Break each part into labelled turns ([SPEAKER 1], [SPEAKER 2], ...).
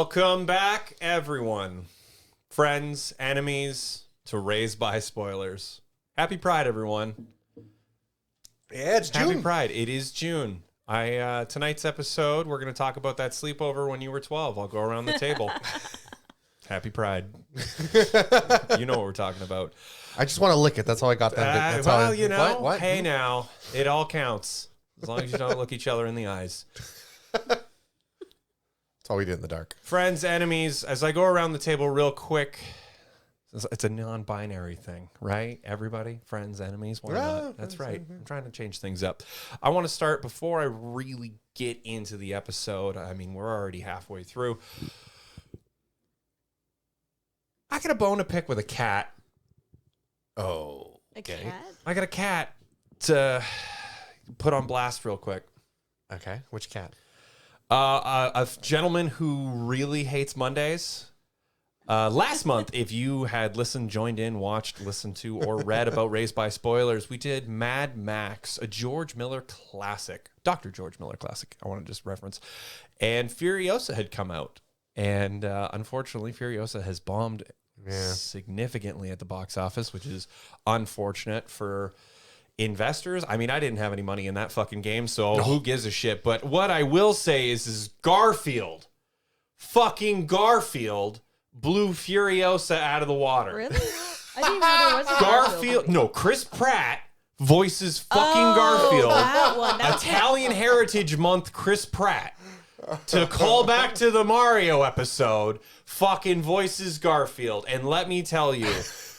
[SPEAKER 1] Welcome back, everyone. Friends, enemies, to Raised by Spoilers. Happy Pride, everyone.
[SPEAKER 2] Yeah, it's June.
[SPEAKER 1] Happy Pride. It is June. Tonight's episode, we're going to talk about that sleepover when you were 12. I'll go around the table. Happy Pride. You know what we're talking about.
[SPEAKER 2] I just want to lick it. That's how I got that.
[SPEAKER 1] What? Hey, now, it all counts. As long as you don't look each other in the eyes.
[SPEAKER 2] That's all we did in the dark.
[SPEAKER 1] Friends, enemies, as I go around the table real quick, it's a non-binary thing, right? Everybody, friends, enemies, why not? That's right. I'm trying to change things up. I want to start, before I really get into the episode, I mean, we're already halfway through. I got a bone to pick with a cat.
[SPEAKER 2] Oh.
[SPEAKER 3] A cat?
[SPEAKER 1] I got a cat to put on blast real quick.
[SPEAKER 2] Okay. Which cat?
[SPEAKER 1] A gentleman who really hates Mondays. Last month, if you had listened, joined in, watched, listened to, or read about Raised by Spoilers, we did Mad Max, a George Miller classic. Dr. George Miller classic, I want to just reference. And Furiosa had come out. And unfortunately, Furiosa has bombed significantly at the box office, which is unfortunate for investors. I mean, I didn't have any money in that fucking game, so who gives a shit? But what I will say is Garfield, fucking Garfield, blew Furiosa out of the water.
[SPEAKER 3] Really? I didn't know there was a
[SPEAKER 1] Garfield. No, Chris Pratt voices fucking Garfield.
[SPEAKER 3] That one.
[SPEAKER 1] Italian Heritage Month, Chris Pratt. To call back to the Mario episode, fucking voices Garfield. And let me tell you,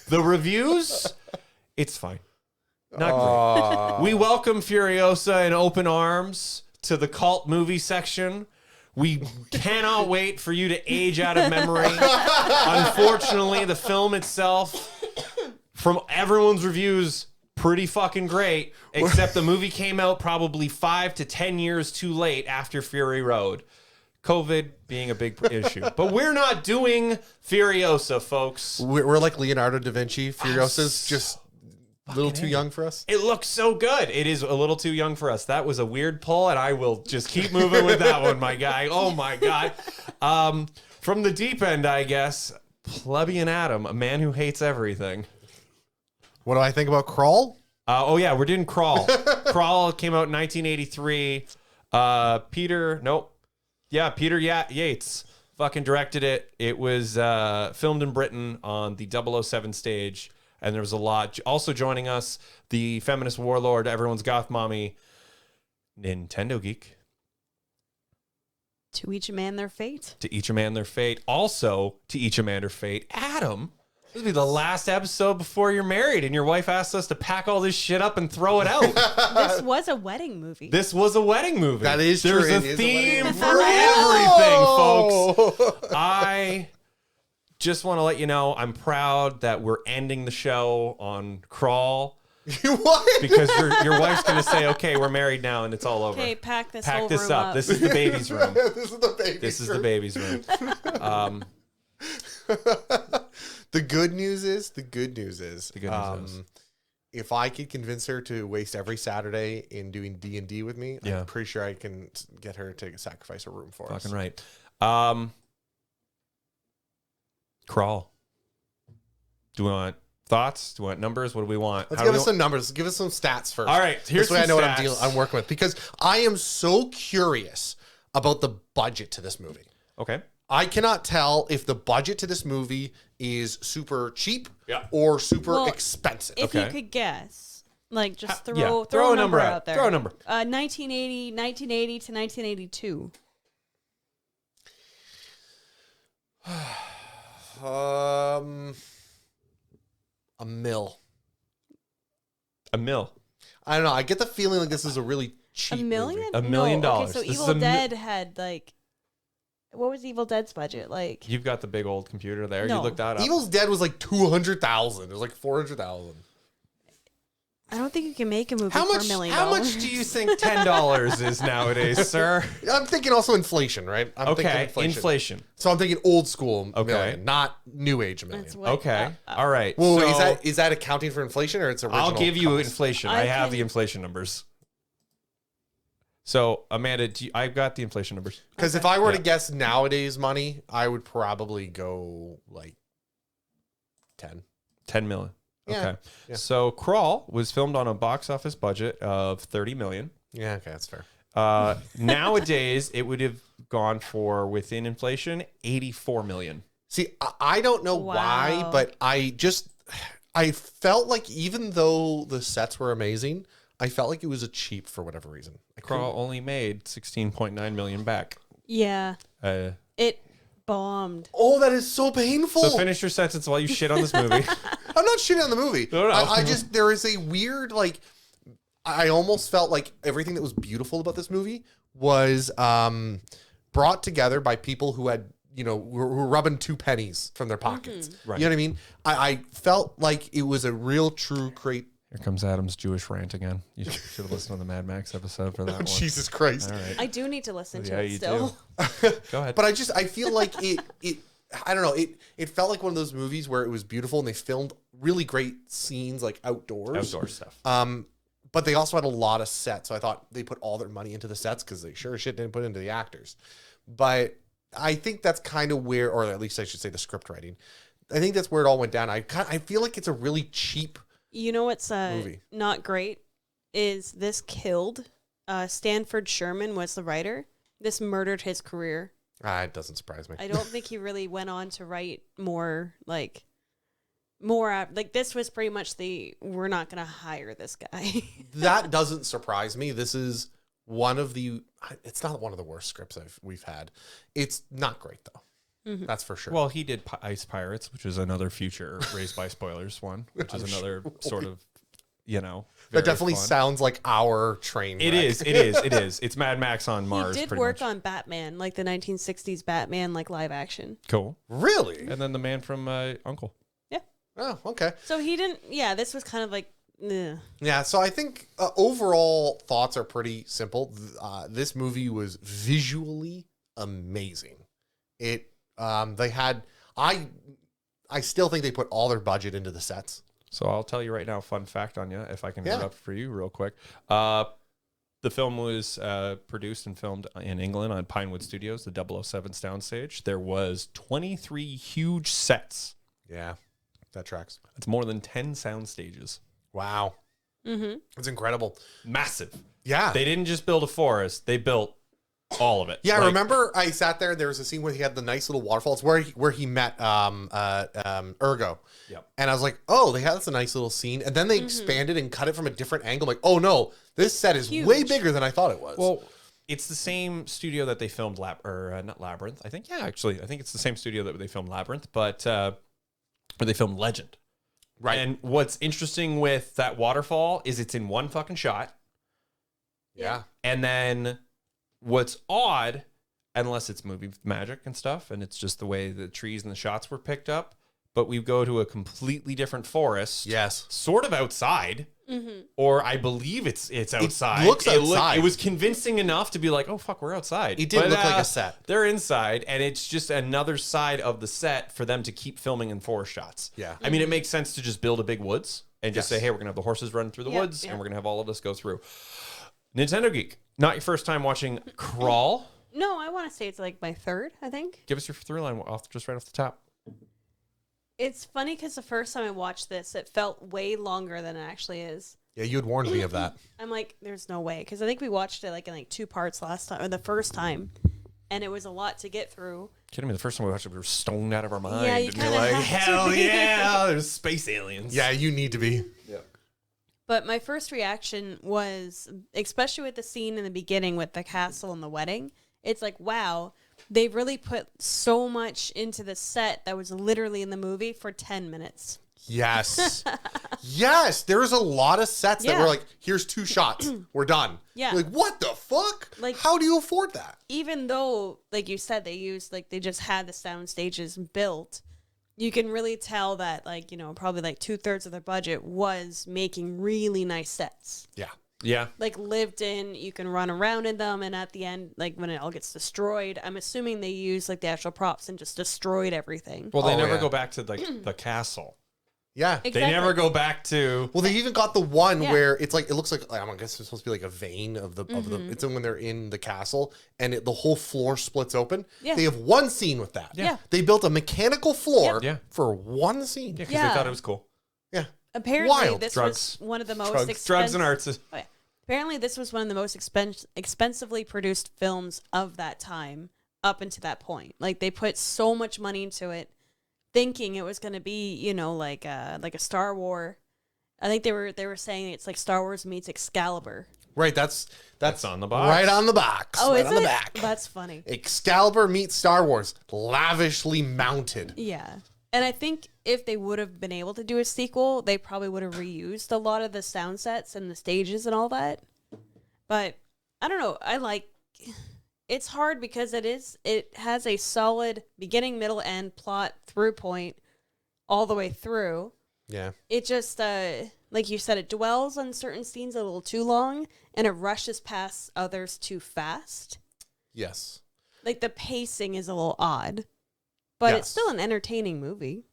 [SPEAKER 1] the reviews, it's fine. Not great. We welcome Furiosa in open arms to the cult movie section. We cannot wait for you to age out of memory. Unfortunately, the film itself, from everyone's reviews, pretty fucking great, except the movie came out probably 5 to 10 years too late after Fury Road. COVID being a big issue. But we're not doing Furiosa, folks.
[SPEAKER 2] We're like Leonardo da Vinci. Furiosa's just a little too young for us.
[SPEAKER 1] It looks so good. It is a little too young for us. That was a weird pull, and I will just keep moving with that one, my guy. Oh, my God. From the deep end, I guess, Plebeian Adam, a man who hates everything.
[SPEAKER 2] What do I think about Krull?
[SPEAKER 1] We're doing Krull. Krull came out in 1983. Peter Yates fucking directed it. It was filmed in Britain on the 007 stage, and there was a lot. Also joining us, the feminist warlord, everyone's goth mommy, Nintendo Geek.
[SPEAKER 3] To each a man their fate.
[SPEAKER 1] To each a man their fate. Also, to each a man their fate. Adam. This will be the last episode before you're married, and your wife asked us to pack all this shit up and throw it out.
[SPEAKER 3] This was a wedding movie.
[SPEAKER 1] This was a wedding movie.
[SPEAKER 2] That is true.
[SPEAKER 1] There's a theme for everything, folks. I just want to let you know I'm proud that we're ending the show on Krull.
[SPEAKER 2] What?
[SPEAKER 1] Because your wife's going to say, okay, we're married now, and it's all over.
[SPEAKER 3] Okay, pack this
[SPEAKER 1] Pack
[SPEAKER 3] whole
[SPEAKER 1] this
[SPEAKER 3] room
[SPEAKER 1] up. This is the baby's room.
[SPEAKER 2] This is the baby's
[SPEAKER 1] This is
[SPEAKER 2] room.
[SPEAKER 1] the baby's room.
[SPEAKER 2] The good news is, if I could convince her to waste every Saturday in doing D&D with me, I'm pretty sure I can get her to sacrifice a room for us.
[SPEAKER 1] Fucking right. Krull. Do we want thoughts? Do we want numbers? What do we want?
[SPEAKER 2] Let's give us some numbers. Give us some stats first.
[SPEAKER 1] All right. Here's
[SPEAKER 2] this way I know
[SPEAKER 1] stats.
[SPEAKER 2] what I'm working with, because I am so curious about the budget to this movie.
[SPEAKER 1] Okay.
[SPEAKER 2] I cannot tell if the budget to this movie is super cheap or super expensive.
[SPEAKER 3] If you could guess, like just throw
[SPEAKER 1] a
[SPEAKER 3] a number out there.
[SPEAKER 1] Throw a number.
[SPEAKER 3] 1980 to 1982.
[SPEAKER 2] A mil.
[SPEAKER 1] A mil.
[SPEAKER 2] I don't know. I get the feeling like this is a really cheap
[SPEAKER 3] $1 million?
[SPEAKER 2] movie.
[SPEAKER 1] $1 million.
[SPEAKER 3] Okay, so
[SPEAKER 1] This is
[SPEAKER 3] Evil Dead had like, what was Evil Dead's budget like?
[SPEAKER 1] You've got the big old computer there.
[SPEAKER 3] No.
[SPEAKER 1] You looked that up.
[SPEAKER 2] Evil's Dead was like 200,000. It was like 400,000.
[SPEAKER 3] I don't think you can make a movie for $1 million.
[SPEAKER 1] How much do you think $10 is nowadays, sir?
[SPEAKER 2] I'm thinking also inflation, right? I'm thinking
[SPEAKER 1] inflation.
[SPEAKER 2] So I'm thinking old school million, not new age million.
[SPEAKER 3] That's what,
[SPEAKER 1] All right.
[SPEAKER 2] Well,
[SPEAKER 1] so
[SPEAKER 2] is that accounting for inflation or it's original?
[SPEAKER 1] I'll give you
[SPEAKER 2] cost?
[SPEAKER 1] inflation. I have the inflation numbers. So, Amanda, I've got the inflation numbers.
[SPEAKER 2] Because if I were to guess nowadays money, I would probably go like 10.
[SPEAKER 1] 10 million.
[SPEAKER 2] Yeah.
[SPEAKER 1] Okay.
[SPEAKER 2] Yeah.
[SPEAKER 1] So, Krull was filmed on a box office budget of 30 million.
[SPEAKER 2] Yeah, okay, that's fair.
[SPEAKER 1] Nowadays, it would have gone for, within inflation, 84 million.
[SPEAKER 2] See, I don't know why, but I felt like even though the sets were amazing, I felt like it was a cheap for whatever reason.
[SPEAKER 1] Krull only made 16.9 million back.
[SPEAKER 3] Yeah. It bombed.
[SPEAKER 2] Oh, that is so painful.
[SPEAKER 1] So finish your sentence while you shit on this movie.
[SPEAKER 2] I'm not shitting on the movie.
[SPEAKER 1] No.
[SPEAKER 2] I just, there is a weird, like, I almost felt like everything that was beautiful about this movie was brought together by people who had, you know, were rubbing 2 pennies from their pockets.
[SPEAKER 1] Right.
[SPEAKER 2] You know what I mean? I felt like it was a real, true, great.
[SPEAKER 1] Here comes Adam's Jewish rant again. You should have listened to the Mad Max episode for that one.
[SPEAKER 2] Jesus Christ.
[SPEAKER 1] All right.
[SPEAKER 3] I do need to listen to
[SPEAKER 1] Yeah,
[SPEAKER 3] it
[SPEAKER 1] you
[SPEAKER 3] still.
[SPEAKER 1] do. Go ahead.
[SPEAKER 2] But I feel like it I don't know, it felt like one of those movies where it was beautiful and they filmed really great scenes like outdoors.
[SPEAKER 1] Outdoor stuff.
[SPEAKER 2] But they also had a lot of sets, so I thought they put all their money into the sets because they sure as shit didn't put into the actors. But I think that's kind of where, or at least I should say the script writing, I think that's where it all went down. I feel like it's a really cheap
[SPEAKER 3] You know what's
[SPEAKER 2] movie.
[SPEAKER 3] not great is this killed. Stanford Sherman was the writer. This murdered his career.
[SPEAKER 2] It doesn't surprise me.
[SPEAKER 3] I don't think he really went on to write more. This was pretty much we're not going to hire this guy.
[SPEAKER 2] That doesn't surprise me. This is one of it's not one of the worst scripts we've had. It's not great though. Mm-hmm. That's for sure.
[SPEAKER 1] Well, he did Ice Pirates, which is another future Raised by Spoilers one, which is another sort of, you know.
[SPEAKER 2] That definitely
[SPEAKER 1] fun.
[SPEAKER 2] sounds like our train wreck.
[SPEAKER 1] It is. It's Mad Max on Mars.
[SPEAKER 3] He did work on Batman, like the 1960s Batman, like live action.
[SPEAKER 1] Cool.
[SPEAKER 2] Really?
[SPEAKER 1] And then the man from Uncle.
[SPEAKER 3] Yeah.
[SPEAKER 2] Oh, okay.
[SPEAKER 3] So he didn't, this was kind of like, ugh.
[SPEAKER 2] Yeah, so I think overall thoughts are pretty simple. This movie was visually amazing. They had, I still think they put all their budget into the sets.
[SPEAKER 1] So I'll tell you right now, fun fact on you, if I can hit up for you real quick. The film was produced and filmed in England on Pinewood Studios, the 007 soundstage. There was 23 huge sets.
[SPEAKER 2] Yeah, that tracks.
[SPEAKER 1] That's more than 10 sound stages.
[SPEAKER 2] Wow. Mm-hmm. It's incredible.
[SPEAKER 1] Massive.
[SPEAKER 2] Yeah.
[SPEAKER 1] They didn't just build a forest. They built all of it.
[SPEAKER 2] Yeah, I remember I sat there and there was a scene where he had the nice little waterfalls where he met Ergo.
[SPEAKER 1] Yep.
[SPEAKER 2] And I was like, oh, that's a nice little scene. And then they expanded and cut it from a different angle. I'm like, oh no, this set is
[SPEAKER 3] Huge.
[SPEAKER 2] way bigger than I thought it was.
[SPEAKER 1] Well, it's the same studio that they filmed not Labyrinth. I think it's the same studio that they filmed Labyrinth, but where they filmed Legend.
[SPEAKER 2] Right.
[SPEAKER 1] And what's interesting with that waterfall is it's in one fucking shot.
[SPEAKER 2] Yeah.
[SPEAKER 1] And then what's odd, unless it's movie magic and stuff, and it's just the way the trees and the shots were picked up, but we go to a completely different forest.
[SPEAKER 2] Yes.
[SPEAKER 1] Sort of outside. Mm-hmm. Or I believe it's outside.
[SPEAKER 2] It looks outside.
[SPEAKER 1] It was convincing enough to be like, oh, fuck, we're outside.
[SPEAKER 2] It did look like a set.
[SPEAKER 1] They're inside, and it's just another side of the set for them to keep filming in forest shots.
[SPEAKER 2] Yeah.
[SPEAKER 1] I mean, it makes sense to just build a big woods and just say, hey, we're going to have the horses running through the woods, and we're going to have all of this go through. Nintendo Geek, not your first time watching Krull.
[SPEAKER 3] No, I want to say it's like my third, I think.
[SPEAKER 1] Give us your through line just right off the top.
[SPEAKER 3] It's funny because the first time I watched this, it felt way longer than it actually is.
[SPEAKER 2] Yeah, you had warned me of that.
[SPEAKER 3] I'm like, there's no way. Because I think we watched it like in like 2 parts last time, or the first time. And it was a lot to get through.
[SPEAKER 1] Kidding me? The first time we watched it, we were stoned out of our mind.
[SPEAKER 3] Yeah, you
[SPEAKER 1] and you're
[SPEAKER 3] kinda
[SPEAKER 1] like,
[SPEAKER 3] have to
[SPEAKER 1] hell
[SPEAKER 3] be.
[SPEAKER 1] yeah, there's space aliens.
[SPEAKER 2] Yeah, you need to be.
[SPEAKER 1] Yeah.
[SPEAKER 3] But my first reaction was, especially with the scene in the beginning with the castle and the wedding, it's like, wow, they really put so much into the set that was literally in the movie for 10 minutes.
[SPEAKER 2] Yes. Yes. There's a lot of sets that
[SPEAKER 3] Yeah.
[SPEAKER 2] were like, here's 2 shots. We're done.
[SPEAKER 3] Yeah.
[SPEAKER 2] You're like, what the fuck?
[SPEAKER 3] Like-
[SPEAKER 2] how do you afford that?
[SPEAKER 3] Even though, like you said, they just had the sound stages built, you can really tell that, like, you know, probably like 2/3 of their budget was making really nice sets.
[SPEAKER 2] Yeah.
[SPEAKER 1] Yeah.
[SPEAKER 3] Like lived in, you can run around in them, and at the end, like when it all gets destroyed, I'm assuming they used like the actual props and just destroyed everything.
[SPEAKER 1] Well, they
[SPEAKER 2] Oh,
[SPEAKER 1] never
[SPEAKER 2] yeah.
[SPEAKER 1] go back to like the castle.
[SPEAKER 2] Yeah.
[SPEAKER 3] Exactly.
[SPEAKER 1] They never go back to.
[SPEAKER 2] Well, they even got the one
[SPEAKER 3] Yeah.
[SPEAKER 2] where it's like it looks like I guess it's supposed to be like a vein of the It's when they're in the castle and the whole floor splits open.
[SPEAKER 3] Yeah.
[SPEAKER 2] They have one scene with that.
[SPEAKER 3] Yeah.
[SPEAKER 2] They built a mechanical floor
[SPEAKER 1] Yeah.
[SPEAKER 2] for one scene.
[SPEAKER 1] Yeah, because
[SPEAKER 3] Yeah.
[SPEAKER 1] they thought it was cool.
[SPEAKER 2] Yeah.
[SPEAKER 3] Apparently,
[SPEAKER 2] Wild.
[SPEAKER 3] this
[SPEAKER 1] Drugs.
[SPEAKER 3] was one of the most
[SPEAKER 1] Drugs and arts.
[SPEAKER 3] Oh, yeah. Apparently, this was one of the most expensively produced films of that time up until that point. Like, they put so much money into it, thinking it was going to be, you know, like a Star Wars. I think they were saying it's like Star Wars meets Excalibur.
[SPEAKER 2] Right. That's
[SPEAKER 1] on the box.
[SPEAKER 2] Right on the box.
[SPEAKER 3] Oh,
[SPEAKER 2] right
[SPEAKER 3] is
[SPEAKER 2] on
[SPEAKER 3] it?
[SPEAKER 2] the back.
[SPEAKER 3] That's funny.
[SPEAKER 2] Excalibur meets Star Wars, lavishly mounted.
[SPEAKER 3] Yeah. And I think if they would have been able to do a sequel, they probably would have reused a lot of the sound sets and the stages and all that. But I don't know. It's hard because it has a solid beginning, middle, end plot through point all the way through.
[SPEAKER 2] Yeah.
[SPEAKER 3] It just, like you said, it dwells on certain scenes a little too long and it rushes past others too fast.
[SPEAKER 2] Yes.
[SPEAKER 3] Like the pacing is a little odd. But it's
[SPEAKER 2] Yes.
[SPEAKER 3] still an entertaining movie.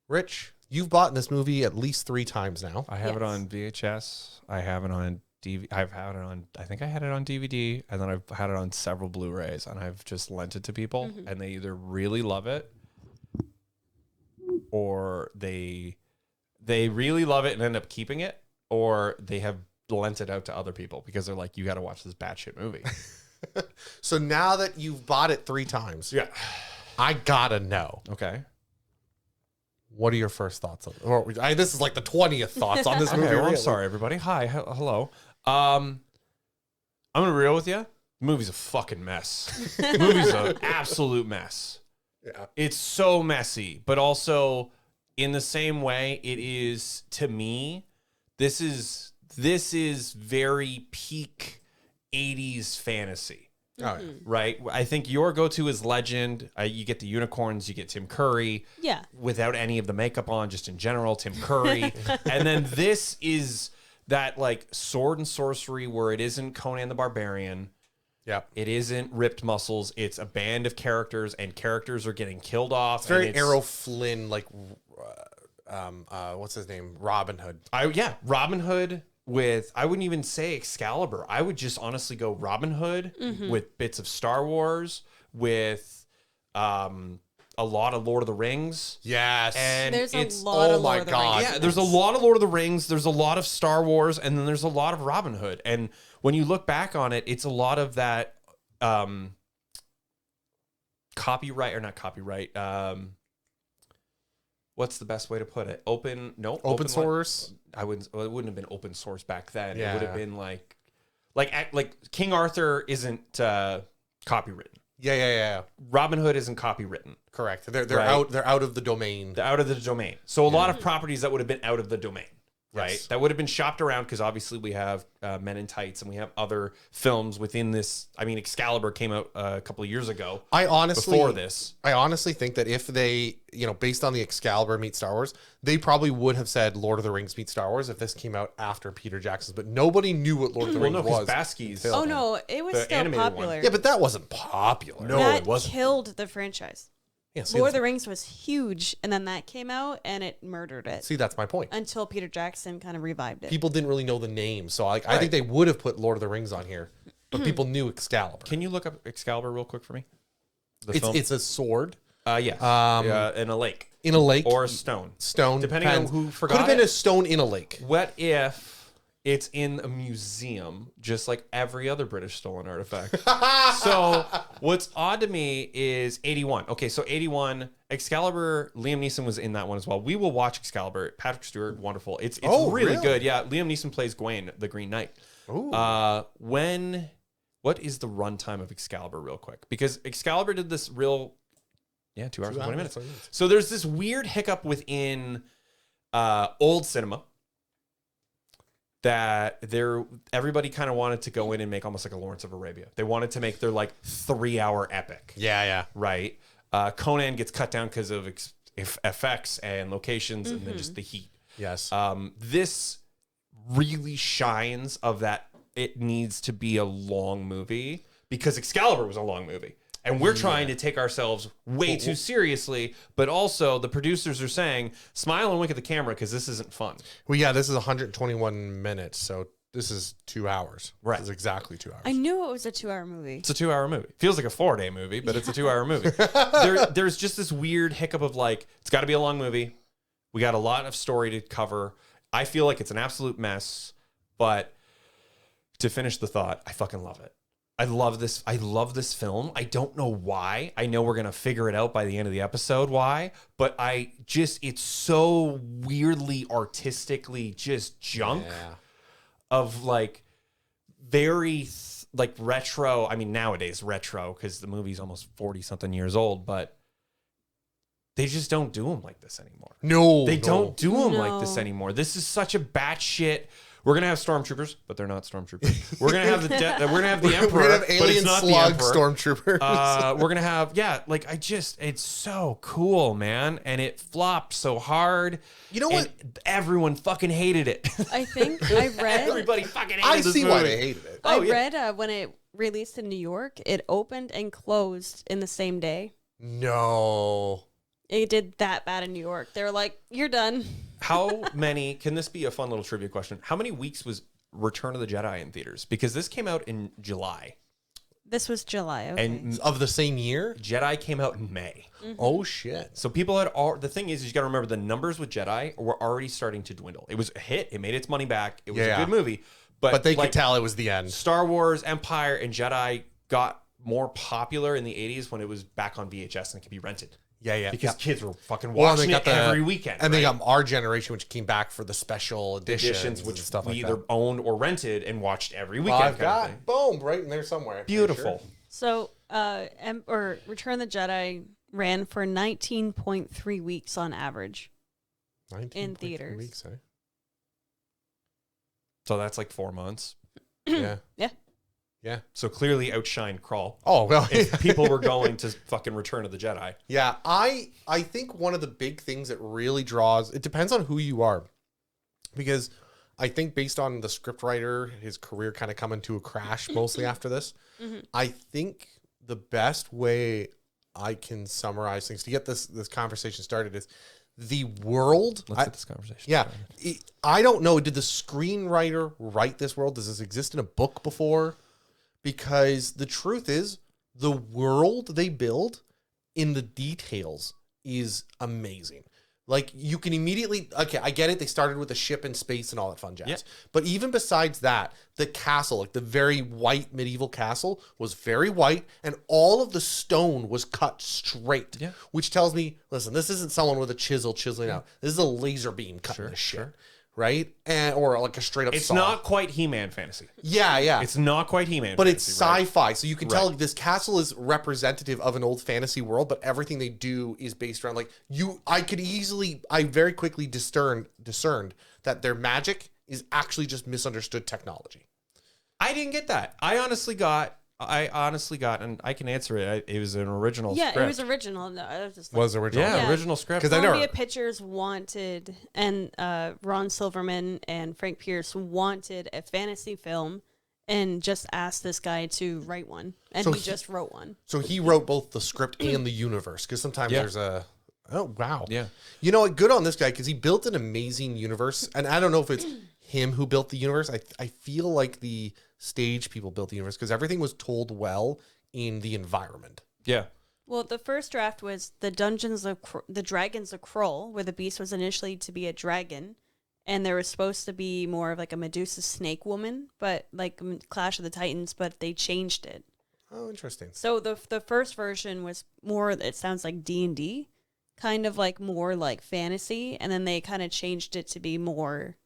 [SPEAKER 2] Rich, you've bought this movie at least 3 times now.
[SPEAKER 1] I have it
[SPEAKER 3] Yes.
[SPEAKER 1] on VHS. I have it on DVD. I've had it on. I think I had it on DVD, and then I've had it on several Blu-rays, and I've just lent it to people, and they either really love it, or they really love it and end up keeping it, or they have lent it out to other people because they're like, you got to watch this batshit movie.
[SPEAKER 2] So now that you've bought it 3 times,
[SPEAKER 1] Yeah.
[SPEAKER 2] I gotta know.
[SPEAKER 1] Okay.
[SPEAKER 2] What are your first thoughts on this is like the 20th thoughts on this movie.
[SPEAKER 1] Okay. Well, I'm
[SPEAKER 2] really.
[SPEAKER 1] sorry, everybody. Hi. Hello. I'm gonna be real with you. The movie's a fucking mess. The movie's an absolute mess.
[SPEAKER 2] Yeah.
[SPEAKER 1] It's so messy, but also in the same way, it is to me. This is very peak 80s fantasy.
[SPEAKER 2] Oh, yeah.
[SPEAKER 1] Right? I think your go-to is Legend. You get the unicorns, you get Tim Curry.
[SPEAKER 3] Yeah.
[SPEAKER 1] Without any of the makeup on, just in general, Tim Curry. And then this is that like sword and sorcery where it isn't Conan the Barbarian.
[SPEAKER 2] Yeah.
[SPEAKER 1] It isn't ripped muscles. It's a band of characters, and characters are getting killed off.
[SPEAKER 2] It's very
[SPEAKER 1] and
[SPEAKER 2] Errol Flynn, like, what's his name? Robin Hood.
[SPEAKER 1] Robin Hood with, I wouldn't even say Excalibur. I would just honestly go Robin Hood with bits of Star Wars, with a lot of Lord of the Rings.
[SPEAKER 2] Yes.
[SPEAKER 1] And
[SPEAKER 3] There's
[SPEAKER 1] it's
[SPEAKER 3] a lot
[SPEAKER 2] oh
[SPEAKER 3] of
[SPEAKER 2] my
[SPEAKER 3] Lord of the
[SPEAKER 2] God.
[SPEAKER 3] Rings
[SPEAKER 1] yeah,
[SPEAKER 3] in
[SPEAKER 1] there's a
[SPEAKER 3] this.
[SPEAKER 1] lot of Lord of the Rings, there's a lot of Star Wars, and then there's a lot of Robin Hood. And when you look back on it, it's a lot of that copyright, or not copyright, what's the best way to put it? Open
[SPEAKER 2] source.
[SPEAKER 1] It wouldn't have been open source back then.
[SPEAKER 2] Yeah.
[SPEAKER 1] It would have been like King Arthur isn't copywritten.
[SPEAKER 2] Yeah.
[SPEAKER 1] Robin Hood isn't copywritten.
[SPEAKER 2] Correct. They're
[SPEAKER 1] Right.
[SPEAKER 2] out. They're out of the domain.
[SPEAKER 1] Out of the domain. So a lot of properties that would have been out of the domain, right?
[SPEAKER 2] Yes.
[SPEAKER 1] That would have been shopped around because obviously we have Men in Tights and we have other films within this. I mean, Excalibur came out a couple of years ago.
[SPEAKER 2] I honestly think that if they, based on the Excalibur meets Star Wars, they probably would have said Lord of the Rings meets Star Wars if this came out after Peter Jackson's. But nobody knew what Lord of the
[SPEAKER 1] Well,
[SPEAKER 2] Rings
[SPEAKER 1] no, because
[SPEAKER 2] was.
[SPEAKER 1] Baski's.
[SPEAKER 3] Oh no, it was
[SPEAKER 1] The
[SPEAKER 3] still
[SPEAKER 1] animated one.
[SPEAKER 3] popular.
[SPEAKER 2] Yeah, but that wasn't popular.
[SPEAKER 1] No,
[SPEAKER 3] that
[SPEAKER 1] it wasn't.
[SPEAKER 3] killed the franchise.
[SPEAKER 2] Yeah,
[SPEAKER 3] Lord of the Rings was huge, and then that came out and it murdered it
[SPEAKER 2] see, that's my point.
[SPEAKER 3] until Peter Jackson kind of revived it.
[SPEAKER 2] People didn't really know the name, so I think they would have put Lord of the Rings on here, but people knew Excalibur.
[SPEAKER 1] Can you look up Excalibur real quick for me? The film?
[SPEAKER 2] It's a sword
[SPEAKER 1] Yes. In a lake
[SPEAKER 2] in a lake
[SPEAKER 1] or a stone.
[SPEAKER 2] stone,
[SPEAKER 1] depending on who
[SPEAKER 2] Could
[SPEAKER 1] forgot
[SPEAKER 2] have been
[SPEAKER 1] it.
[SPEAKER 2] a stone in a lake.
[SPEAKER 1] What if it's in a museum, just like every other British stolen artifact? So what's odd to me is 81. Okay, so 81, Excalibur, Liam Neeson was in that one as well. We will watch Excalibur. Patrick Stewart, wonderful. It's really
[SPEAKER 2] really?
[SPEAKER 1] good. Yeah, Liam Neeson plays Gawain, the Green Knight.
[SPEAKER 2] Ooh.
[SPEAKER 1] What is the runtime of Excalibur real quick? Because Excalibur did this 2 hours and 20 minutes. So there's this weird hiccup within old cinema that everybody kind of wanted to go in and make almost like a Lawrence of Arabia. They wanted to make their like 3-hour epic,
[SPEAKER 2] Yeah.
[SPEAKER 1] right? Conan gets cut down because of effects and locations and then just the heat.
[SPEAKER 2] Yes.
[SPEAKER 1] This really shines of that it needs to be a long movie because Excalibur was a long movie. And we're trying to take ourselves way too seriously, but also the producers are saying, smile and wink at the camera because this isn't fun.
[SPEAKER 2] Well, yeah, this is 121 minutes, so this is 2 hours.
[SPEAKER 1] Right.
[SPEAKER 2] This is exactly 2 hours.
[SPEAKER 3] I knew it was a 2-hour movie.
[SPEAKER 1] It's a 2-hour movie. Feels like a 4-day movie, but it's a 2-hour movie. There's just this weird hiccup of like, it's got to be a long movie. We got a lot of story to cover. I feel like it's an absolute mess, but to finish the thought, I fucking love it. I love this film. I don't know why. I know we're going to figure it out by the end of the episode why, but it's so weirdly artistically just junk of like very like retro. I mean, nowadays retro because the movie's almost 40 something years old, but they just don't do them like this anymore.
[SPEAKER 2] No.
[SPEAKER 1] They don't do them like this anymore. This is such a batshit. We're gonna have stormtroopers, but they're not stormtroopers. We're gonna have we're gonna have the Emperor,
[SPEAKER 2] We're gonna have
[SPEAKER 1] but it's
[SPEAKER 2] alien
[SPEAKER 1] not
[SPEAKER 2] slug
[SPEAKER 1] the Emperor.
[SPEAKER 2] stormtroopers.
[SPEAKER 1] We're gonna have it's so cool, man, and it flopped so hard.
[SPEAKER 2] You know what?
[SPEAKER 1] And everyone fucking hated it.
[SPEAKER 3] I think I read.
[SPEAKER 1] Everybody fucking hated
[SPEAKER 2] I
[SPEAKER 1] this
[SPEAKER 2] see
[SPEAKER 1] movie.
[SPEAKER 2] why they hated it.
[SPEAKER 3] I read when it released in New York, it opened and closed in the same day.
[SPEAKER 2] No.
[SPEAKER 3] It did that bad in New York. They were like, "You're done."
[SPEAKER 1] How many? Can this be a fun little trivia question? How many weeks was Return of the Jedi in theaters? Because this came out in July,
[SPEAKER 3] This was July. Okay.
[SPEAKER 1] and
[SPEAKER 2] Of the same year?
[SPEAKER 1] Jedi came out in May.
[SPEAKER 2] Oh, shit.
[SPEAKER 1] So people had all. The thing is you got to remember the numbers with Jedi were already starting to dwindle. It was a hit. It made its money back. It was a good movie,
[SPEAKER 2] But they
[SPEAKER 1] like,
[SPEAKER 2] could tell it was the end.
[SPEAKER 1] Star Wars, Empire, and Jedi got more popular in the 80s when it was back on VHS and it could be rented.
[SPEAKER 2] Yeah.
[SPEAKER 1] Because kids were fucking
[SPEAKER 2] Well,
[SPEAKER 1] watching it every weekend.
[SPEAKER 2] And they
[SPEAKER 1] right?
[SPEAKER 2] got our generation, which came back for the special editions
[SPEAKER 1] which
[SPEAKER 2] and stuff
[SPEAKER 1] we
[SPEAKER 2] like
[SPEAKER 1] either
[SPEAKER 2] that.
[SPEAKER 1] owned or rented and watched every
[SPEAKER 2] Well,
[SPEAKER 1] weekend.
[SPEAKER 2] I've
[SPEAKER 1] kind of
[SPEAKER 2] got,
[SPEAKER 1] thing.
[SPEAKER 2] boom, right in there somewhere.
[SPEAKER 1] Beautiful.
[SPEAKER 2] Sure.
[SPEAKER 3] So, Return of the Jedi ran for 19.3 weeks on average.
[SPEAKER 2] 19.3
[SPEAKER 3] theaters.
[SPEAKER 2] Weeks, eh?
[SPEAKER 1] So that's like 4 months.
[SPEAKER 2] Yeah.
[SPEAKER 3] Yeah.
[SPEAKER 1] So clearly outshined Krull.
[SPEAKER 2] Oh, well.
[SPEAKER 1] If people were going to fucking Return of the Jedi.
[SPEAKER 2] Yeah, I think one of the big things that really draws, it depends on who you are. Because I think based on the scriptwriter, his career kind of coming to a crash mostly after this. I think the best way I can summarize things to get this conversation started is the world.
[SPEAKER 1] Let's get this conversation.
[SPEAKER 2] Yeah.
[SPEAKER 1] started.
[SPEAKER 2] I don't know. Did the screenwriter write this world? Does this exist in a book before? Because the truth is, the world they build in the details is amazing. Like, you can immediately... Okay, I get it. They started with a ship in space and all that fun jazz.
[SPEAKER 1] Yeah.
[SPEAKER 2] But even besides that, the castle, like the very white medieval castle, was very white, and all of the stone was cut straight.
[SPEAKER 1] Yeah.
[SPEAKER 2] Which tells me, listen, this isn't someone with a chisel chiseling out. This is a laser beam cutting this shit. Right? Or like a straight up
[SPEAKER 1] It's
[SPEAKER 2] saw.
[SPEAKER 1] not quite He-Man fantasy.
[SPEAKER 2] Yeah.
[SPEAKER 1] It's not quite He-Man
[SPEAKER 2] But it's
[SPEAKER 1] fantasy, right?
[SPEAKER 2] sci-fi, so you can tell
[SPEAKER 1] Right.
[SPEAKER 2] this castle is representative of an old fantasy world, but everything they do is based around I very quickly discerned that their magic is actually just misunderstood technology.
[SPEAKER 1] I didn't get that. I honestly got, and I can answer it. It was an original
[SPEAKER 3] Yeah,
[SPEAKER 1] script.
[SPEAKER 3] it was original. No, I was just like,
[SPEAKER 2] Was original.
[SPEAKER 1] Yeah,
[SPEAKER 3] Yeah.
[SPEAKER 1] original script.
[SPEAKER 2] 'Cause I never-
[SPEAKER 3] Columbia Pictures wanted, and Ron Silverman and Frank Pierce wanted a fantasy film, and just asked this guy to write one, and
[SPEAKER 2] So
[SPEAKER 3] he
[SPEAKER 2] he-
[SPEAKER 3] just wrote one.
[SPEAKER 2] So he wrote both the script and the universe, because sometimes
[SPEAKER 1] Yeah.
[SPEAKER 2] there's a... Oh, wow.
[SPEAKER 1] Yeah.
[SPEAKER 2] You know what? Good on this guy, because he built an amazing universe, and I don't know if it's him who built the universe. I feel like the stage people built the universe, because everything was told well in the environment.
[SPEAKER 1] Yeah.
[SPEAKER 3] Well, the first draft was the Dragons of Krull, where the beast was initially to be a dragon, and there was supposed to be more of like a Medusa snake woman, but like Clash of the Titans, but they changed it.
[SPEAKER 2] Oh, interesting.
[SPEAKER 3] So the first version was more, it sounds like D&D, kind of like more like fantasy, and then they kind of changed it to be more,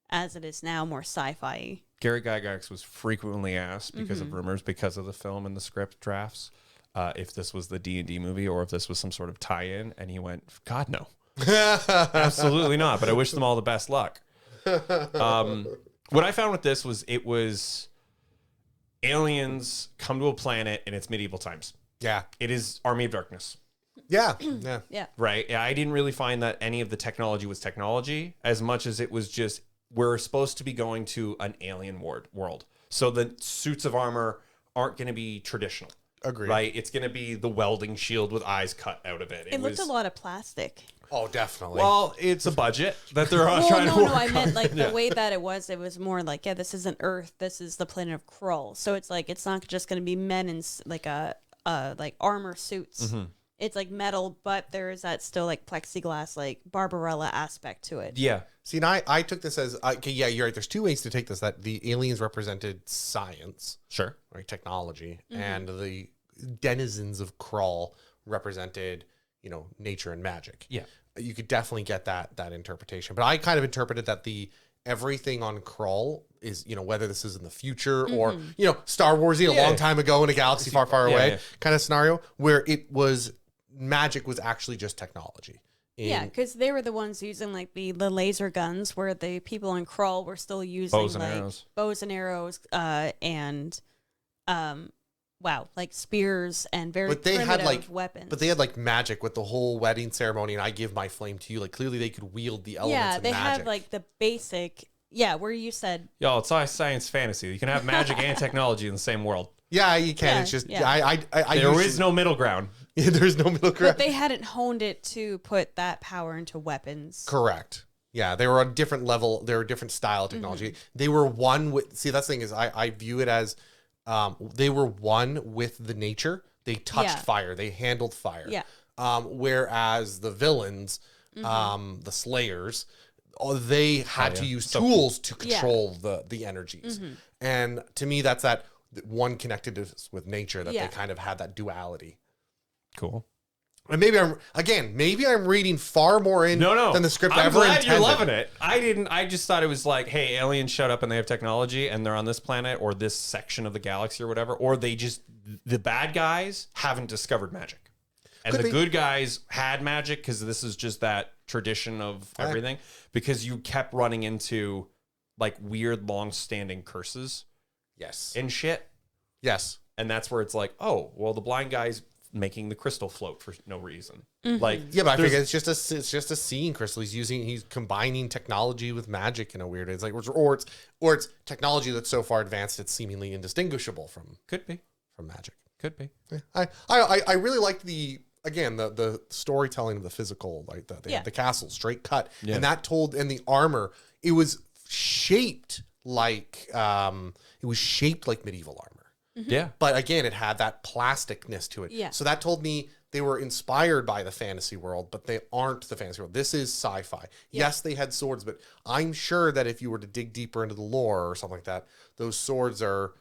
[SPEAKER 3] as it is now, more sci-fi.
[SPEAKER 1] Gary Gygax was frequently asked because of rumors, because of the film and the script drafts, if this was the D&D movie or if this was some sort of tie-in, and he went, God, no. Absolutely not, but I wish them all the best luck. What I found with this was it was aliens come to a planet and it's medieval times.
[SPEAKER 2] Yeah.
[SPEAKER 1] It is Army of Darkness,
[SPEAKER 2] Yeah. Yeah.
[SPEAKER 3] Yeah.
[SPEAKER 1] right? I didn't really find that any of the technology was technology as much as it was just we're supposed to be going to an alien world. So the suits of armor aren't going to be traditional.
[SPEAKER 2] Agreed.
[SPEAKER 1] Right? It's going to be the welding shield with eyes cut out of it.
[SPEAKER 3] It looked a lot of plastic.
[SPEAKER 2] Oh, definitely.
[SPEAKER 1] Well, it's a budget that they're
[SPEAKER 3] Well,
[SPEAKER 1] trying to work
[SPEAKER 3] I
[SPEAKER 1] on.
[SPEAKER 3] meant like the way that it was more like, this isn't Earth, this is the planet of Krull. So it's like, it's not just going to be men in like like armor suits.
[SPEAKER 1] Mm-hmm.
[SPEAKER 3] It's like metal, but there is that still like plexiglass, like Barbarella aspect to it.
[SPEAKER 1] Yeah.
[SPEAKER 2] See, and I took this as, okay, yeah, you're right. There's two ways to take this, that the aliens represented science,
[SPEAKER 1] Sure.
[SPEAKER 2] right, technology, and the denizens of Krull represented, nature and magic.
[SPEAKER 1] Yeah.
[SPEAKER 2] You could definitely get that interpretation. But I kind of interpreted that everything on Krull is, whether this is in the future or, Star Wars a long time ago in a galaxy far, far away kind of scenario where magic was actually just technology.
[SPEAKER 3] Yeah, because they were the ones using like the laser guns, where the people on Krull were still using
[SPEAKER 1] Bows and arrows.
[SPEAKER 3] and like spears and very
[SPEAKER 2] but they
[SPEAKER 3] primitive
[SPEAKER 2] had
[SPEAKER 3] weapons.
[SPEAKER 2] But they had like magic with the whole wedding ceremony, and I give my flame to you. Like clearly they could wield the elements.
[SPEAKER 3] Yeah,
[SPEAKER 2] of
[SPEAKER 3] they
[SPEAKER 2] magic.
[SPEAKER 3] have like the basic. Yeah, where you said.
[SPEAKER 1] Y'all, it's science fantasy. You can have magic and technology in the same world.
[SPEAKER 2] Yeah, you can.
[SPEAKER 3] Yeah,
[SPEAKER 2] It's just
[SPEAKER 3] yeah.
[SPEAKER 2] There
[SPEAKER 1] is no middle ground.
[SPEAKER 2] There's no middle ground.
[SPEAKER 3] But they hadn't honed it to put that power into weapons.
[SPEAKER 2] Correct. Yeah, they were on a different level. They were a different style of technology. They were one with. See, that's the thing is, I view it as they were one with the nature. They touched fire. They handled fire.
[SPEAKER 3] Yeah.
[SPEAKER 2] Whereas the villains, the Slayers, they had to use tools to control the energies. And to me, that's that one connectedness with nature that they kind of had that duality.
[SPEAKER 1] Cool.
[SPEAKER 2] And maybe I'm reading far more in than the script
[SPEAKER 1] I'm
[SPEAKER 2] ever
[SPEAKER 1] glad
[SPEAKER 2] intended.
[SPEAKER 1] you're loving it. I just thought it was like, hey, aliens showed up and they have technology and they're on this planet or this section of the galaxy or whatever, or the bad guys haven't discovered magic. And the good guys had magic because this is just that tradition of everything, because you kept running into like weird long-standing curses and shit.
[SPEAKER 2] Yes.
[SPEAKER 1] And that's where it's like, oh, well, the blind guy's making the crystal float for no reason. Like,
[SPEAKER 2] yeah, but I figure it's just a seeing crystal. He's combining technology with magic in a weird way. It's like, or it's technology that's so far advanced it's seemingly indistinguishable from magic.
[SPEAKER 1] Could be.
[SPEAKER 2] Yeah. I really liked the storytelling of the physical, like the castle straight cut, and that and the armor. It was shaped like medieval armor.
[SPEAKER 1] Yeah.
[SPEAKER 2] But again, it had that plasticness to it.
[SPEAKER 3] Yeah.
[SPEAKER 2] So that told me they were inspired by the fantasy world, but they aren't the fantasy world. This is sci-fi. Yeah. Yes, they had swords, but I'm sure that if you were to dig deeper into the lore or something like that, those swords are,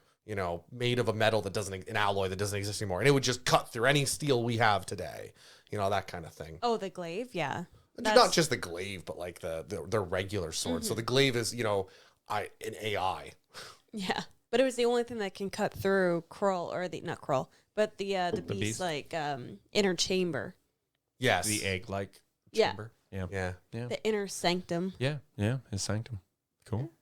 [SPEAKER 2] made of a metal an alloy that doesn't exist anymore. And it would just cut through any steel we have today. That kind of thing.
[SPEAKER 3] Oh, the glaive, yeah.
[SPEAKER 2] Not just the glaive, but like the regular sword. So the glaive is, an AI.
[SPEAKER 3] Yeah. But it was the only thing that can cut through Krull, or not Krull, but the beast like inner chamber.
[SPEAKER 2] Yes.
[SPEAKER 1] The egg-like
[SPEAKER 3] Yeah.
[SPEAKER 1] chamber. Yeah.
[SPEAKER 2] Yeah.
[SPEAKER 3] The inner sanctum.
[SPEAKER 1] Yeah. Yeah. His sanctum. Cool.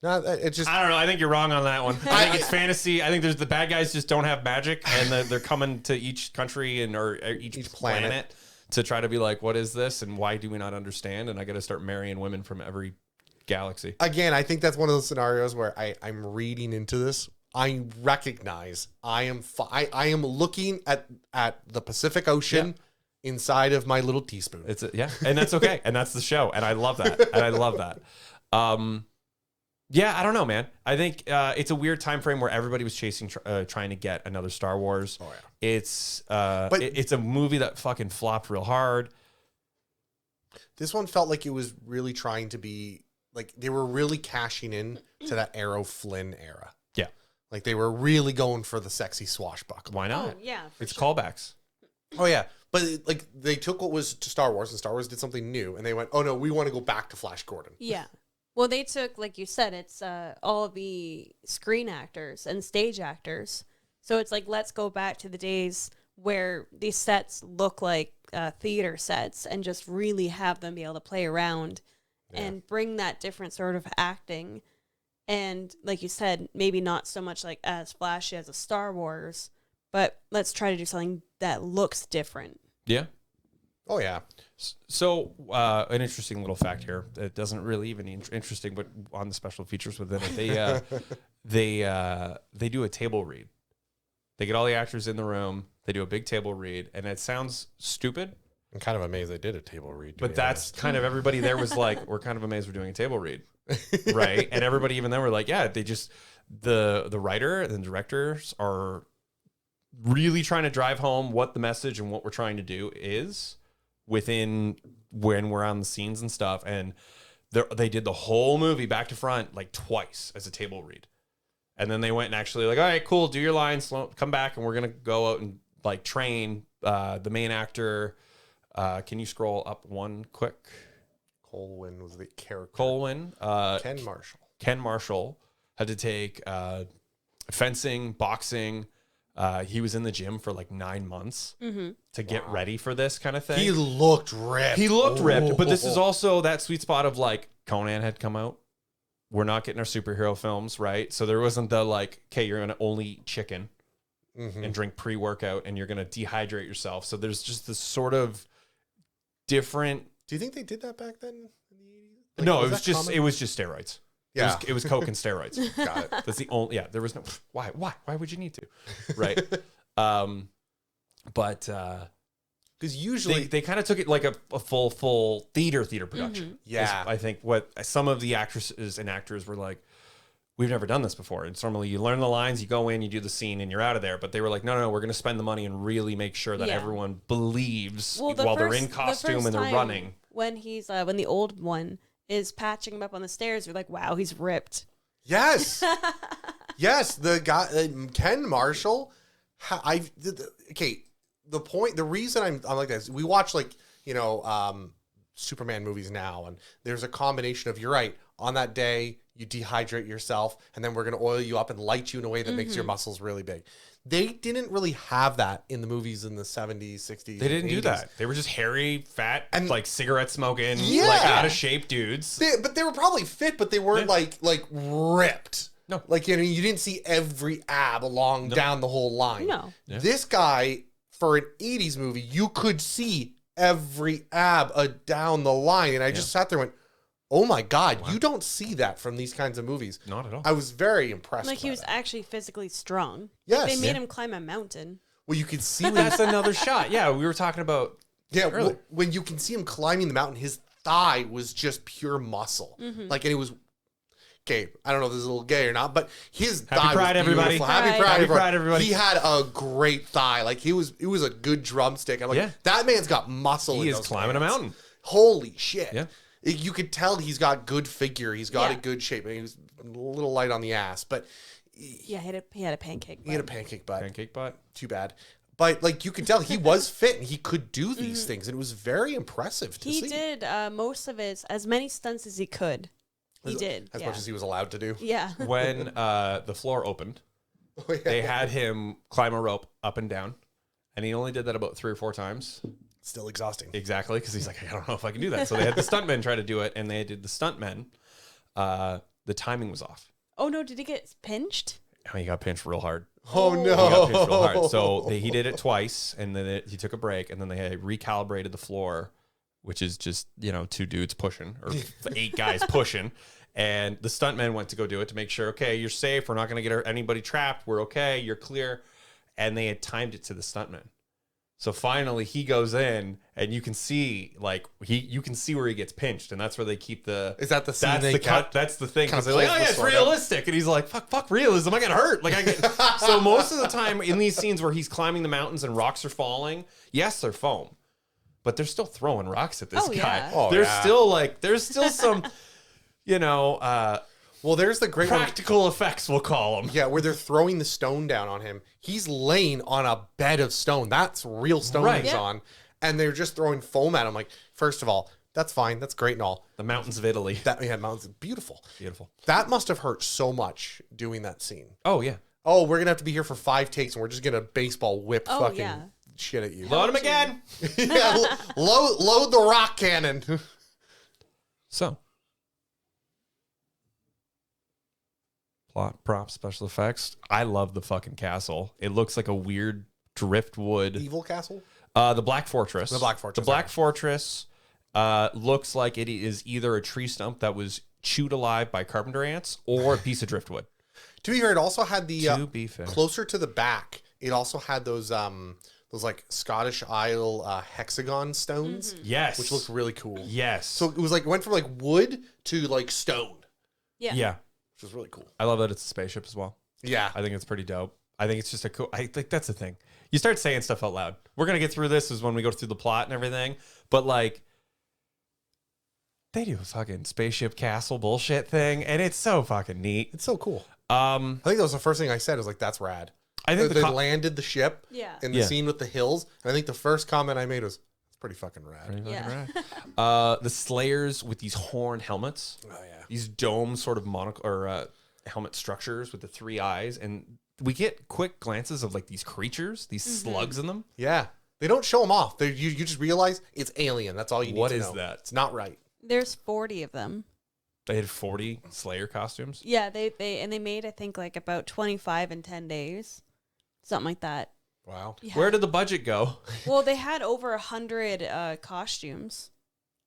[SPEAKER 2] No, it just.
[SPEAKER 1] I don't know. I think you're wrong on that one. I think it's fantasy. I think the bad guys just don't have magic, and they're coming to each country or each planet to try to be like, what is this, and why do we not understand? And I got to start marrying women from every galaxy.
[SPEAKER 2] Again, I think that's one of those scenarios where I'm reading into this. I recognize I am looking at the Pacific Ocean inside of my little teaspoon.
[SPEAKER 1] And that's okay, and that's the show, and I love that. Yeah, I don't know, man. I think it's a weird time frame where everybody was trying to get another Star Wars. Oh yeah, it's it's a movie that fucking flopped real hard.
[SPEAKER 2] This one felt like it was really trying to be like they were really cashing in to that Arrow Flynn era.
[SPEAKER 1] Yeah,
[SPEAKER 2] like they were really going for the sexy swashbuckler.
[SPEAKER 1] Why not?
[SPEAKER 3] Oh, yeah,
[SPEAKER 1] it's callbacks.
[SPEAKER 2] Oh yeah, but like they took what was to Star Wars, and Star Wars did something new, and they went, "Oh no, we want to go back to Flash Gordon."
[SPEAKER 3] Yeah. Well, they took, like you said, it's all the screen actors and stage actors. So it's like, let's go back to the days where these sets look like theater sets and just really have them be able to play around and bring that different sort of acting. And like you said, maybe not so much like as flashy as a Star Wars, but let's try to do something that looks different.
[SPEAKER 1] Yeah.
[SPEAKER 2] Oh yeah.
[SPEAKER 1] So an interesting little fact here. It doesn't really even interesting, but on the special features within it, they do a table read They get all the actors in the room. They do a big table read, and it sounds stupid,
[SPEAKER 2] I'm kind of amazed they did a table read.
[SPEAKER 1] but that's kind of everybody there was like, we're kind of amazed we're doing a table read, right? And everybody even then were like, yeah, they just the writer and the directors are really trying to drive home what the message and what we're trying to do is within when we're on the scenes and stuff. And they did the whole movie back to front like twice as a table read. And then they went and actually like, all right, cool, do your lines, come back, and we're going to go out and like train the main actor. Can you scroll up one quick?
[SPEAKER 2] Colwyn was the character.
[SPEAKER 1] Colwyn.
[SPEAKER 2] Ken Marshall.
[SPEAKER 1] Ken Marshall had to take fencing, boxing. He was in the gym for like 9 months to get ready for this kind of thing.
[SPEAKER 2] He looked ripped.
[SPEAKER 1] He looked ripped, but this is also that sweet spot of like Conan had come out. We're not getting our superhero films, right? So there wasn't the like, okay, you're going to only eat chicken and drink pre-workout and you're going to dehydrate yourself. So there's just this sort of different.
[SPEAKER 2] Do you think they did that back then in the 80s? Like,
[SPEAKER 1] No,
[SPEAKER 2] that common?
[SPEAKER 1] it was just steroids.
[SPEAKER 2] Yeah.
[SPEAKER 1] It was coke and steroids.
[SPEAKER 2] Got it.
[SPEAKER 1] That's the only, there was no, why would you need to? Right. But
[SPEAKER 2] because usually
[SPEAKER 1] they kind of took it like a full theater production.
[SPEAKER 2] Yeah.
[SPEAKER 1] I think what some of the actresses and actors were like, we've never done this before. It's normally you learn the lines, you go in, you do the scene, and you're out of there. But they were like, no, we're going to spend the money and really make sure that everyone believes while they're in costume and they're running.
[SPEAKER 3] When he's when the old one is patching him up on the stairs, you're like, wow, he's ripped.
[SPEAKER 2] Yes. Yes, the guy Ken Marshall. The reason I'm like this, we watch like, Superman movies now, and there's a combination of, you're right, on that day you dehydrate yourself and then we're going to oil you up and light you in a way that makes your muscles really big. They didn't really have that in the movies in the 70s, 60s.
[SPEAKER 1] They didn't
[SPEAKER 2] 80s.
[SPEAKER 1] do that. They were just hairy, fat, and like cigarette smoking,
[SPEAKER 2] Yeah.
[SPEAKER 1] like out of shape dudes.
[SPEAKER 2] But they were probably fit, but they weren't like ripped.
[SPEAKER 1] No.
[SPEAKER 2] Like, you didn't see every ab along down the whole line.
[SPEAKER 3] No.
[SPEAKER 1] Yeah.
[SPEAKER 2] This guy, for an 80s movie, you could see every ab down the line. And I just sat there and went, oh my God, you don't see that from these kinds of movies.
[SPEAKER 1] Not at all.
[SPEAKER 2] I was very impressed.
[SPEAKER 3] Like
[SPEAKER 2] by
[SPEAKER 3] he was
[SPEAKER 2] that.
[SPEAKER 3] actually physically strong.
[SPEAKER 2] Yes.
[SPEAKER 3] They made him climb a mountain.
[SPEAKER 2] Well, you could see when
[SPEAKER 1] That's another shot. Yeah, we were talking about. Earlier.
[SPEAKER 2] when you can see him climbing the mountain, his thigh was just pure muscle. Like, and it was. Okay, I don't know if this is a little gay or not, but his
[SPEAKER 1] Happy
[SPEAKER 2] thigh
[SPEAKER 1] Pride,
[SPEAKER 2] was
[SPEAKER 1] everybody.
[SPEAKER 2] beautiful. Happy
[SPEAKER 3] Pride.
[SPEAKER 2] Pride,
[SPEAKER 1] Happy
[SPEAKER 2] everybody.
[SPEAKER 1] Pride, everybody.
[SPEAKER 2] He had a great thigh. Like, it was a good drumstick. I'm like, that man's got muscle.
[SPEAKER 1] He
[SPEAKER 2] in
[SPEAKER 1] is
[SPEAKER 2] those
[SPEAKER 1] climbing a
[SPEAKER 2] hands.
[SPEAKER 1] mountain.
[SPEAKER 2] Holy shit.
[SPEAKER 1] Yeah.
[SPEAKER 2] You could tell he's got good figure. He's got
[SPEAKER 3] Yeah.
[SPEAKER 2] a good shape. He was a little light on the ass, but
[SPEAKER 3] Yeah, he had a pancake.
[SPEAKER 2] he had a pancake butt.
[SPEAKER 1] Pancake butt.
[SPEAKER 2] Too bad. But like, you could tell he was fit and he could do these things, and it was very impressive to see.
[SPEAKER 3] He did most of as many stunts as he could. He did.
[SPEAKER 2] As
[SPEAKER 3] yeah.
[SPEAKER 2] much as he was allowed to do.
[SPEAKER 3] Yeah.
[SPEAKER 1] When the floor opened,
[SPEAKER 2] Oh, yeah.
[SPEAKER 1] they had him climb a rope up and down, and he only did that about 3 or 4 times.
[SPEAKER 2] Still exhausting.
[SPEAKER 1] Exactly, because he's like, I don't know if I can do that. So they had the stuntmen try to do it, and they did the stuntmen. The timing was off.
[SPEAKER 3] Oh no! Did he get pinched?
[SPEAKER 1] Oh, he got pinched real hard.
[SPEAKER 2] Oh
[SPEAKER 1] He got pinched real hard.
[SPEAKER 2] no.
[SPEAKER 1] So he did it twice, and then he took a break, and then they had recalibrated the floor, which is just 2 dudes pushing or 8 guys pushing. And the stuntmen went to go do it to make sure, okay, you're safe. We're not going to get anybody trapped. We're okay. You're clear. And they had timed it to the stuntman. So finally he goes in, and you can see you can see where he gets pinched, and that's where they keep the.
[SPEAKER 2] Is that the scene
[SPEAKER 1] That's
[SPEAKER 2] they
[SPEAKER 1] the
[SPEAKER 2] cut?
[SPEAKER 1] cut. That's the thing.
[SPEAKER 2] Kinda
[SPEAKER 1] Because they're like,
[SPEAKER 2] pulls
[SPEAKER 1] oh
[SPEAKER 2] the
[SPEAKER 1] yeah, it's
[SPEAKER 2] sword out.
[SPEAKER 1] realistic, and he's like, fuck realism. I get hurt. Like I get. So most of the time in these scenes where he's climbing the mountains and rocks are falling, yes, they're foam, but they're still throwing rocks at this
[SPEAKER 3] Oh,
[SPEAKER 1] guy.
[SPEAKER 3] yeah.
[SPEAKER 2] Oh,
[SPEAKER 1] there's
[SPEAKER 2] yeah.
[SPEAKER 1] still some,
[SPEAKER 2] Well, there's the great one.
[SPEAKER 1] practical effects, we'll call them.
[SPEAKER 2] Yeah, where they're throwing the stone down on him. He's laying on a bed of stone. That's real stone
[SPEAKER 1] Right.
[SPEAKER 2] he's
[SPEAKER 3] Yeah.
[SPEAKER 2] on. And they're just throwing foam at him. Like, first of all, that's fine. That's great and all.
[SPEAKER 1] The mountains of Italy.
[SPEAKER 2] That mountain's beautiful.
[SPEAKER 1] Beautiful.
[SPEAKER 2] That must have hurt so much doing that scene.
[SPEAKER 1] Oh yeah.
[SPEAKER 2] Oh, we're gonna have to be here for 5 takes, and we're just gonna baseball whip
[SPEAKER 3] Oh,
[SPEAKER 2] fucking
[SPEAKER 3] yeah.
[SPEAKER 2] shit at you.
[SPEAKER 1] Load him again.
[SPEAKER 2] Yeah, load the rock cannon.
[SPEAKER 1] So. Plot, props, special effects. I love the fucking castle. It looks like a weird driftwood.
[SPEAKER 2] Evil Castle.
[SPEAKER 1] The Black Fortress.
[SPEAKER 2] The Black Fortress,
[SPEAKER 1] The Black Fortress looks like it is either a tree stump that was chewed alive by carpenter ants or a piece of driftwood.
[SPEAKER 2] To be fair, it also had the
[SPEAKER 1] To be fair.
[SPEAKER 2] closer to the back. it also had those like Scottish Isle hexagon stones,
[SPEAKER 1] Yes.
[SPEAKER 2] which looked really cool.
[SPEAKER 1] Yes.
[SPEAKER 2] So it was like went from like wood to like stone,
[SPEAKER 3] Yeah.
[SPEAKER 1] yeah.
[SPEAKER 2] which was really cool.
[SPEAKER 1] I love that it's a spaceship as well.
[SPEAKER 2] Yeah.
[SPEAKER 1] I think it's pretty dope. I think it's just a cool. I think that's the thing. You start saying stuff out loud. We're gonna get through this is when we go through the plot and everything. But like, they do a fucking spaceship castle bullshit thing, and it's so fucking neat.
[SPEAKER 2] It's so cool.
[SPEAKER 1] I
[SPEAKER 2] I think that was the first thing I said. Was like, that's rad.
[SPEAKER 1] think
[SPEAKER 2] They landed the ship
[SPEAKER 3] Yeah.
[SPEAKER 2] in the scene with the hills. And I think the first comment I made was, it's pretty fucking rad.
[SPEAKER 3] Yeah.
[SPEAKER 1] The Slayers with these horn helmets,
[SPEAKER 2] Oh, yeah.
[SPEAKER 1] these dome sort of helmet structures with the 3 eyes, and we get quick glances of like these creatures, these slugs in them.
[SPEAKER 2] Yeah. They don't show them off. You just realize it's alien. That's all you need
[SPEAKER 1] What
[SPEAKER 2] to
[SPEAKER 1] is
[SPEAKER 2] know.
[SPEAKER 1] that?
[SPEAKER 2] It's not right.
[SPEAKER 3] There's 40 of them.
[SPEAKER 1] They had 40 Slayer costumes.
[SPEAKER 3] Yeah, they made I think like about 25 in 10 days. Something like that.
[SPEAKER 2] Wow.
[SPEAKER 3] Yeah.
[SPEAKER 1] Where did the budget go?
[SPEAKER 3] Well, they had over 100 costumes.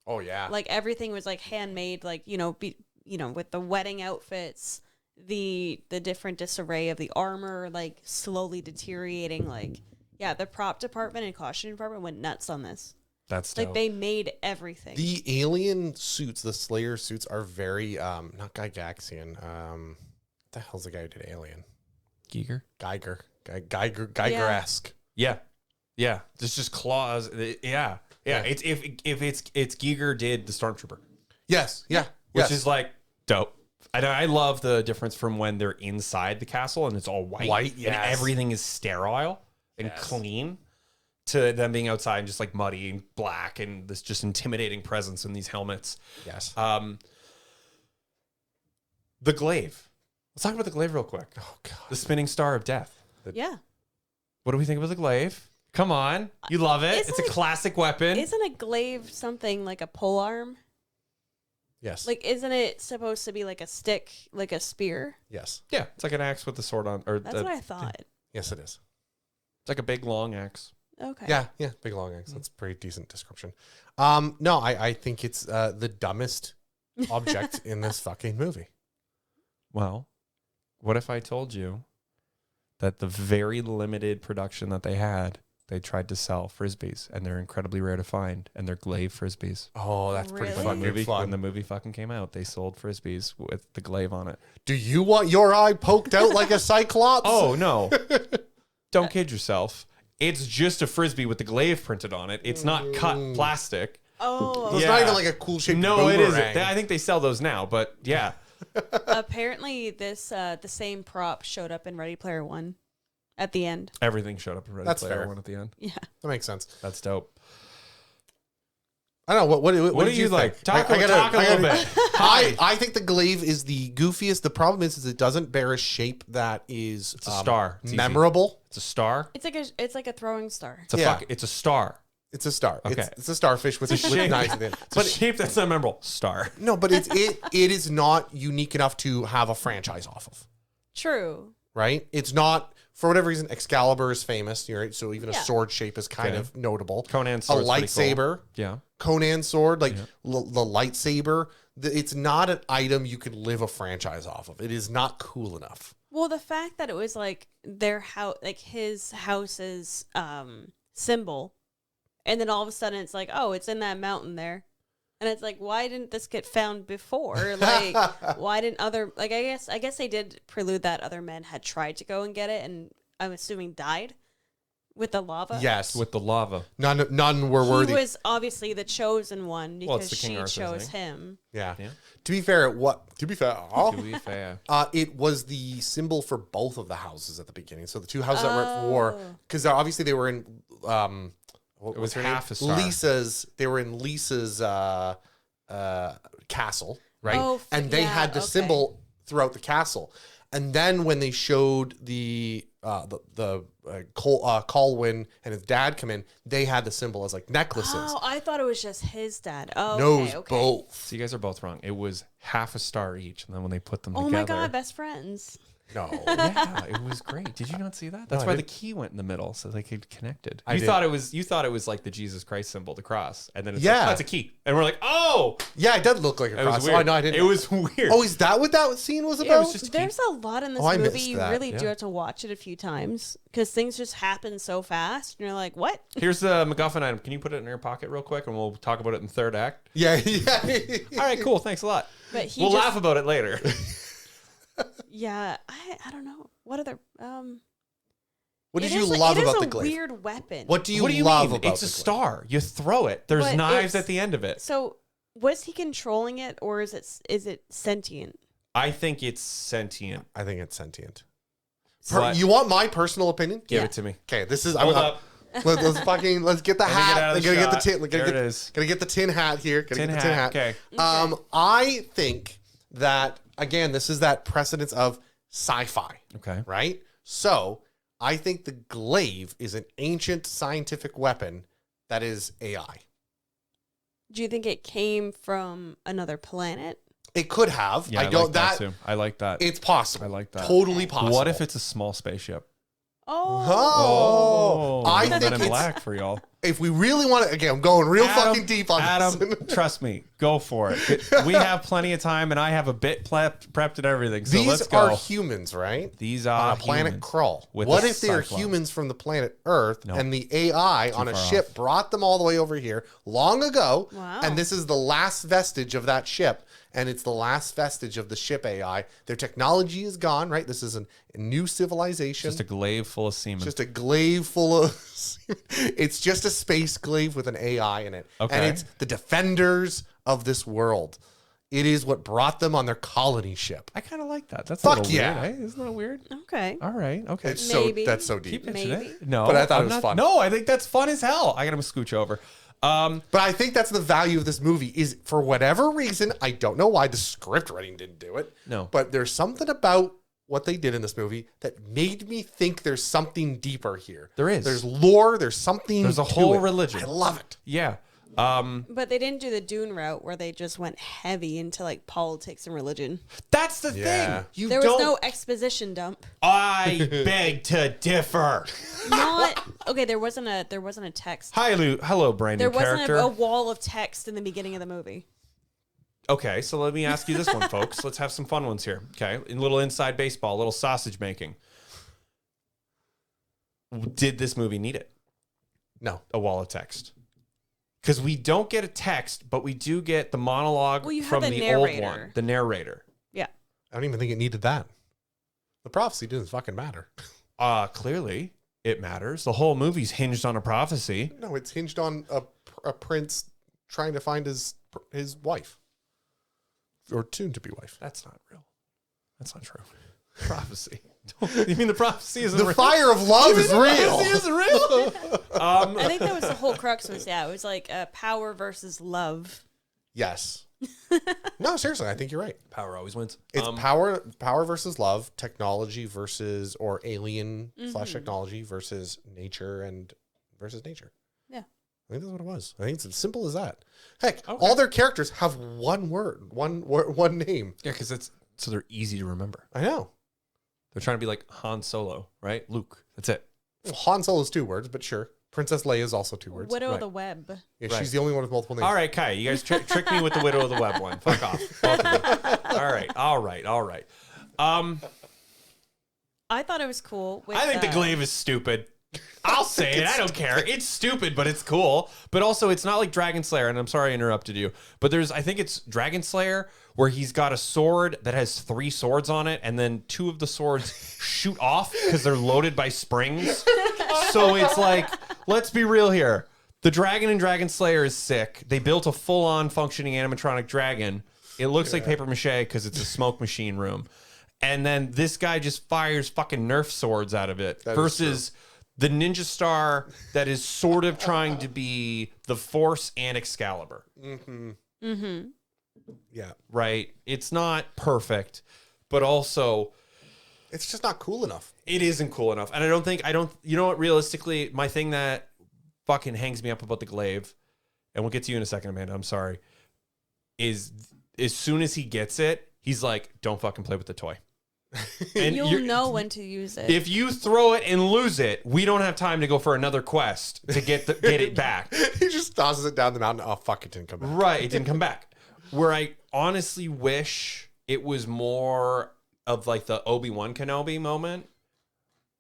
[SPEAKER 2] Oh, yeah.
[SPEAKER 3] Like everything was like handmade, like with the wedding outfits, the different disarray of the armor, like slowly deteriorating. Like, yeah, the prop department and costume department went nuts on this.
[SPEAKER 1] That's dope.
[SPEAKER 3] Like they made everything.
[SPEAKER 2] The alien suits, the Slayer suits, are very not Gygaxian. What the hell's the guy who did Alien?
[SPEAKER 1] Giger.
[SPEAKER 2] Geiger-esque.
[SPEAKER 1] Yeah, yeah. There's just claws. Yeah. It's if it's Giger did the Stormtrooper,
[SPEAKER 2] Yes, yeah,
[SPEAKER 1] which is like dope. I love the difference from when they're inside the castle and it's all white.
[SPEAKER 2] White,
[SPEAKER 1] and
[SPEAKER 2] yes.
[SPEAKER 1] everything is sterile and clean, to them being outside and just like muddy and black and this just intimidating presence in these helmets.
[SPEAKER 2] yes.
[SPEAKER 1] The glaive. Let's talk about the glaive real quick.
[SPEAKER 2] Oh god,
[SPEAKER 1] The spinning star of death.
[SPEAKER 3] yeah.
[SPEAKER 1] What do we think about the glaive? Come on, you love it.
[SPEAKER 3] Isn't
[SPEAKER 1] It's a
[SPEAKER 3] it-
[SPEAKER 1] classic weapon.
[SPEAKER 3] Isn't a glaive something like a pole arm?
[SPEAKER 2] yes,
[SPEAKER 3] Like, isn't it supposed to be like a stick, like a spear?
[SPEAKER 2] yes,
[SPEAKER 1] Yeah, it's like an axe with the sword on, or
[SPEAKER 3] That's what I thought.
[SPEAKER 2] yes. It is.
[SPEAKER 1] it's like a big long axe.
[SPEAKER 3] Okay.
[SPEAKER 2] Yeah, yeah. Big long axe. That's a pretty decent description. No, I think it's the dumbest object in this fucking movie.
[SPEAKER 1] Well, what if I told you that the very limited production that they had, they tried to sell frisbees, and they're incredibly rare to find, and they're glaive frisbees.
[SPEAKER 2] Oh, that's pretty
[SPEAKER 3] Really?
[SPEAKER 2] fucking
[SPEAKER 1] When
[SPEAKER 2] fun.
[SPEAKER 1] the movie fucking came out, they sold frisbees with the glaive on it.
[SPEAKER 2] Do you want your eye poked out like a cyclops?
[SPEAKER 1] Oh no! Don't kid yourself. It's just a frisbee with the glaive printed on it. It's not cut plastic.
[SPEAKER 3] Oh,
[SPEAKER 2] It's
[SPEAKER 1] Yeah.
[SPEAKER 2] not even like a cool shaped
[SPEAKER 1] No, it isn't.
[SPEAKER 2] boomerang.
[SPEAKER 1] I think they sell those now, but yeah.
[SPEAKER 3] apparently this the same prop showed up in Ready Player One at the end.
[SPEAKER 1] Everything showed up in Ready
[SPEAKER 2] That's
[SPEAKER 1] Player
[SPEAKER 2] fair.
[SPEAKER 1] One at the end.
[SPEAKER 3] Yeah.
[SPEAKER 2] That makes sense.
[SPEAKER 1] That's dope.
[SPEAKER 2] I don't know. What
[SPEAKER 1] What
[SPEAKER 2] did
[SPEAKER 1] do you like?
[SPEAKER 2] think?
[SPEAKER 1] Talk
[SPEAKER 2] I
[SPEAKER 1] a little bit.
[SPEAKER 2] I think the glaive is the goofiest. The problem is it doesn't bear a shape that is
[SPEAKER 1] It's a star. It's easy.
[SPEAKER 2] memorable.
[SPEAKER 1] It's a star.
[SPEAKER 3] It's like a throwing star.
[SPEAKER 1] It's a
[SPEAKER 2] Yeah.
[SPEAKER 1] it's a star.
[SPEAKER 2] It's a star.
[SPEAKER 1] Okay.
[SPEAKER 2] It's a starfish with
[SPEAKER 1] shape.
[SPEAKER 2] knives in it.
[SPEAKER 1] It's a shape that's not memorable. Star.
[SPEAKER 2] No, but it is not unique enough to have a franchise off of.
[SPEAKER 3] True.
[SPEAKER 2] Right? It's not, for whatever reason. Excalibur is famous, right? So even a
[SPEAKER 3] Yeah.
[SPEAKER 2] sword shape is kind
[SPEAKER 1] Okay.
[SPEAKER 2] of notable.
[SPEAKER 1] Conan's
[SPEAKER 2] A
[SPEAKER 1] sword's pretty
[SPEAKER 2] lightsaber,
[SPEAKER 1] Yeah.
[SPEAKER 2] Conan's sword, like the lightsaber. It's not an item you can live a franchise off of. It is not cool enough.
[SPEAKER 3] Well, the fact that it was like their house, like his house's symbol, and then all of a sudden it's like, oh, it's in that mountain there, and it's like, why didn't this get found before? Like, why didn't other like I guess they did prelude that other men had tried to go and get it, and I'm assuming died with the lava.
[SPEAKER 2] Yes,
[SPEAKER 1] With the lava.
[SPEAKER 2] none were worthy.
[SPEAKER 3] He was obviously the chosen one
[SPEAKER 1] Well, it's
[SPEAKER 3] because
[SPEAKER 1] the King
[SPEAKER 3] she
[SPEAKER 1] Arthur
[SPEAKER 3] chose
[SPEAKER 1] thing.
[SPEAKER 3] him.
[SPEAKER 2] Yeah.
[SPEAKER 1] Yeah.
[SPEAKER 2] To be fair, To be fair,
[SPEAKER 1] To be fair.
[SPEAKER 2] it was the symbol for both of the houses at the beginning. So the two houses that were at war, because obviously they were in. What
[SPEAKER 1] It was
[SPEAKER 2] her
[SPEAKER 1] half
[SPEAKER 2] name?
[SPEAKER 1] a star.
[SPEAKER 2] Lisa's. They were in Lisa's castle, right?
[SPEAKER 3] Oh,
[SPEAKER 2] and they
[SPEAKER 3] yeah,
[SPEAKER 2] had the
[SPEAKER 3] okay.
[SPEAKER 2] symbol throughout the castle. And then when they showed the Colwyn and his dad come in, they had the symbol as like necklaces.
[SPEAKER 3] Oh, I thought it was just his dad. Oh,
[SPEAKER 2] no, it
[SPEAKER 3] okay,
[SPEAKER 2] was
[SPEAKER 3] okay.
[SPEAKER 2] both.
[SPEAKER 1] So you guys are both wrong. It was half a star each, and then when they put them
[SPEAKER 3] Oh
[SPEAKER 1] together,
[SPEAKER 3] my god, best friends.
[SPEAKER 2] No.
[SPEAKER 1] Yeah, it was great. Did you not see that? That's
[SPEAKER 2] I
[SPEAKER 1] why the
[SPEAKER 2] didn't.
[SPEAKER 1] key went in the middle so they could connect it.
[SPEAKER 2] I
[SPEAKER 1] You
[SPEAKER 2] did.
[SPEAKER 1] thought it was like the Jesus Christ symbol, the cross, and then it's
[SPEAKER 2] Yeah.
[SPEAKER 1] like, oh, it's a key, and we're like, oh,
[SPEAKER 2] Yeah, it does look like a
[SPEAKER 1] it was
[SPEAKER 2] cross.
[SPEAKER 1] weird.
[SPEAKER 2] Oh, no, I didn't.
[SPEAKER 1] It was weird.
[SPEAKER 2] Oh, is that what that scene was about?
[SPEAKER 1] Yeah, it was just a key.
[SPEAKER 3] There's a lot in this
[SPEAKER 2] Oh, I
[SPEAKER 3] movie.
[SPEAKER 2] missed
[SPEAKER 3] You
[SPEAKER 2] that,
[SPEAKER 3] really do
[SPEAKER 1] yeah.
[SPEAKER 3] have to watch it a few times because things just happen so fast, and you're like, "What?"
[SPEAKER 1] Here's the MacGuffin item. Can you put it in your pocket real quick, and we'll talk about it in the third act?
[SPEAKER 2] Yeah, yeah.
[SPEAKER 1] All right, cool. Thanks a lot.
[SPEAKER 3] But he
[SPEAKER 1] We'll
[SPEAKER 3] just,
[SPEAKER 1] laugh about it later.
[SPEAKER 3] Yeah, I don't know. What other
[SPEAKER 2] What did
[SPEAKER 3] it
[SPEAKER 2] you
[SPEAKER 3] is a-
[SPEAKER 2] love
[SPEAKER 3] it is
[SPEAKER 2] about
[SPEAKER 3] a
[SPEAKER 2] the glaive?
[SPEAKER 3] weird weapon.
[SPEAKER 2] What do you
[SPEAKER 1] What do you
[SPEAKER 2] love
[SPEAKER 1] mean?
[SPEAKER 2] about
[SPEAKER 1] It's a
[SPEAKER 2] the glaive?
[SPEAKER 1] star. You throw it. There's
[SPEAKER 3] But
[SPEAKER 1] knives
[SPEAKER 3] it's-
[SPEAKER 1] at the end of it.
[SPEAKER 3] So was he controlling it, or is it sentient?
[SPEAKER 1] I think it's sentient.
[SPEAKER 2] I think it's sentient.
[SPEAKER 1] But-
[SPEAKER 2] You want my personal opinion?
[SPEAKER 1] Give
[SPEAKER 3] Yeah.
[SPEAKER 1] it to me.
[SPEAKER 2] Okay, this is.
[SPEAKER 1] Hold up.
[SPEAKER 2] Let's fucking let's get the
[SPEAKER 1] Let me get
[SPEAKER 2] hat.
[SPEAKER 1] out of the
[SPEAKER 2] Gotta get the
[SPEAKER 1] shot.
[SPEAKER 2] tin.
[SPEAKER 1] There
[SPEAKER 2] Gotta
[SPEAKER 1] it
[SPEAKER 2] get,
[SPEAKER 1] is.
[SPEAKER 2] gotta get the tin hat here. Gotta
[SPEAKER 1] Tin
[SPEAKER 2] get the tin hat.
[SPEAKER 1] hat. Okay.
[SPEAKER 2] I think that again, this is that precedence of sci-fi,
[SPEAKER 1] Okay.
[SPEAKER 2] right? So I think the glaive is an ancient scientific weapon that is AI.
[SPEAKER 3] Do you think it came from another planet?
[SPEAKER 2] It could have.
[SPEAKER 1] Yeah,
[SPEAKER 2] I don't.
[SPEAKER 1] like that
[SPEAKER 2] That
[SPEAKER 1] too. I like that.
[SPEAKER 2] it's possible.
[SPEAKER 1] I like that.
[SPEAKER 2] Totally possible.
[SPEAKER 1] What if it's a small spaceship?
[SPEAKER 2] Oh, I
[SPEAKER 1] Men
[SPEAKER 2] think
[SPEAKER 1] in
[SPEAKER 2] it's,
[SPEAKER 1] Black for y'all.
[SPEAKER 2] if we really want to, again, I'm going real
[SPEAKER 1] Adam,
[SPEAKER 2] fucking deep on
[SPEAKER 1] Adam,
[SPEAKER 2] this.
[SPEAKER 1] trust me, go for it. We have plenty of time, and I have a bit prepped and everything. So
[SPEAKER 2] These
[SPEAKER 1] let's go.
[SPEAKER 2] are humans, right?
[SPEAKER 1] These
[SPEAKER 2] On
[SPEAKER 1] are
[SPEAKER 2] a planet
[SPEAKER 1] humans.
[SPEAKER 2] Krull.
[SPEAKER 1] With
[SPEAKER 2] What
[SPEAKER 1] a
[SPEAKER 2] if they are
[SPEAKER 1] cyclone.
[SPEAKER 2] humans from the planet Earth
[SPEAKER 1] No.
[SPEAKER 2] and the AI on a
[SPEAKER 1] far
[SPEAKER 2] ship brought them all the way over here long ago?
[SPEAKER 3] Wow.
[SPEAKER 2] And this is the last vestige of that ship. And it's the last vestige of the ship AI. Their technology is gone, right? This is a new civilization.
[SPEAKER 1] Just a glaive full of semen.
[SPEAKER 2] Just a glaive full of. It's just a space glaive with an AI in it. And
[SPEAKER 1] Okay.
[SPEAKER 2] it's the defenders of this world. It is what brought them on their colony ship.
[SPEAKER 1] I kind of like that. That's
[SPEAKER 2] Fuck
[SPEAKER 1] a little
[SPEAKER 2] yeah.
[SPEAKER 1] weird. Isn't that weird?
[SPEAKER 3] Okay.
[SPEAKER 1] All right. Okay.
[SPEAKER 2] It's
[SPEAKER 3] Maybe.
[SPEAKER 2] that's so deep.
[SPEAKER 1] Keep pitching
[SPEAKER 3] Maybe.
[SPEAKER 1] it. No,
[SPEAKER 2] But I thought it
[SPEAKER 1] I'm
[SPEAKER 2] was
[SPEAKER 1] not-
[SPEAKER 2] fun.
[SPEAKER 1] No, I think that's fun as hell. I got to scooch over.
[SPEAKER 2] But I think that's the value of this movie is for whatever reason, I don't know why the script writing didn't do it.
[SPEAKER 1] No.
[SPEAKER 2] But there's something about what they did in this movie that made me think there's something deeper here.
[SPEAKER 1] There is.
[SPEAKER 2] There's lore, there's something.
[SPEAKER 1] There's a
[SPEAKER 2] to
[SPEAKER 1] whole
[SPEAKER 2] it.
[SPEAKER 1] religion.
[SPEAKER 2] I love it.
[SPEAKER 1] Yeah.
[SPEAKER 3] But they didn't do the Dune route where they just went heavy into like politics and religion.
[SPEAKER 1] That's the
[SPEAKER 2] Yeah.
[SPEAKER 1] thing. You
[SPEAKER 3] There was
[SPEAKER 1] don't.
[SPEAKER 3] no exposition dump.
[SPEAKER 1] I beg to differ.
[SPEAKER 3] Not okay. There wasn't a text.
[SPEAKER 1] Hello, brand
[SPEAKER 3] There
[SPEAKER 1] new
[SPEAKER 3] wasn't
[SPEAKER 1] character.
[SPEAKER 3] a wall of text in the beginning of the movie.
[SPEAKER 1] Okay, so let me ask you this one, folks. Let's have some fun ones here. Okay, a little inside baseball, a little sausage making. Did this movie need it?
[SPEAKER 2] No.
[SPEAKER 1] A wall of text? Because we don't get a text, but we do get the monologue
[SPEAKER 3] Well, you have
[SPEAKER 1] from
[SPEAKER 3] the
[SPEAKER 1] the old
[SPEAKER 3] narrator.
[SPEAKER 1] one, the narrator.
[SPEAKER 3] Yeah.
[SPEAKER 2] I don't even think it needed that. The prophecy didn't fucking matter.
[SPEAKER 1] Clearly, it matters. The whole movie's hinged on a prophecy.
[SPEAKER 2] No, it's hinged on a prince trying to find his wife. Or soon to be wife.
[SPEAKER 1] That's not real. That's not true. Prophecy. You mean the prophecy isn't
[SPEAKER 2] The
[SPEAKER 1] real?
[SPEAKER 2] fire of love is
[SPEAKER 1] Prophecy
[SPEAKER 2] real.
[SPEAKER 1] isn't real?
[SPEAKER 3] I think that was the whole crux was it was like power versus love.
[SPEAKER 2] Yes. No, seriously, I think you're right.
[SPEAKER 1] Power always wins.
[SPEAKER 2] It's power versus love, technology versus or alien slash technology versus nature and versus nature.
[SPEAKER 3] Yeah.
[SPEAKER 2] I think that's what it was. I think it's as simple as that. Heck, all their characters have one word, one name.
[SPEAKER 1] Yeah, because it's so they're easy to remember.
[SPEAKER 2] I know.
[SPEAKER 1] They're trying to be like Han Solo, right? Luke. That's it.
[SPEAKER 2] Well, Han Solo is 2 words, but sure. Princess Leia is also 2 words.
[SPEAKER 3] Widow of
[SPEAKER 1] Right.
[SPEAKER 3] the Web.
[SPEAKER 2] Yeah,
[SPEAKER 1] Right.
[SPEAKER 2] she's the only one with multiple names.
[SPEAKER 1] All right, Kai, you guys trick me with the Widow of the Web one. Fuck off. Both of you. All right.
[SPEAKER 3] I thought it was cool. With,
[SPEAKER 1] I think the glaive is stupid. I'll say it. I don't care. It's stupid, but it's cool. But also, it's not like Dragon Slayer. And I'm sorry I interrupted you. But I think it's Dragon Slayer where he's got a sword that has 3 swords on it, and then 2 of the swords shoot off because they're loaded by springs. So it's like, let's be real here. The dragon in Dragon Slayer is sick. They built a full-on functioning animatronic dragon. It looks like paper mache because it's a smoke machine room. And then this guy just fires fucking Nerf swords out of it
[SPEAKER 2] That is
[SPEAKER 1] versus the ninja star that is sort of trying to be the Force and Excalibur,
[SPEAKER 2] Yeah.
[SPEAKER 1] right? It's not perfect, but also
[SPEAKER 2] It's just not cool enough.
[SPEAKER 1] it isn't cool enough. And you know what, realistically, my thing that fucking hangs me up about the glaive, and we'll get to you in a second, Amanda, I'm sorry, is as soon as he gets it, he's like, don't fucking play with the toy. And
[SPEAKER 3] You'll know when to use it.
[SPEAKER 1] if you throw it and lose it, we don't have time to go for another quest to get it back.
[SPEAKER 2] He just tosses it down the mountain. Oh, fuck, it didn't come back.
[SPEAKER 1] Right, it didn't come back. Where I honestly wish it was more of like the Obi-Wan Kenobi moment.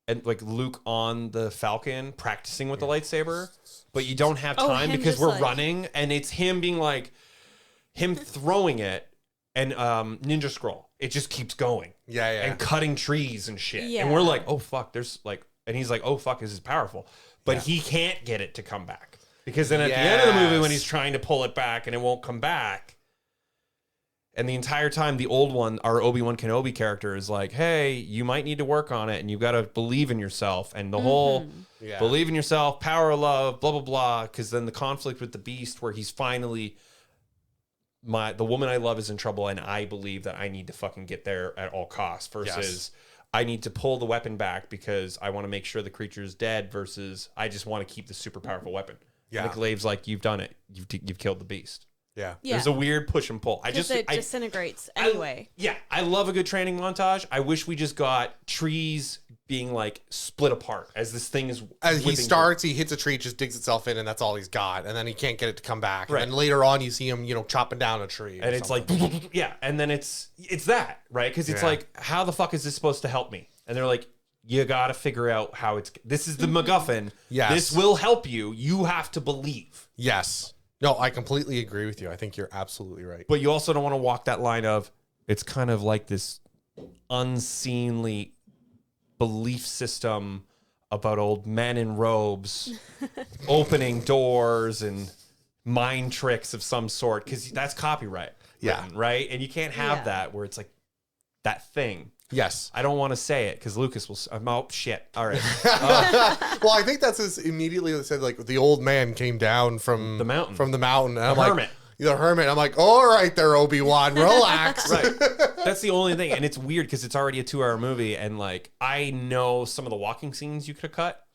[SPEAKER 1] And like Luke on the Falcon practicing with the lightsaber, but you don't have time
[SPEAKER 3] him
[SPEAKER 1] because
[SPEAKER 3] just
[SPEAKER 1] we're
[SPEAKER 3] like-
[SPEAKER 1] running, and it's him being like, him throwing it, and Ninja Scroll. It just keeps going.
[SPEAKER 2] Yeah, yeah.
[SPEAKER 1] And cutting trees and shit.
[SPEAKER 3] Yeah.
[SPEAKER 1] And we're like, oh fuck, there's like, and he's like, oh fuck, this is powerful. But he can't get it to come back. Because then at the end of the movie, when he's trying to pull it back and it won't come back, and the entire time, the old one, our Obi-Wan Kenobi character, is like, hey, you might need to work on it, and you've got to believe in yourself. And the whole believe in yourself, power of love, blah, blah, blah. Because then the conflict with the Beast, where he's finally, the woman I love is in trouble, and I believe that I need to fucking get there at all costs, versus I need to pull the weapon back because I want to make sure the creature is dead, versus I just want to keep the super powerful weapon.
[SPEAKER 2] Yeah.
[SPEAKER 1] And Glaive's like, you've done it. You've killed the Beast.
[SPEAKER 2] Yeah.
[SPEAKER 3] Yeah.
[SPEAKER 1] There's a weird push and pull.
[SPEAKER 3] Because it disintegrates anyway.
[SPEAKER 1] I love a good training montage. I wish we just got trees being like split apart as this thing is.
[SPEAKER 2] As he
[SPEAKER 1] whipping
[SPEAKER 2] starts, he hits a tree, just digs itself in, and that's all he's got. And then he can't get it to come back.
[SPEAKER 1] Right.
[SPEAKER 2] And then later on, you see him, chopping down a tree.
[SPEAKER 1] and it's like, and then it's that, right? Because it's like, how the fuck is this supposed to help me? And they're like, you got to figure out how this is the MacGuffin.
[SPEAKER 2] Yes.
[SPEAKER 1] This will help you. You have to believe.
[SPEAKER 2] Yes. No, I completely agree with you. I think you're absolutely right.
[SPEAKER 1] But you also don't want to walk that line of, it's kind of like this unseemly belief system about old men in robes opening doors and mind tricks of some sort, because that's copyright.
[SPEAKER 2] Yeah.
[SPEAKER 1] written, right? And you can't have
[SPEAKER 3] Yeah.
[SPEAKER 1] that where it's like that thing.
[SPEAKER 2] Yes.
[SPEAKER 1] I don't want to say it because Lucas will. Oh shit! All right,
[SPEAKER 2] Well, I think that's as immediately said, like, the old man came down from
[SPEAKER 1] The mountain.
[SPEAKER 2] From the mountain. And I'm
[SPEAKER 1] hermit.
[SPEAKER 2] like, the hermit. I'm like, all right there, Obi-Wan, relax.
[SPEAKER 1] right. That's the only thing, and it's weird because it's already a 2-hour movie, and like I know some of the walking scenes you could have cut,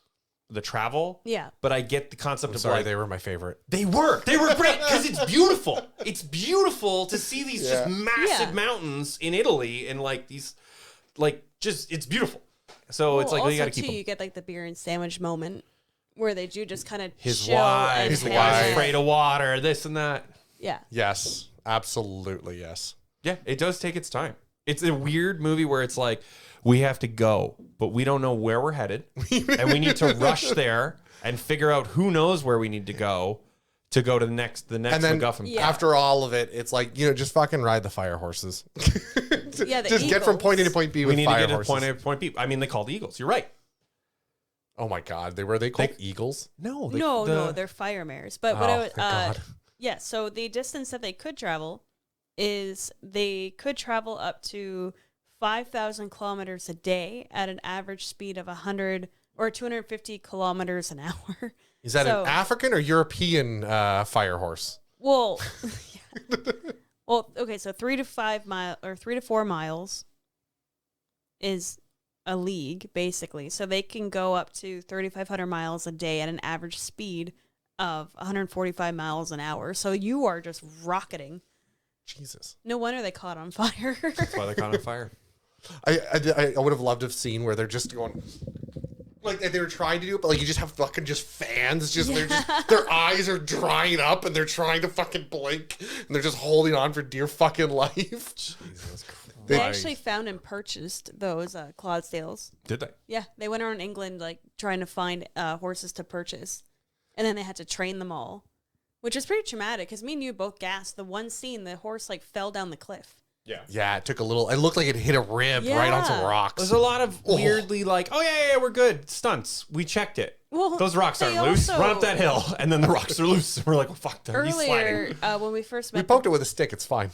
[SPEAKER 1] the travel.
[SPEAKER 3] Yeah.
[SPEAKER 1] But I get the concept
[SPEAKER 2] I'm
[SPEAKER 1] of
[SPEAKER 2] sorry,
[SPEAKER 1] like
[SPEAKER 2] they were my favorite.
[SPEAKER 1] They were great because it's beautiful. It's beautiful to see these just massive
[SPEAKER 3] Yeah.
[SPEAKER 1] mountains in Italy and like these, like just it's beautiful. So it's like
[SPEAKER 3] also
[SPEAKER 1] you got to keep
[SPEAKER 3] too,
[SPEAKER 1] them.
[SPEAKER 3] you get like the beer and sandwich moment where they do just kind of
[SPEAKER 1] His
[SPEAKER 3] chill
[SPEAKER 1] wife,
[SPEAKER 3] and
[SPEAKER 2] his
[SPEAKER 1] the
[SPEAKER 3] hang
[SPEAKER 1] guy's
[SPEAKER 2] wife.
[SPEAKER 1] afraid of water, this and that.
[SPEAKER 3] Yeah.
[SPEAKER 2] Yes, absolutely, yes.
[SPEAKER 1] Yeah, it does take its time. It's a weird movie where it's like we have to go, but we don't know where we're headed, and we need to rush there and figure out who knows where we need to go to the next
[SPEAKER 2] And then
[SPEAKER 1] MacGuffin.
[SPEAKER 3] Yeah.
[SPEAKER 2] after all of it, it's like, just fucking ride the fire horses.
[SPEAKER 3] Yeah, the
[SPEAKER 2] just get from point A to point B
[SPEAKER 1] We
[SPEAKER 2] with
[SPEAKER 1] need to
[SPEAKER 2] fire
[SPEAKER 1] get to
[SPEAKER 2] horses.
[SPEAKER 1] point A to point B. I mean, they called Eagles. You're right.
[SPEAKER 2] Oh my God, they called eagles?
[SPEAKER 1] No,
[SPEAKER 3] No, they're fire mares. But what
[SPEAKER 2] Oh,
[SPEAKER 3] I would,
[SPEAKER 2] thank God.
[SPEAKER 3] yeah, so the distance that they could travel is they could travel up to 5,000 kilometers a day at an average speed of 100 or 250 kilometers an hour.
[SPEAKER 2] Is that
[SPEAKER 3] So-
[SPEAKER 2] an African or European fire horse?
[SPEAKER 3] Well, yeah. Well, okay, so 3 to 4 miles is a league, basically. So they can go up to 3,500 miles a day at an average speed of 145 miles an hour. So you are just rocketing.
[SPEAKER 2] Jesus.
[SPEAKER 3] No wonder they caught on fire.
[SPEAKER 1] That's why they caught on fire.
[SPEAKER 2] I would have loved to have seen where they're just going, like they were trying to do it, but like you just have fucking just fans, they're just their eyes are drying up and they're trying to fucking blink and they're just holding on for dear fucking life.
[SPEAKER 1] Jesus Christ.
[SPEAKER 3] They actually found and purchased those Clydesdales.
[SPEAKER 1] Did they?
[SPEAKER 3] Yeah, they went around England like trying to find horses to purchase, and then they had to train them all, which is pretty traumatic because me and you both gasped. The one scene, the horse like fell down the cliff.
[SPEAKER 1] Yeah.
[SPEAKER 2] Yeah, it took a little. It looked like it hit a rib right on some
[SPEAKER 3] Yeah.
[SPEAKER 2] rocks.
[SPEAKER 1] There's a lot of weirdly like, oh yeah, we're good. Stunts. We checked it.
[SPEAKER 3] Well,
[SPEAKER 1] Those rocks
[SPEAKER 3] they
[SPEAKER 1] aren't loose.
[SPEAKER 3] also-
[SPEAKER 1] Run up that hill, and then the rocks are loose. And we're like, well, fuck, he's
[SPEAKER 3] Earlier,
[SPEAKER 1] sliding.
[SPEAKER 3] when we first
[SPEAKER 2] We
[SPEAKER 3] met,
[SPEAKER 2] poked it with a stick. It's fine.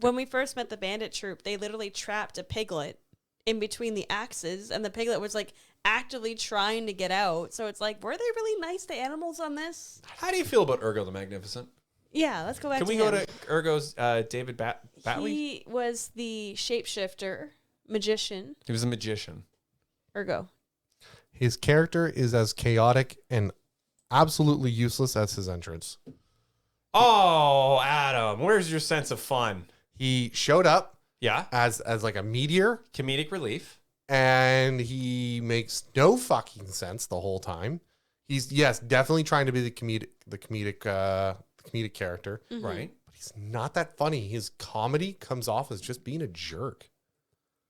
[SPEAKER 3] when we first met the bandit troop, they literally trapped a piglet in between the axes, and the piglet was like actively trying to get out. So it's like, were they really nice to animals on this?
[SPEAKER 1] How do you feel about Ergo the Magnificent?
[SPEAKER 3] Yeah, let's go back.
[SPEAKER 1] Can
[SPEAKER 3] to
[SPEAKER 1] we go
[SPEAKER 3] him.
[SPEAKER 1] to Ergo's David Batley?
[SPEAKER 3] He was the shapeshifter magician.
[SPEAKER 1] He was a magician.
[SPEAKER 3] Ergo.
[SPEAKER 2] His character is as chaotic and absolutely useless as his entrance.
[SPEAKER 1] Oh, Adam, where's your sense of fun?
[SPEAKER 2] He showed up.
[SPEAKER 1] Yeah.
[SPEAKER 2] as like a meteor,
[SPEAKER 1] Comedic relief.
[SPEAKER 2] and he makes no fucking sense the whole time. He's definitely trying to be the comedic character,
[SPEAKER 1] Right.
[SPEAKER 2] but he's not that funny. His comedy comes off as just being a jerk.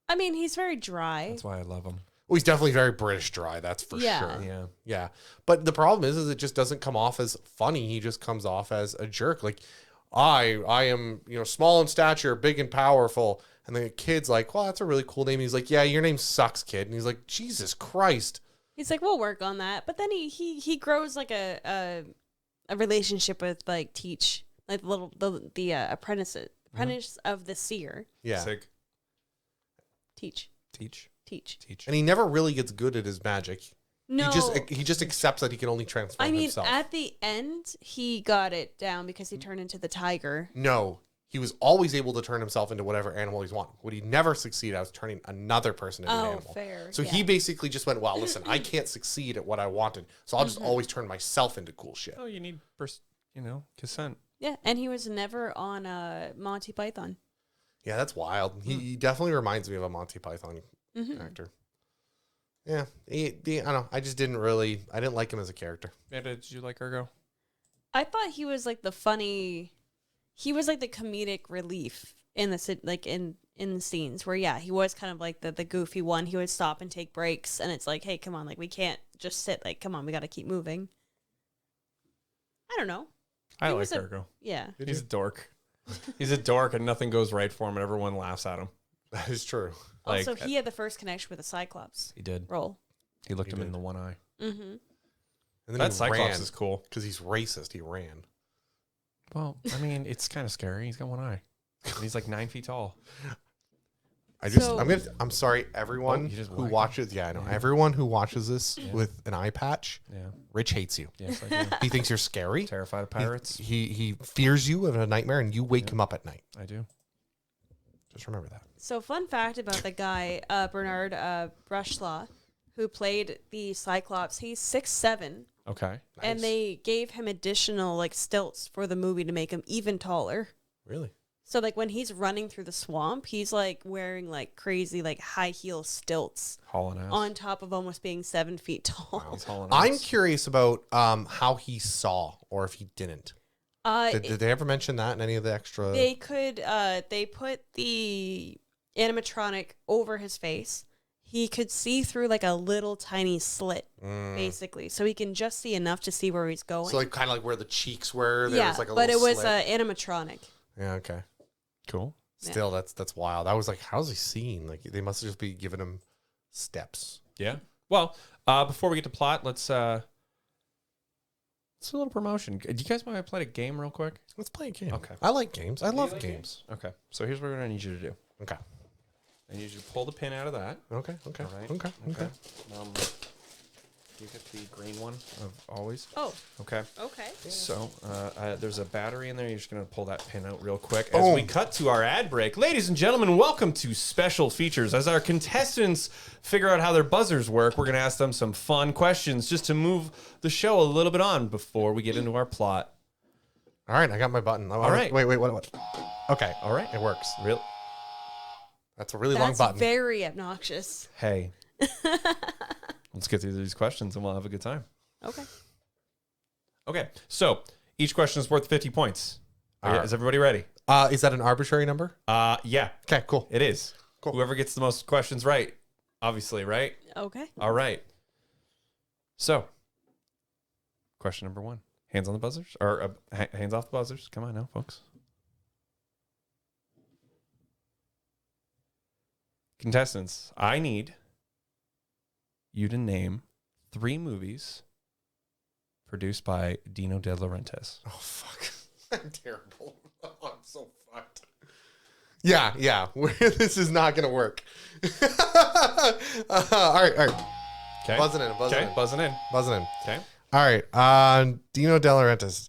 [SPEAKER 3] I mean, he's very dry.
[SPEAKER 1] That's why I love him.
[SPEAKER 2] Well, he's definitely very British dry, that's for
[SPEAKER 3] Yeah.
[SPEAKER 2] sure.
[SPEAKER 1] Yeah.
[SPEAKER 2] Yeah. But the problem is it just doesn't come off as funny. He just comes off as a jerk. Like, I am, small in stature, big and powerful. And the kid's like, well, that's a really cool name. He's like, yeah, your name sucks, kid. And he's like, Jesus Christ.
[SPEAKER 3] He's like, we'll work on that. But then he grows like a relationship with like Teach, like the apprentice of the seer.
[SPEAKER 2] Yeah.
[SPEAKER 1] Sig.
[SPEAKER 3] Teach.
[SPEAKER 2] And he never really gets good at his magic.
[SPEAKER 3] No,
[SPEAKER 2] He just accepts that he can only transform
[SPEAKER 3] I mean,
[SPEAKER 2] himself.
[SPEAKER 3] at the end, he got it down because he turned into the tiger.
[SPEAKER 2] No. He was always able to turn himself into whatever animal he's wanted. What he never succeeded at was turning another person into an animal.
[SPEAKER 3] Fair.
[SPEAKER 2] So he basically just went, well, listen, I can't succeed at what I wanted, so I'll just always turn myself into cool shit.
[SPEAKER 1] Oh, you need, consent.
[SPEAKER 3] Yeah, and he was never on Monty Python.
[SPEAKER 2] Yeah, that's wild. He definitely reminds me of a Monty Python actor. Yeah, I don't know. I just didn't like him as a character.
[SPEAKER 1] Yeah, did you like Ergo?
[SPEAKER 3] I thought he was like the comedic relief in the scenes where he was kind of like the goofy one. He would stop and take breaks, and it's like, hey, come on, like we can't just sit. Like, come on, we got to keep moving. I don't know.
[SPEAKER 1] I
[SPEAKER 3] He
[SPEAKER 1] like
[SPEAKER 3] was a-
[SPEAKER 1] Ergo.
[SPEAKER 3] Yeah,
[SPEAKER 1] He's a dork. He's a dork, and nothing goes right for him, and everyone laughs at him.
[SPEAKER 2] That is true.
[SPEAKER 3] also
[SPEAKER 1] Like,
[SPEAKER 3] he had the first connection with the Cyclops
[SPEAKER 1] He did.
[SPEAKER 3] role.
[SPEAKER 1] He looked
[SPEAKER 2] He
[SPEAKER 1] him in
[SPEAKER 2] did.
[SPEAKER 1] the one eye.
[SPEAKER 3] Mm-hmm.
[SPEAKER 2] And then
[SPEAKER 1] That
[SPEAKER 2] he
[SPEAKER 1] Cyclops
[SPEAKER 2] ran
[SPEAKER 1] is cool.
[SPEAKER 2] because he's racist. He ran.
[SPEAKER 1] Well, I mean, it's kind of scary. He's got one eye. And he's like 9 feet tall.
[SPEAKER 2] I'm sorry, everyone
[SPEAKER 1] you just
[SPEAKER 2] who
[SPEAKER 1] whacked
[SPEAKER 2] watches. Yeah, I know.
[SPEAKER 1] Yeah.
[SPEAKER 2] Everyone who watches this with an eye patch,
[SPEAKER 1] Yeah.
[SPEAKER 2] Rich hates you.
[SPEAKER 1] Yes, I do.
[SPEAKER 2] He thinks you're scary.
[SPEAKER 1] Terrified of pirates.
[SPEAKER 2] He fears you of a nightmare, and you wake him up at night.
[SPEAKER 1] I do.
[SPEAKER 2] Just remember that.
[SPEAKER 3] So, fun fact about the guy, Bernard Brushlaw, who played the Cyclops. He's 6'7",
[SPEAKER 1] Okay.
[SPEAKER 3] and
[SPEAKER 2] Nice.
[SPEAKER 3] they gave him additional like stilts for the movie to make him even taller.
[SPEAKER 2] Really.
[SPEAKER 3] So like when he's running through the swamp, he's like wearing like crazy like high heel stilts
[SPEAKER 1] Hauling ass.
[SPEAKER 3] on top of almost being 7 feet tall.
[SPEAKER 1] He's hauling
[SPEAKER 2] I'm
[SPEAKER 1] ass.
[SPEAKER 2] curious about how he saw, or if he didn't. Did they ever mention that in any of the extra?
[SPEAKER 3] They could they put the animatronic over his face. He could see through like a little tiny slit, basically, so he can just see enough to see where he's going.
[SPEAKER 2] So like kind of like where the cheeks were. There
[SPEAKER 3] yeah,
[SPEAKER 2] was like a
[SPEAKER 3] but it
[SPEAKER 2] little
[SPEAKER 3] was
[SPEAKER 2] slit.
[SPEAKER 3] animatronic.
[SPEAKER 2] Yeah. Okay.
[SPEAKER 1] Cool.
[SPEAKER 2] Still, that's wild. I was like, how's he seeing? Like they must just be giving him steps.
[SPEAKER 1] Yeah. Well, before we get to plot, let's do a little promotion. Do you guys want to play a game real quick?
[SPEAKER 2] Let's play a game.
[SPEAKER 1] Okay.
[SPEAKER 2] I like games. I love games.
[SPEAKER 1] Okay. So here's what I need you to do.
[SPEAKER 2] Okay.
[SPEAKER 1] I need you to pull the pin out of that.
[SPEAKER 2] Okay. Okay.
[SPEAKER 1] All right.
[SPEAKER 2] Okay. Okay.
[SPEAKER 1] You get the green one of always.
[SPEAKER 3] Oh,
[SPEAKER 1] Okay.
[SPEAKER 3] okay.
[SPEAKER 1] So there's a battery in there. You're just going to pull that pin out real quick. As
[SPEAKER 2] Boom.
[SPEAKER 1] we cut to our ad break. Ladies and gentlemen, welcome to Special Features. As our contestants figure out how their buzzers work, we're going to ask them some fun questions just to move the show a little bit on before we get into our plot.
[SPEAKER 2] All right. I got my button. All
[SPEAKER 1] right.
[SPEAKER 2] Wait. What? Okay.
[SPEAKER 1] All right.
[SPEAKER 2] It works.
[SPEAKER 1] Real.
[SPEAKER 2] That's a really long
[SPEAKER 3] That's
[SPEAKER 2] button.
[SPEAKER 3] very obnoxious.
[SPEAKER 1] Hey. Let's get through these questions and we'll have a good time.
[SPEAKER 3] Okay.
[SPEAKER 1] Okay. So each question is worth 50 points.
[SPEAKER 2] All right.
[SPEAKER 1] Is everybody ready?
[SPEAKER 2] Is that an arbitrary number?
[SPEAKER 1] Yeah,
[SPEAKER 2] Okay. Cool.
[SPEAKER 1] it is.
[SPEAKER 2] Cool.
[SPEAKER 1] Whoever gets the most questions right, obviously, right?
[SPEAKER 3] Okay.
[SPEAKER 1] All right. So, question number 1. Hands on the buzzers? Or hands off the buzzers. Come on now, folks. Contestants, I need you to name 3 movies produced by Dino De Laurentiis.
[SPEAKER 2] Oh fuck. I'm terrible. I'm so fucked. Yeah. This is not gonna work. All right.
[SPEAKER 1] Okay.
[SPEAKER 2] Buzzing in.
[SPEAKER 1] Okay, buzzing in. Okay.
[SPEAKER 2] All right. Dino De Laurentiis.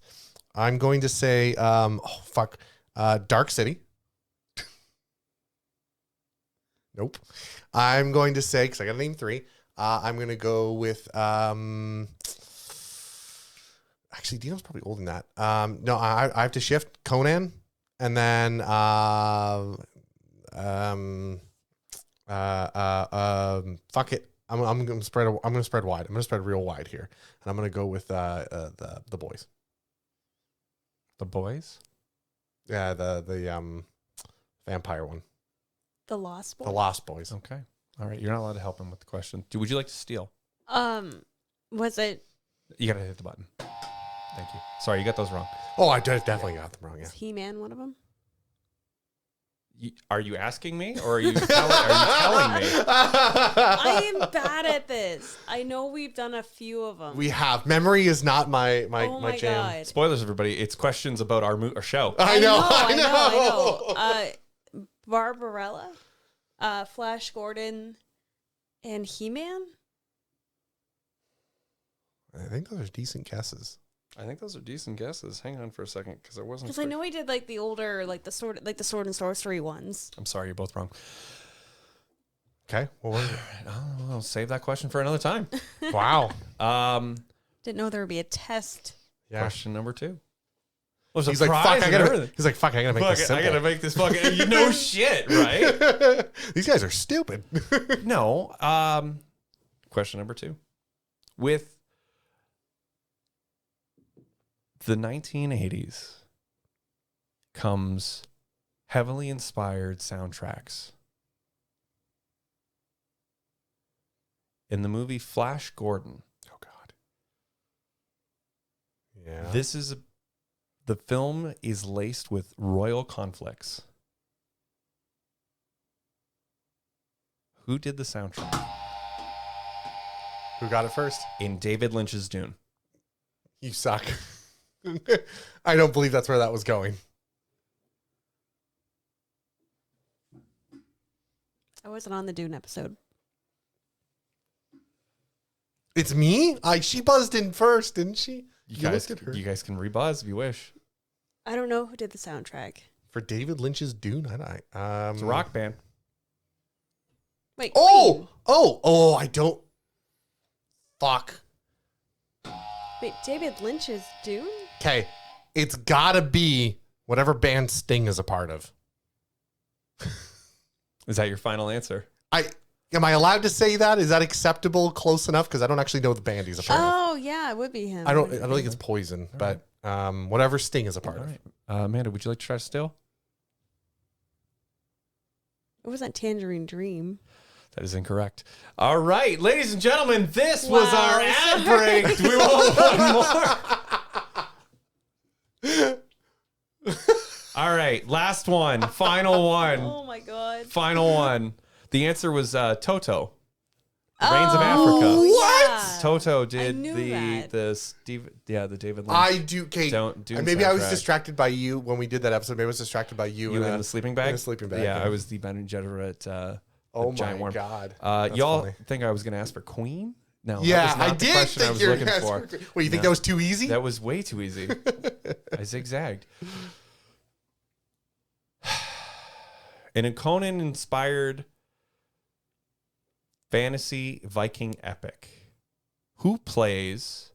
[SPEAKER 2] I'm going to say, Dark City. Nope. I'm going to say, because I got to name 3. I'm going to go with, actually, Dino's probably older than that. No, I have to shift Conan, and then Fuck it. I'm gonna spread. I'm gonna spread wide. I'm gonna spread real wide here, and I'm gonna go with the boys.
[SPEAKER 4] The boys?
[SPEAKER 2] Yeah, the vampire one.
[SPEAKER 3] The Lost Boys.
[SPEAKER 2] The Lost Boys.
[SPEAKER 4] Okay. All right. You're not allowed to help him with the question. Would you like to steal?
[SPEAKER 3] Was it?
[SPEAKER 4] You got to hit the button. Thank you. Sorry, you got those wrong.
[SPEAKER 2] Oh, I definitely got them wrong. Yeah.
[SPEAKER 3] Is He-Man one of them?
[SPEAKER 4] Are you asking me or are you telling me?
[SPEAKER 3] I am bad at this. I know we've done a few of them.
[SPEAKER 2] We have. Memory is not my
[SPEAKER 3] oh my
[SPEAKER 2] jam.
[SPEAKER 3] god.
[SPEAKER 4] Spoilers, everybody. It's questions about our show.
[SPEAKER 2] I know.
[SPEAKER 3] Barbarella, Flash Gordon, and He-Man.
[SPEAKER 2] I think those are decent guesses.
[SPEAKER 4] I think those are decent guesses. Hang on for a second, because I wasn't.
[SPEAKER 3] Because I know he did like the older, like the sword and sorcery ones.
[SPEAKER 4] I'm sorry, you're both wrong.
[SPEAKER 2] Okay. What was it?
[SPEAKER 4] I'll save that question for another time.
[SPEAKER 2] Wow.
[SPEAKER 3] Didn't know there would be a test.
[SPEAKER 2] Yeah.
[SPEAKER 4] Question number 2.
[SPEAKER 2] He's like, fuck, I gotta make this simple.
[SPEAKER 1] I gotta make this fucking no shit, right?
[SPEAKER 2] These guys are stupid.
[SPEAKER 4] No. Question number 2. With the 1980s comes heavily inspired soundtracks. In the movie Flash Gordon.
[SPEAKER 2] Oh God. Yeah.
[SPEAKER 4] The film is laced with royal conflicts. Who did the soundtrack?
[SPEAKER 2] Who got it first?
[SPEAKER 4] In David Lynch's Dune.
[SPEAKER 2] You suck. I don't believe that's where that was going.
[SPEAKER 3] I wasn't on the Dune episode.
[SPEAKER 2] It's me? She buzzed in first, didn't she?
[SPEAKER 4] You guys
[SPEAKER 2] looked at her.
[SPEAKER 4] can rebuzz if you wish.
[SPEAKER 3] I don't know who did the soundtrack.
[SPEAKER 2] For David Lynch's Dune?
[SPEAKER 4] It's a rock band.
[SPEAKER 3] Wait.
[SPEAKER 2] Oh!
[SPEAKER 3] Queen.
[SPEAKER 2] Oh, I don't. Fuck.
[SPEAKER 3] Wait, David Lynch's Dune?
[SPEAKER 2] Okay. It's gotta be whatever band Sting is a part of.
[SPEAKER 4] Is that your final answer?
[SPEAKER 2] Am I allowed to say that? Is that acceptable? Close enough? Because I don't actually know the band he's a part of.
[SPEAKER 3] Oh, yeah, it would be him.
[SPEAKER 2] I don't think it's Poison, but whatever Sting is a part
[SPEAKER 4] All
[SPEAKER 2] of.
[SPEAKER 4] right. Amanda, would you like to try to steal?
[SPEAKER 3] It wasn't Tangerine Dream.
[SPEAKER 4] That is incorrect.
[SPEAKER 1] All right, ladies and gentlemen, this was
[SPEAKER 3] Wow,
[SPEAKER 1] our ad
[SPEAKER 3] sorry.
[SPEAKER 1] break. We want one more. All right, last one, final one,
[SPEAKER 3] Oh, my God.
[SPEAKER 1] final one. The answer was Toto.
[SPEAKER 3] Oh,
[SPEAKER 1] Reigns of Africa.
[SPEAKER 3] yeah.
[SPEAKER 4] Toto
[SPEAKER 3] I
[SPEAKER 4] did
[SPEAKER 3] knew
[SPEAKER 4] the
[SPEAKER 3] that.
[SPEAKER 4] the David Lynch.
[SPEAKER 2] I do. Okay.
[SPEAKER 4] Dune
[SPEAKER 2] Maybe I was
[SPEAKER 4] soundtrack.
[SPEAKER 2] distracted by you when we did that episode. Maybe I was distracted by you.
[SPEAKER 4] You in the sleeping bag?
[SPEAKER 2] In the sleeping bag.
[SPEAKER 4] Yeah, I was the Ben Jeterit.
[SPEAKER 2] Oh
[SPEAKER 4] giant
[SPEAKER 2] my
[SPEAKER 4] worm.
[SPEAKER 2] God.
[SPEAKER 4] Y'all
[SPEAKER 2] funny.
[SPEAKER 4] think I was going to ask for Queen? No.
[SPEAKER 2] Yeah,
[SPEAKER 4] that was not
[SPEAKER 2] I
[SPEAKER 4] the
[SPEAKER 2] did
[SPEAKER 4] question I
[SPEAKER 2] think
[SPEAKER 4] was
[SPEAKER 2] you were
[SPEAKER 4] looking for.
[SPEAKER 2] Well, you think
[SPEAKER 4] No.
[SPEAKER 2] that was too easy?
[SPEAKER 4] That was way too easy. I zigzagged. In a Conan-inspired fantasy Viking epic, who plays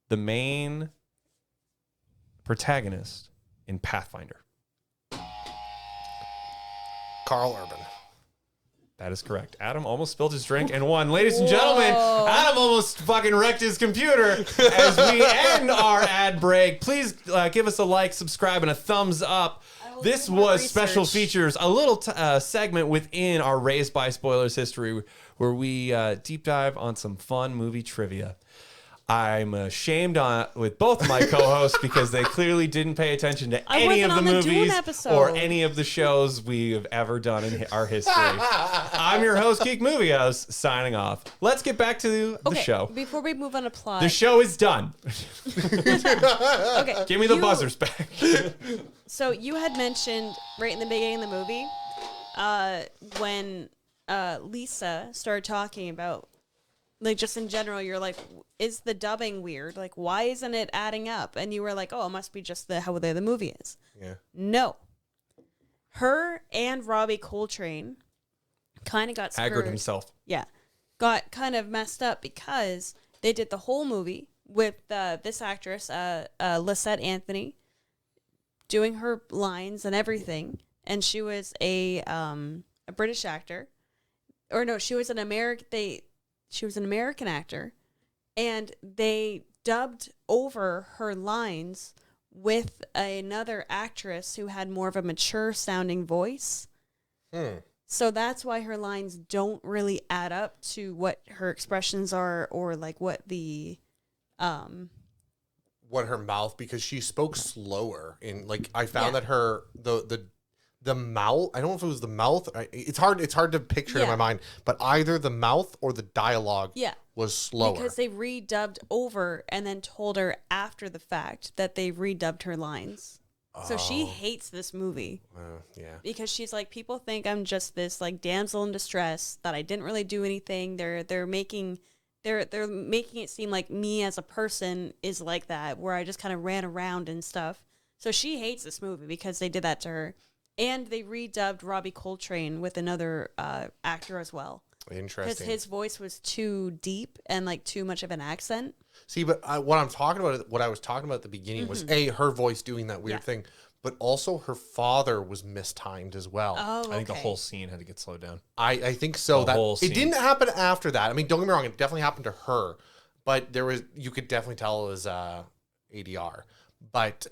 [SPEAKER 4] the main protagonist in Pathfinder?
[SPEAKER 2] Carl Urban.
[SPEAKER 4] That is correct. Adam almost spilled his drink and won. Ladies and gentlemen, Adam almost fucking wrecked his computer as we end our ad break. Please give us a like, subscribe, and a thumbs up. This
[SPEAKER 3] do more
[SPEAKER 4] was Special
[SPEAKER 3] research.
[SPEAKER 4] Features, a little segment within our Raised by Spoilers history where we deep dive on some fun movie trivia. I'm ashamed with both of my co-hosts because they clearly didn't pay attention to
[SPEAKER 3] I
[SPEAKER 4] any of
[SPEAKER 3] wasn't
[SPEAKER 4] the
[SPEAKER 3] on the Dune
[SPEAKER 4] movies
[SPEAKER 3] episode.
[SPEAKER 4] or any of the shows we have ever done in our history. I'm your host, Geek Movie House, signing off. Let's get back to the show.
[SPEAKER 3] Before we move on to plot.
[SPEAKER 4] The show is done.
[SPEAKER 3] Okay.
[SPEAKER 4] Give me the buzzers back.
[SPEAKER 3] So you had mentioned right in the beginning of the movie when Lisa started talking about, like, just in general, you're like, is the dubbing weird? Like, why isn't it adding up? And you were like, oh, it must be just how the movie is.
[SPEAKER 2] Yeah.
[SPEAKER 3] No. Her and Robbie Coltrane kind of got screwed.
[SPEAKER 4] Haggard himself.
[SPEAKER 3] Yeah. Got kind of messed up because they did the whole movie with this actress, Lisette Anthony, doing her lines and everything. and she was a British actor, or no, she was an American actor, and they dubbed over her lines with another actress who had more of a mature sounding voice. So that's why her lines don't really add up to what her expressions are, or like what the
[SPEAKER 2] what her mouth, because she spoke slower in, like, I found
[SPEAKER 3] Yeah.
[SPEAKER 2] that her the mouth, I don't know if it was the mouth, it's hard to picture in my
[SPEAKER 3] Yeah.
[SPEAKER 2] mind, but either the mouth or the dialogue
[SPEAKER 3] Yeah.
[SPEAKER 2] was slower.
[SPEAKER 3] Because they redubbed over and then told her after the fact that they redubbed her lines. So she hates this movie
[SPEAKER 2] Yeah.
[SPEAKER 3] because she's like, people think I'm just this like damsel in distress, that I didn't really do anything. They're making it seem like me as a person is like that, where I just kind of ran around and stuff. So she hates this movie because they did that to her. And they redubbed Robbie Coltrane with another actor as well. Because
[SPEAKER 2] Interesting.
[SPEAKER 3] his voice was too deep and like too much of an accent.
[SPEAKER 2] See, but what I was talking about at the beginning was her voice doing that weird thing, but also her father was mistimed as well.
[SPEAKER 3] Oh, okay.
[SPEAKER 4] I think the whole scene had to get slowed down.
[SPEAKER 2] I think so.
[SPEAKER 4] The
[SPEAKER 2] That
[SPEAKER 4] whole
[SPEAKER 2] it
[SPEAKER 4] scene.
[SPEAKER 2] didn't happen after that. I mean, don't get me wrong, it definitely happened to her, but you could definitely tell it was ADR. But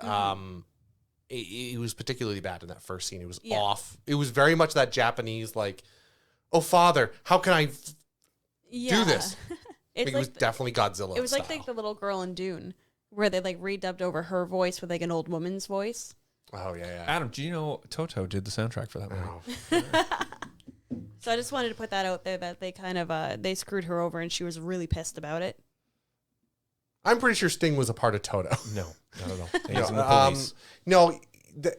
[SPEAKER 2] it was particularly bad in that first scene. It was off. It was very much that Japanese, like, oh, father, how can I do this?
[SPEAKER 3] It's
[SPEAKER 2] It was definitely Godzilla.
[SPEAKER 3] it was
[SPEAKER 2] style.
[SPEAKER 3] like the little girl in Dune, where they like redubbed over her voice with like an old woman's voice.
[SPEAKER 2] Oh yeah.
[SPEAKER 4] Adam, do you know Toto did the soundtrack for that movie?
[SPEAKER 2] Oh.
[SPEAKER 3] So I just wanted to put that out there, that they kind of they screwed her over and she was really pissed about it.
[SPEAKER 2] I'm pretty sure Sting was a part of Toto.
[SPEAKER 4] No, not at all. He
[SPEAKER 2] No,
[SPEAKER 4] was in the police.
[SPEAKER 2] no,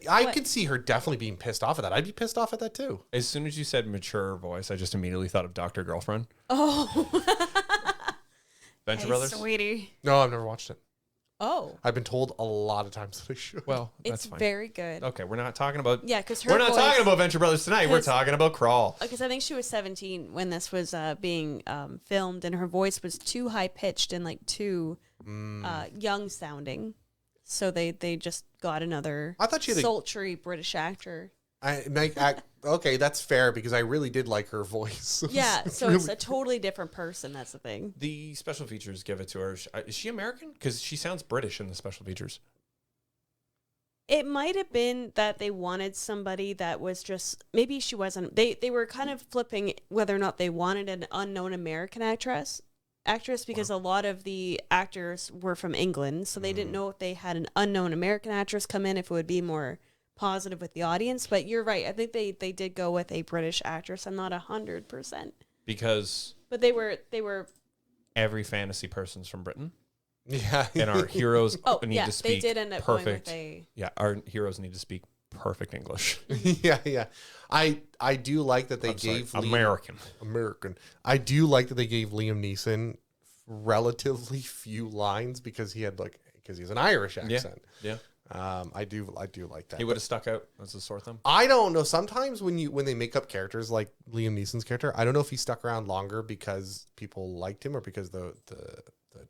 [SPEAKER 2] I
[SPEAKER 3] What?
[SPEAKER 2] could see her definitely being pissed off at that. I'd be pissed off at that too.
[SPEAKER 4] As soon as you said mature voice, I just immediately thought of Dr. Girlfriend.
[SPEAKER 3] Oh,
[SPEAKER 4] Venture
[SPEAKER 3] hey,
[SPEAKER 4] Brothers?
[SPEAKER 3] sweetie.
[SPEAKER 2] No, I've never watched it.
[SPEAKER 3] Oh,
[SPEAKER 2] I've been told a lot of times that I should.
[SPEAKER 4] Well,
[SPEAKER 3] it's
[SPEAKER 4] that's fine.
[SPEAKER 3] very good.
[SPEAKER 4] Okay, we're not talking about...
[SPEAKER 3] Yeah, because her
[SPEAKER 4] We're not
[SPEAKER 3] voice,
[SPEAKER 4] talking about Venture Brothers tonight. We're
[SPEAKER 3] 'cause-
[SPEAKER 4] talking about Krull.
[SPEAKER 3] Because I think she was 17 when this was being filmed, and her voice was too high pitched and like too young sounding. So they just got another
[SPEAKER 2] I thought she had a-
[SPEAKER 3] sultry British actor.
[SPEAKER 2] Okay, that's fair because I really did like her voice.
[SPEAKER 3] Yeah, so it's a totally different person. That's the thing.
[SPEAKER 4] The special features give it to her. Is she American? Because she sounds British in the special features.
[SPEAKER 3] It might have been that they wanted somebody that was just, maybe she wasn't. They were kind of flipping whether or not they wanted an unknown American actress because a lot of the actors were from England, so they didn't know if they had an unknown American actress come in, if it would be more positive with the audience. But you're right. I think they did go with a British actress. I'm not 100%,
[SPEAKER 4] Because
[SPEAKER 3] but they were.
[SPEAKER 4] every fantasy person's from Britain.
[SPEAKER 2] Yeah.
[SPEAKER 4] And our heroes
[SPEAKER 3] Oh
[SPEAKER 4] need
[SPEAKER 3] yeah,
[SPEAKER 4] to speak
[SPEAKER 3] they did end up
[SPEAKER 4] perfect.
[SPEAKER 3] going with a.
[SPEAKER 4] Yeah, our heroes need to speak perfect English.
[SPEAKER 2] yeah. I do like that they
[SPEAKER 4] I'm sorry,
[SPEAKER 2] gave
[SPEAKER 4] American.
[SPEAKER 2] I do like that they gave Liam Neeson relatively few lines because he's an Irish accent.
[SPEAKER 4] Yeah.
[SPEAKER 2] I do like that.
[SPEAKER 4] He would have stuck out as a sore thumb.
[SPEAKER 2] I don't know. Sometimes when they make up characters like Liam Neeson's character, I don't know if he stuck around longer because people liked him or because the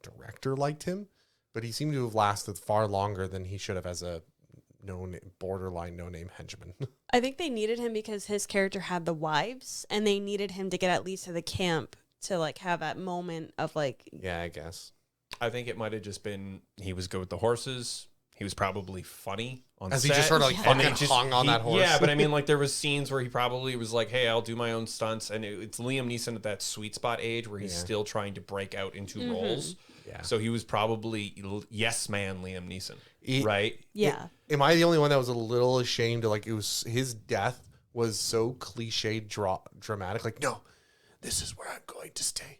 [SPEAKER 2] director liked him, but he seemed to have lasted far longer than he should have as a borderline no-name henchman.
[SPEAKER 3] I think they needed him because his character had the wives, and they needed him to get at least to the camp to like have that moment of like.
[SPEAKER 2] Yeah, I guess.
[SPEAKER 4] I think it might have just been he was good with the horses. He was probably funny on
[SPEAKER 2] As
[SPEAKER 4] set.
[SPEAKER 2] he just sort of like
[SPEAKER 4] And they
[SPEAKER 2] fucking hung on that horse.
[SPEAKER 4] Yeah, but I mean, like there was scenes where he probably was like, "Hey, I'll do my own stunts," and it's Liam Neeson at that sweet spot age where he's still trying to break out into roles.
[SPEAKER 2] Yeah.
[SPEAKER 4] So he was probably yes man Liam Neeson, right?
[SPEAKER 3] Yeah.
[SPEAKER 2] Am I the only one that was a little ashamed? Like it was his death was so cliche dramatic. Like, no, this is where I'm going to stay.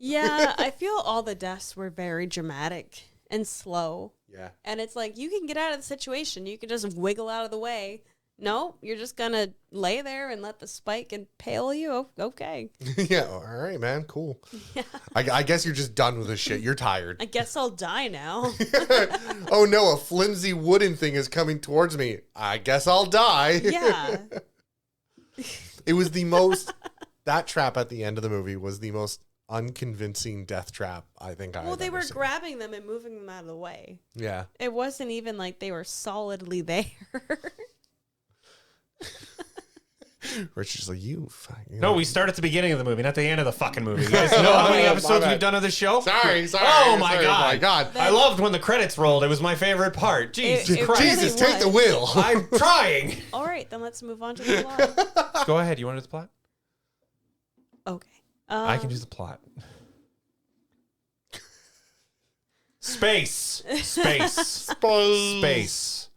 [SPEAKER 3] Yeah, I feel all the deaths were very dramatic and slow.
[SPEAKER 2] Yeah.
[SPEAKER 3] And it's like, you can get out of the situation. You can just wiggle out of the way. No, you're just going to lay there and let the spike impale you? Okay.
[SPEAKER 2] Yeah. All right, man. Cool. Yeah. I guess you're just done with this shit. You're tired.
[SPEAKER 3] I guess I'll die now.
[SPEAKER 2] Oh, no. A flimsy wooden thing is coming towards me. I guess I'll die.
[SPEAKER 3] Yeah.
[SPEAKER 2] It was the most... That trap at the end of the movie was the most unconvincing death trap I think
[SPEAKER 3] Well, they were grabbing them and moving them out of the way.
[SPEAKER 2] Yeah.
[SPEAKER 3] It wasn't even like they were solidly there.
[SPEAKER 2] Richard's like, you
[SPEAKER 1] No, we start at the beginning of the movie, not the end of the fucking movie. You guys know how many episodes we've done of this show?
[SPEAKER 2] Sorry.
[SPEAKER 1] Oh my
[SPEAKER 2] sorry,
[SPEAKER 1] god.
[SPEAKER 2] my God.
[SPEAKER 1] I loved when the credits rolled. It was my favorite part. Jesus
[SPEAKER 3] It
[SPEAKER 1] Christ.
[SPEAKER 3] really
[SPEAKER 2] Jesus, take the
[SPEAKER 3] was.
[SPEAKER 2] wheel.
[SPEAKER 1] I'm trying.
[SPEAKER 3] All right, then let's move on to the plot.
[SPEAKER 1] Go ahead. You want to do the plot?
[SPEAKER 3] Okay.
[SPEAKER 1] I can do the plot. Space. Space.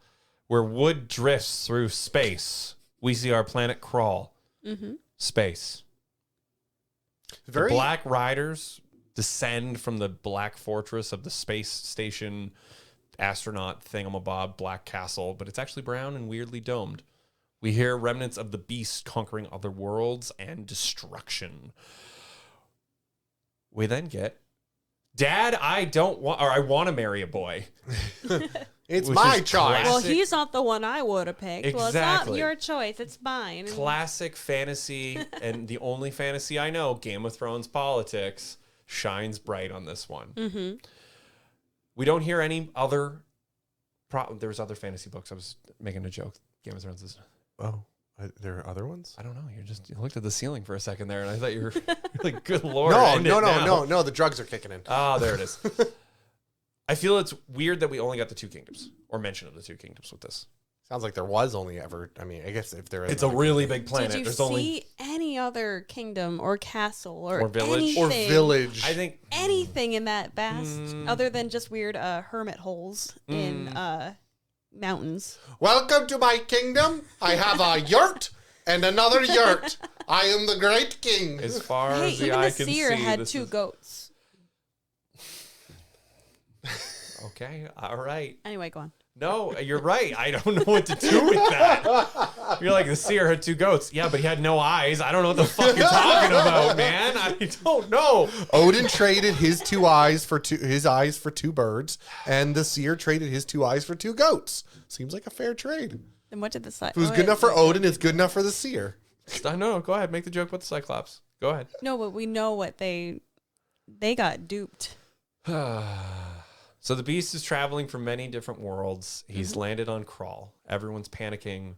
[SPEAKER 1] Where wood drifts through space. We see our planet Krull.
[SPEAKER 3] Mm-hmm.
[SPEAKER 1] Space. The Black Riders descend from the black fortress of the space station astronaut thingamabob Black Castle, but it's actually brown and weirdly domed. We hear remnants of the beast conquering other worlds and destruction. We then get Dad, I want to marry a boy.
[SPEAKER 2] It's
[SPEAKER 1] Which
[SPEAKER 2] my
[SPEAKER 1] is
[SPEAKER 2] choice.
[SPEAKER 1] classic.
[SPEAKER 3] Well, he's not the one I would have picked. Well, it's not
[SPEAKER 1] Exactly.
[SPEAKER 3] your choice. It's mine.
[SPEAKER 1] Classic fantasy, and the only fantasy I know, Game of Thrones politics, shines bright on this one.
[SPEAKER 3] Mm-hmm.
[SPEAKER 1] We don't hear any other. There's other fantasy books. I was making a joke. Game of Thrones is.
[SPEAKER 2] Oh, there are other ones?
[SPEAKER 1] I don't know. You looked at the ceiling for a second there, and I thought you were like, "Good lord!"
[SPEAKER 2] No,
[SPEAKER 1] end it now.
[SPEAKER 2] no. The drugs are kicking in.
[SPEAKER 1] Oh, there it is. I feel it's weird that we only got the two kingdoms or mention of the two kingdoms with this.
[SPEAKER 2] Sounds like there was only ever. I mean, I guess if there is,
[SPEAKER 1] It's a really big planet.
[SPEAKER 3] Did you
[SPEAKER 1] There's
[SPEAKER 3] see
[SPEAKER 1] only
[SPEAKER 3] any other kingdom or castle or
[SPEAKER 1] village?
[SPEAKER 2] or
[SPEAKER 3] anything,
[SPEAKER 2] village.
[SPEAKER 1] I think
[SPEAKER 3] anything in that vast other than just weird hermit holes in mountains?
[SPEAKER 2] Welcome to my kingdom. I have a yurt and another yurt. I am the great king.
[SPEAKER 1] as far
[SPEAKER 3] Hey,
[SPEAKER 1] as the
[SPEAKER 3] even
[SPEAKER 1] eye
[SPEAKER 3] the
[SPEAKER 1] can
[SPEAKER 3] seer
[SPEAKER 1] see,
[SPEAKER 3] had
[SPEAKER 1] this
[SPEAKER 3] two
[SPEAKER 1] is-
[SPEAKER 3] goats.
[SPEAKER 1] Okay, all right.
[SPEAKER 3] Anyway, go on.
[SPEAKER 1] No, you're right. I don't know what to do with that. You're like, the seer had two goats. Yeah, but he had no eyes. I don't know what the fuck you're talking about, man. I don't know.
[SPEAKER 2] Odin traded his eyes for two birds, and the seer traded his two eyes for two goats. Seems like a fair trade.
[SPEAKER 3] Then what did the side?
[SPEAKER 2] If it was good enough for Odin, it's good enough for the seer.
[SPEAKER 1] No, go ahead. Make the joke about the Cyclops. Go ahead.
[SPEAKER 3] No, but we know what they got duped.
[SPEAKER 1] So the beast is traveling from many different worlds. He's landed on Krull. Everyone's panicking.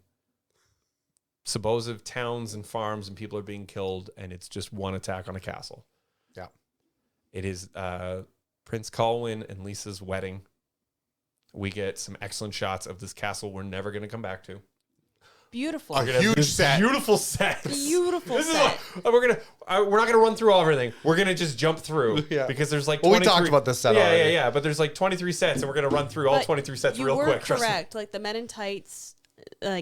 [SPEAKER 1] Supposed towns and farms and people are being killed, and it's just one attack on a castle.
[SPEAKER 2] Yeah.
[SPEAKER 1] It is Prince Colwyn and Lisa's wedding. We get some excellent shots of this castle we're never going to come back to.
[SPEAKER 3] Beautiful.
[SPEAKER 2] A huge set.
[SPEAKER 1] Beautiful set.
[SPEAKER 3] Beautiful
[SPEAKER 1] This is
[SPEAKER 3] set.
[SPEAKER 1] what, we're not gonna run through everything. We're gonna just jump through because there's like 23,
[SPEAKER 2] Well, we talked about this set already.
[SPEAKER 1] Yeah. But there's like 23 sets, and we're gonna run through all
[SPEAKER 3] But
[SPEAKER 1] 23 sets
[SPEAKER 3] you
[SPEAKER 1] real
[SPEAKER 3] were
[SPEAKER 1] quick. Trust me.
[SPEAKER 3] correct. Like the Men in Tights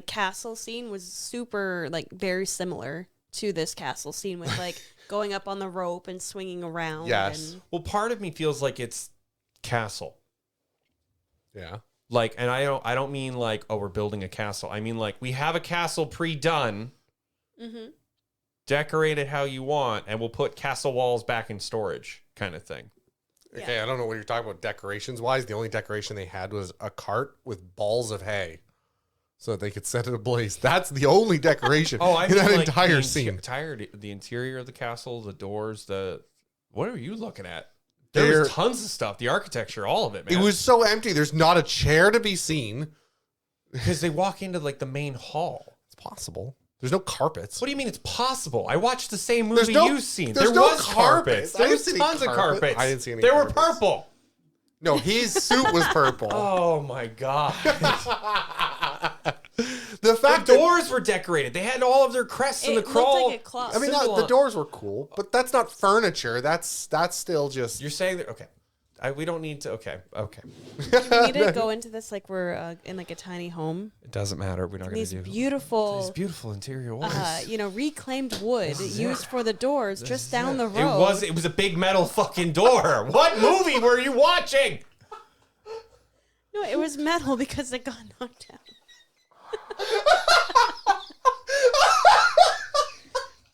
[SPEAKER 3] castle scene was super, like very similar to this castle scene with like going up on the rope and swinging around.
[SPEAKER 2] Yes.
[SPEAKER 3] And,
[SPEAKER 1] Well, part of me feels like it's castle.
[SPEAKER 2] Yeah.
[SPEAKER 1] Like, and I don't mean like, oh, we're building a castle. I mean like we have a castle pre-done.
[SPEAKER 3] mm-hmm.
[SPEAKER 1] Decorate it how you want, and we'll put castle walls back in storage, kind of thing.
[SPEAKER 2] Okay, I don't know what you're talking about decorations wise. The only decoration they had was a cart with balls of hay so that they could set it ablaze. That's the only decoration
[SPEAKER 1] Oh, I
[SPEAKER 2] in
[SPEAKER 1] mean
[SPEAKER 2] that
[SPEAKER 1] like
[SPEAKER 2] entire
[SPEAKER 1] the
[SPEAKER 2] scene.
[SPEAKER 1] The interior of the castle, the doors, what are you looking at? There
[SPEAKER 2] There-
[SPEAKER 1] was tons of stuff. The architecture, all of it, man.
[SPEAKER 2] It was so empty. There's not a chair to be seen.
[SPEAKER 1] because they walk into like the main hall.
[SPEAKER 2] It's possible. There's no carpets.
[SPEAKER 1] What do you mean it's possible? I watched the same
[SPEAKER 2] There's
[SPEAKER 1] movie
[SPEAKER 2] no-
[SPEAKER 1] you've seen.
[SPEAKER 2] there's
[SPEAKER 1] There
[SPEAKER 2] no
[SPEAKER 1] was
[SPEAKER 2] carpets.
[SPEAKER 1] carpets.
[SPEAKER 2] I
[SPEAKER 1] There
[SPEAKER 2] didn't
[SPEAKER 1] was
[SPEAKER 2] see any
[SPEAKER 1] tons of
[SPEAKER 2] carpet.
[SPEAKER 1] carpets.
[SPEAKER 2] I didn't see any
[SPEAKER 1] They were
[SPEAKER 2] carpets.
[SPEAKER 1] purple.
[SPEAKER 2] No, his suit was purple.
[SPEAKER 1] Oh my god.
[SPEAKER 2] The fact
[SPEAKER 1] The
[SPEAKER 2] that
[SPEAKER 1] doors were decorated. They had all of their crests in
[SPEAKER 3] It
[SPEAKER 1] the
[SPEAKER 3] looked
[SPEAKER 1] crawl.
[SPEAKER 3] like a clock.
[SPEAKER 2] I mean,
[SPEAKER 1] symbol
[SPEAKER 2] the
[SPEAKER 1] on-
[SPEAKER 2] doors were cool, but that's not furniture. That's still just.
[SPEAKER 1] You're saying that okay. We don't need to. Okay.
[SPEAKER 3] Do we need to go into this like we're in like a tiny home?
[SPEAKER 1] It doesn't matter. We're not going to
[SPEAKER 3] These
[SPEAKER 1] do
[SPEAKER 3] beautiful,
[SPEAKER 1] these beautiful interior walls.
[SPEAKER 3] reclaimed wood used for the doors just down the road.
[SPEAKER 1] It was a big metal fucking door. What movie were you watching?
[SPEAKER 3] No, it was metal because it got knocked down.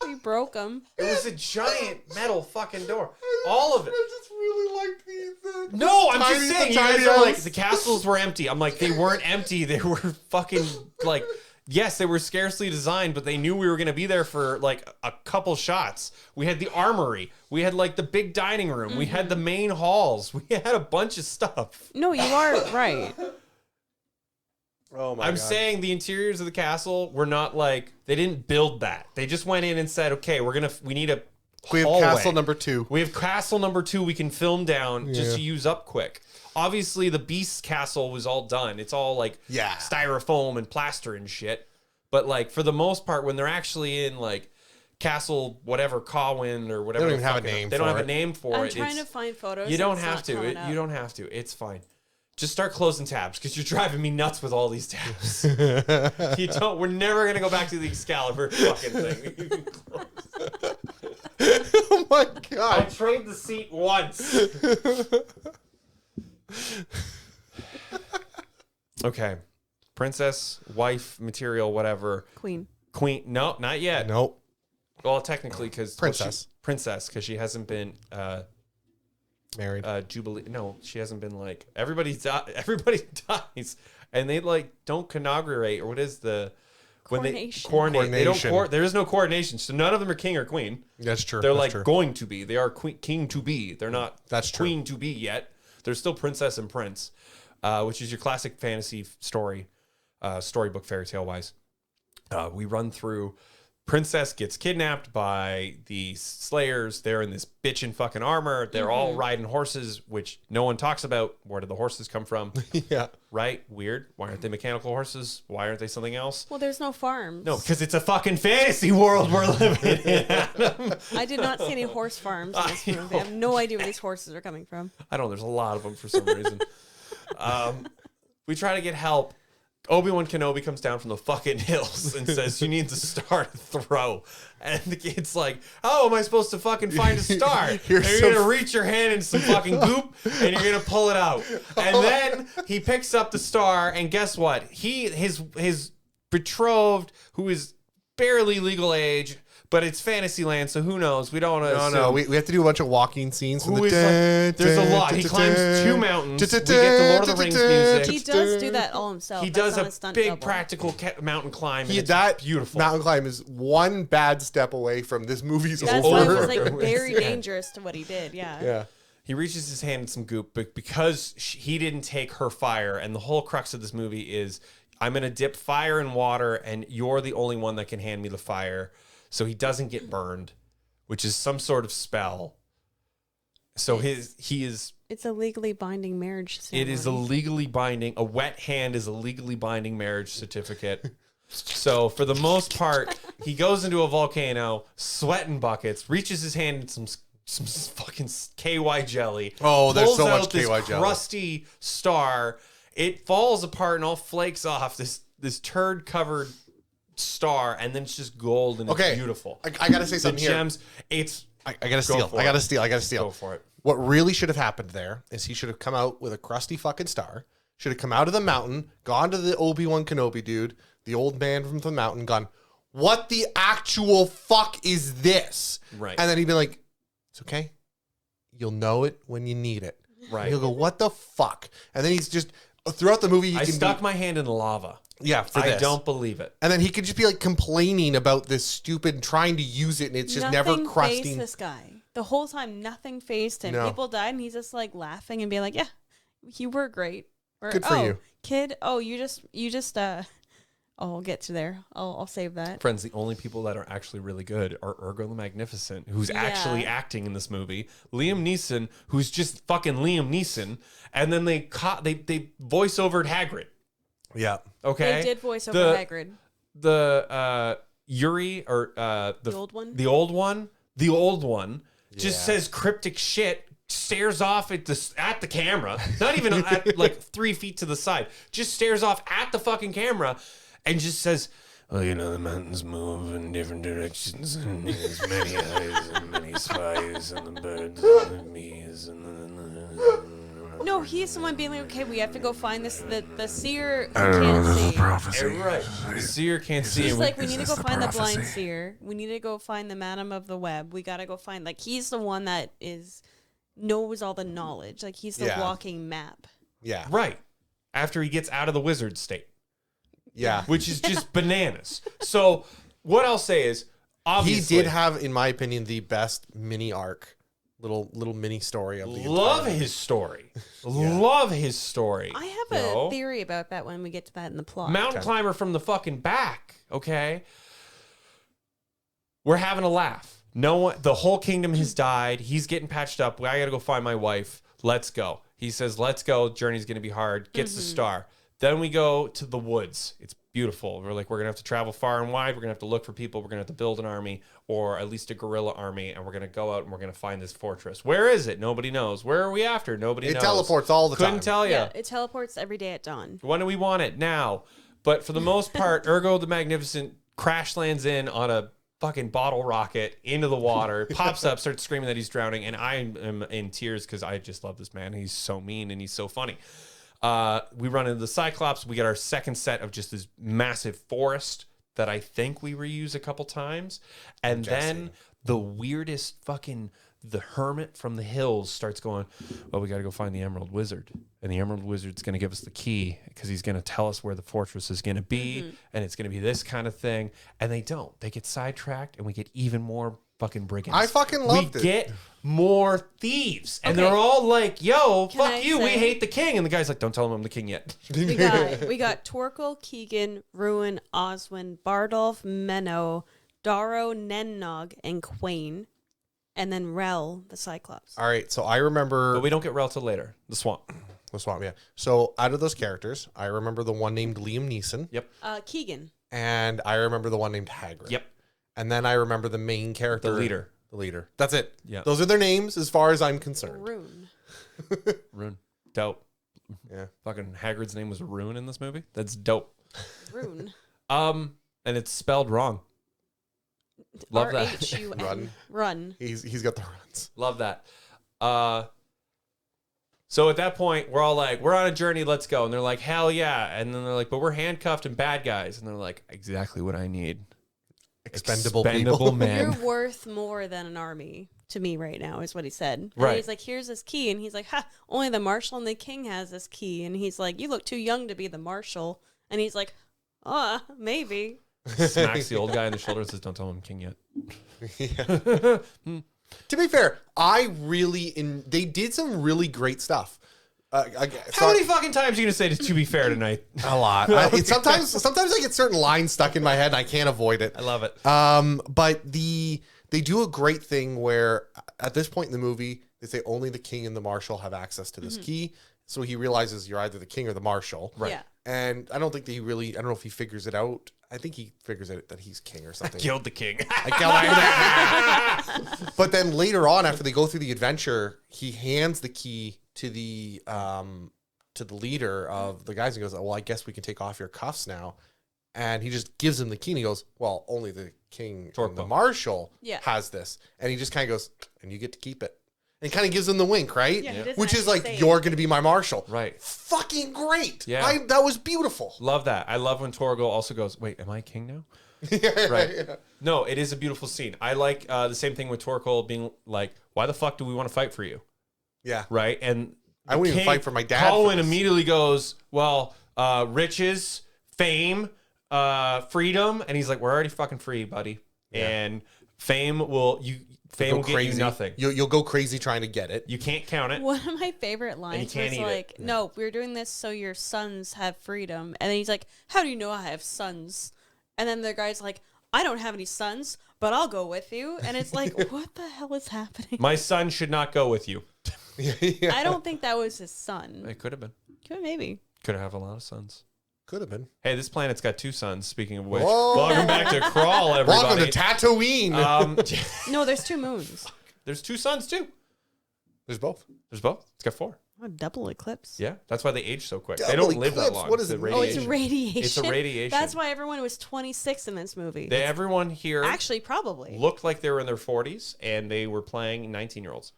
[SPEAKER 3] We broke them.
[SPEAKER 1] It was a giant metal fucking door. All of it.
[SPEAKER 2] I just really like these.
[SPEAKER 1] No, I'm
[SPEAKER 2] tiny-
[SPEAKER 1] just saying.
[SPEAKER 2] the
[SPEAKER 1] You guys
[SPEAKER 2] tiny
[SPEAKER 1] are like,
[SPEAKER 2] house.
[SPEAKER 1] the castles were empty. I'm like, they weren't empty. They were fucking, like, yes, they were scarcely designed, but they knew we were going to be there for, like, a couple shots. We had the armory. We had, like, the big dining room. We had the main halls. We had a bunch of stuff.
[SPEAKER 3] No, you are right.
[SPEAKER 2] Oh my
[SPEAKER 1] I'm
[SPEAKER 2] God.
[SPEAKER 1] saying the interiors of the castle were not like, they didn't build that. They just went in and said, okay, we need a
[SPEAKER 2] We have
[SPEAKER 1] hallway.
[SPEAKER 2] castle number 2.
[SPEAKER 1] We have castle number 2 we can film down just to use up quick. Obviously, the Beast castle was all done. It's all like styrofoam and plaster and shit. But like for the most part, when they're actually in like Castle whatever Cawin or whatever,
[SPEAKER 2] They don't even have a name.
[SPEAKER 1] They don't have a name for it.
[SPEAKER 3] I'm trying to find photos.
[SPEAKER 1] You don't
[SPEAKER 3] and it's
[SPEAKER 1] have
[SPEAKER 3] not
[SPEAKER 1] to.
[SPEAKER 3] coming up.
[SPEAKER 1] You don't have to. It's fine. Just start closing tabs because you're driving me nuts with all these tabs. You don't. We're never gonna go back to the Excalibur fucking thing.
[SPEAKER 2] Oh my
[SPEAKER 1] I
[SPEAKER 2] God.
[SPEAKER 1] trade the seat once. Okay, princess, wife, material, whatever.
[SPEAKER 3] Queen.
[SPEAKER 1] No, not yet.
[SPEAKER 2] Nope.
[SPEAKER 1] Well, technically, because
[SPEAKER 2] Princess.
[SPEAKER 1] princess, because she hasn't been
[SPEAKER 2] Married.
[SPEAKER 1] Jubilee. No, she hasn't been like everybody dies, and they like don't conaugurate or what is the when they
[SPEAKER 3] Coronation.
[SPEAKER 1] coronate? They don't.
[SPEAKER 2] Coronation.
[SPEAKER 1] There is no coronation, so none of them are king or queen.
[SPEAKER 2] That's true.
[SPEAKER 1] They're
[SPEAKER 2] That's
[SPEAKER 1] like
[SPEAKER 2] true.
[SPEAKER 1] going to be. They are king to be. They're not.
[SPEAKER 2] That's true.
[SPEAKER 1] Queen to be yet. They're still princess and prince, which is your classic fantasy story, storybook fairy tale wise. We run through. Princess gets kidnapped by the Slayers. They're in this bitchin' fucking armor. They're all riding horses, which no one talks about. Where did the horses come from?
[SPEAKER 2] Yeah.
[SPEAKER 1] Right? Weird. Why aren't they mechanical horses? Why aren't they something else?
[SPEAKER 3] Well, there's no farms.
[SPEAKER 1] No, because it's a fucking fantasy world we're living in. Adam.
[SPEAKER 3] I did not see any horse farms in this movie. I have no idea where these horses are coming from.
[SPEAKER 1] I don't know. There's a lot of them for some reason. We try to get help. Obi-Wan Kenobi comes down from the fucking hills and says, you need the star to throw. And the kid's like, how am I supposed to fucking find a star? You're going to reach your hand in some fucking goop and you're going to pull it out. And then he picks up the star and guess what? His betrothed, who is barely legal age, but it's Fantasyland, so who knows? We don't know.
[SPEAKER 2] No, we have to do a bunch of walking scenes. From
[SPEAKER 1] Who is like, there's a lot. He climbs 2 mountains. We get the Lord of the Rings music.
[SPEAKER 3] He does do that all himself.
[SPEAKER 1] He
[SPEAKER 3] That's
[SPEAKER 1] does
[SPEAKER 3] not
[SPEAKER 1] a
[SPEAKER 3] stunt
[SPEAKER 1] big
[SPEAKER 3] double.
[SPEAKER 1] practical mountain climb. And it's
[SPEAKER 2] That
[SPEAKER 1] beautiful.
[SPEAKER 2] mountain climb is one bad step away from this movie's
[SPEAKER 3] That's
[SPEAKER 2] over.
[SPEAKER 3] why it was like very dangerous to what he did. Yeah.
[SPEAKER 2] Yeah.
[SPEAKER 1] He reaches his hand in some goop, but because he didn't take her fire, and the whole crux of this movie is, I'm going to dip fire in water, and you're the only one that can hand me the fire, so he doesn't get burned, which is some sort of spell. So he is.
[SPEAKER 3] It's a legally binding marriage ceremony.
[SPEAKER 1] It is a legally binding. A wet hand is a legally binding marriage certificate. So for the most part, he goes into a volcano, sweating buckets, reaches his hand in some fucking KY jelly.
[SPEAKER 2] Oh, there's
[SPEAKER 1] pulls
[SPEAKER 2] so much
[SPEAKER 1] out this
[SPEAKER 2] KY jelly.
[SPEAKER 1] crusty star. It falls apart and all flakes off. This turd covered star, and then it's just gold and
[SPEAKER 2] Okay.
[SPEAKER 1] it's beautiful.
[SPEAKER 2] I gotta say
[SPEAKER 1] The
[SPEAKER 2] something here.
[SPEAKER 1] gems. It's
[SPEAKER 2] I gotta steal.
[SPEAKER 1] for
[SPEAKER 2] I gotta
[SPEAKER 1] it.
[SPEAKER 2] steal. I gotta steal.
[SPEAKER 1] Go for it.
[SPEAKER 2] What really should have happened there is he should have come out with a crusty fucking star. Should have come out of the mountain, gone to the Obi-Wan Kenobi dude, the old man from the mountain, gone, what the actual fuck is this?
[SPEAKER 1] Right.
[SPEAKER 2] And then he'd be like, it's okay. You'll know it when you need it.
[SPEAKER 1] Right.
[SPEAKER 2] And he'll go, what the fuck? And then he's just, throughout the movie, he
[SPEAKER 1] I
[SPEAKER 2] can
[SPEAKER 1] stuck
[SPEAKER 2] be,
[SPEAKER 1] my hand in the lava.
[SPEAKER 2] yeah, for
[SPEAKER 1] I
[SPEAKER 2] this.
[SPEAKER 1] don't believe it.
[SPEAKER 2] And then he could just be like complaining about this stupid, trying to use it, and it's just never
[SPEAKER 3] Nothing
[SPEAKER 2] crusting.
[SPEAKER 3] phased this guy. The whole time, nothing phased him.
[SPEAKER 2] No.
[SPEAKER 3] People died, and he's just like laughing and being like, "Yeah, you were great." Or,
[SPEAKER 2] Good for
[SPEAKER 3] oh,
[SPEAKER 2] you.
[SPEAKER 3] kid. Oh, you just. I'll get to there. I'll save that.
[SPEAKER 1] Friends, the only people that are actually really good are Ergo the Magnificent, who's actually acting in this movie. Liam Neeson, who's just fucking Liam Neeson, and then they voice overed Hagrid.
[SPEAKER 2] Yeah.
[SPEAKER 1] Okay,
[SPEAKER 3] They did voice over Hagrid.
[SPEAKER 1] The Yuri or the
[SPEAKER 3] old one?
[SPEAKER 1] the old one just
[SPEAKER 2] Yeah.
[SPEAKER 1] says cryptic shit. Stares off at the camera, not even at like 3 feet to the side. Just stares off at the fucking camera, and just says, "Well, you know, the mountains move in different directions, and there's many eyes and many spies, and the birds and the bees and the."
[SPEAKER 3] No, he's the one being like, "Okay, we have to go find this. The seer can't see."
[SPEAKER 1] Right, the seer can't see.
[SPEAKER 3] He's
[SPEAKER 1] and
[SPEAKER 3] like, we need to go find the blind seer. We need to go find the Madam of the Web. We gotta go find, like, he's the one that knows all the knowledge. Like, he's the
[SPEAKER 2] Yeah.
[SPEAKER 3] walking map.
[SPEAKER 2] Yeah.
[SPEAKER 1] right after he gets out of the wizard state.
[SPEAKER 2] Yeah.
[SPEAKER 1] Which is just bananas. So what I'll say is,
[SPEAKER 2] He
[SPEAKER 1] obviously,
[SPEAKER 2] did have, in my opinion, the best mini arc little mini story of the
[SPEAKER 1] Love
[SPEAKER 2] entire-
[SPEAKER 1] his story. Love his story.
[SPEAKER 3] I have
[SPEAKER 1] you
[SPEAKER 3] a
[SPEAKER 1] know?
[SPEAKER 3] theory about that when we get to that in the plot.
[SPEAKER 1] Mountain climber from the fucking back. Okay. We're having a laugh. No one, the whole kingdom has died. He's getting patched up. I got to go find my wife. Let's go. He says, let's go. Journey's going to be hard. Gets the star. Then we go to the woods. It's beautiful. We're like, we're going to have to travel far and wide. We're going to have to look for people. We're going to have to build an army or at least a guerrilla army. And we're going to go out and we're going to find this fortress. Where is it? Nobody knows. Where are we after? Nobody knows.
[SPEAKER 2] It teleports all the time.
[SPEAKER 1] Couldn't tell you.
[SPEAKER 3] Yeah, it teleports every day at dawn.
[SPEAKER 1] When do we want it? Now. But for the most part, Ergo the Magnificent crash lands in on a fucking bottle rocket into the water, pops up, starts screaming that he's drowning, and I am in tears because I just love this man. He's so mean and he's so funny. We run into the Cyclops. We get our second set of just this massive forest that I think we reuse a couple times. And then the weirdest fucking... The hermit from the hills starts going, well, we got to go find the Emerald Wizard. And the Emerald Wizard's going to give us the key because he's going to tell us where the fortress is going to be. And it's going to be this kind of thing. And they don't. They get sidetracked and we get even more fucking brigands.
[SPEAKER 2] I fucking loved it.
[SPEAKER 1] We get more thieves. And
[SPEAKER 3] Okay.
[SPEAKER 1] they're all like, yo,
[SPEAKER 3] Can I
[SPEAKER 1] fuck you. We
[SPEAKER 3] say-
[SPEAKER 1] hate the king. And the guy's like, don't tell him I'm the king yet.
[SPEAKER 3] We got Torkel, Keegan, Ruin, Oswin, Bardolph, Menno, Darrow, Nennog, and Quain. And then Rel, the Cyclops.
[SPEAKER 2] All right, so I remember
[SPEAKER 1] But we don't get Rel till later. The swamp.
[SPEAKER 2] the swamp. Yeah. So out of those characters, I remember the one named Liam Neeson,
[SPEAKER 1] Yep.
[SPEAKER 3] Keegan.
[SPEAKER 2] and I remember the one named Hagrid.
[SPEAKER 1] Yep.
[SPEAKER 2] And then I remember the main character,
[SPEAKER 1] The leader.
[SPEAKER 2] The leader. That's it.
[SPEAKER 1] Yeah.
[SPEAKER 2] Those are their names as far as I'm concerned.
[SPEAKER 3] Rune.
[SPEAKER 1] Rune. Dope.
[SPEAKER 2] Yeah.
[SPEAKER 1] Fucking Hagrid's name was Rune in this movie. That's dope.
[SPEAKER 3] Rune.
[SPEAKER 1] And it's spelled wrong. Love that.
[SPEAKER 3] R-H-U-N.
[SPEAKER 2] Run.
[SPEAKER 3] Run.
[SPEAKER 2] He's got the runs.
[SPEAKER 1] Love that. So at that point, we're all like, we're on a journey, let's go. And they're like, hell yeah. And then they're like, but we're handcuffed and bad guys. And they're like, exactly what I need.
[SPEAKER 2] Expendable
[SPEAKER 1] Expendable
[SPEAKER 2] people.
[SPEAKER 1] man.
[SPEAKER 3] You're worth more than an army to me right now, is what he said. And
[SPEAKER 1] Right.
[SPEAKER 3] he's like, here's this key. And he's like, ha, only the marshal and the king has this key. And he's like, you look too young to be the marshal. And he's like, maybe.
[SPEAKER 1] Smacks the old guy in the shoulder and says, don't tell him I'm king yet.
[SPEAKER 2] To be fair, they did some really great stuff.
[SPEAKER 1] How many fucking times are you going to say to be fair tonight?
[SPEAKER 2] A lot. Sometimes I get certain lines stuck in my head and I can't avoid it.
[SPEAKER 1] I love it.
[SPEAKER 2] But they do a great thing where at this point in the movie, they say only the king and the marshal have access to this key. So he realizes you're either the king or the marshal.
[SPEAKER 3] Right. Yeah.
[SPEAKER 2] And I don't think that I don't know if he figures it out. I think he figures out that he's king or something.
[SPEAKER 1] Killed the king.
[SPEAKER 2] But then later on, after they go through the adventure, he hands the key to the leader of the guys and goes, "Oh, well, I guess we can take off your cuffs now." And he just gives him the key and he goes, "Well, only the king and the marshal has this." And he just kind of goes, "And you get to keep it." And kind of gives him the wink, right?
[SPEAKER 3] Yeah, he doesn't
[SPEAKER 2] which is
[SPEAKER 3] actually
[SPEAKER 2] like,
[SPEAKER 3] say it.
[SPEAKER 2] "You're going to be my marshal."
[SPEAKER 1] Right.
[SPEAKER 2] Fucking great.
[SPEAKER 1] Yeah.
[SPEAKER 2] That was beautiful.
[SPEAKER 1] Love that. I love when Torgo also goes, wait, am I king now? Right. No, it is a beautiful scene. I like the same thing with Torkel being like, why the fuck do we want to fight for you?
[SPEAKER 2] Yeah.
[SPEAKER 1] Right. And
[SPEAKER 2] I wouldn't even fight for my dad.
[SPEAKER 1] Colin immediately goes, well, riches, fame, freedom. And he's like, we're already fucking free, buddy.
[SPEAKER 2] Yeah.
[SPEAKER 1] And fame will get you nothing.
[SPEAKER 2] You'll go crazy trying to get it.
[SPEAKER 1] You can't count it.
[SPEAKER 3] One of my favorite lines
[SPEAKER 1] can't
[SPEAKER 3] was
[SPEAKER 1] eat it.
[SPEAKER 3] like, no, we're doing this so your sons have freedom. And then he's like, how do you know I have sons? And then the guy's like, I don't have any sons, but I'll go with you. And it's like, what the hell is happening?
[SPEAKER 1] My son should not go with you.
[SPEAKER 3] I don't think that was his son.
[SPEAKER 1] It could have been.
[SPEAKER 3] Maybe.
[SPEAKER 1] Could have a lot of sons.
[SPEAKER 2] Could have been.
[SPEAKER 1] Hey, this planet's got 2 suns. Speaking of which,
[SPEAKER 2] Whoa.
[SPEAKER 1] welcome back to Krull, everybody.
[SPEAKER 2] Welcome to Tatooine.
[SPEAKER 3] No, there's 2 moons.
[SPEAKER 1] There's 2 suns too.
[SPEAKER 2] There's both.
[SPEAKER 1] There's both. It's got 4.
[SPEAKER 3] Oh, double eclipse.
[SPEAKER 1] Yeah, that's why they age so quick. They
[SPEAKER 2] Double
[SPEAKER 1] don't live that
[SPEAKER 2] eclipse?
[SPEAKER 1] long.
[SPEAKER 2] What is
[SPEAKER 1] The
[SPEAKER 2] it?
[SPEAKER 3] Oh, it's radiation.
[SPEAKER 1] It's a radiation.
[SPEAKER 3] That's why everyone was 26 in this movie.
[SPEAKER 1] Everyone here
[SPEAKER 3] Actually, probably.
[SPEAKER 1] looked like they were in their 40s, and they were playing 19-year-olds.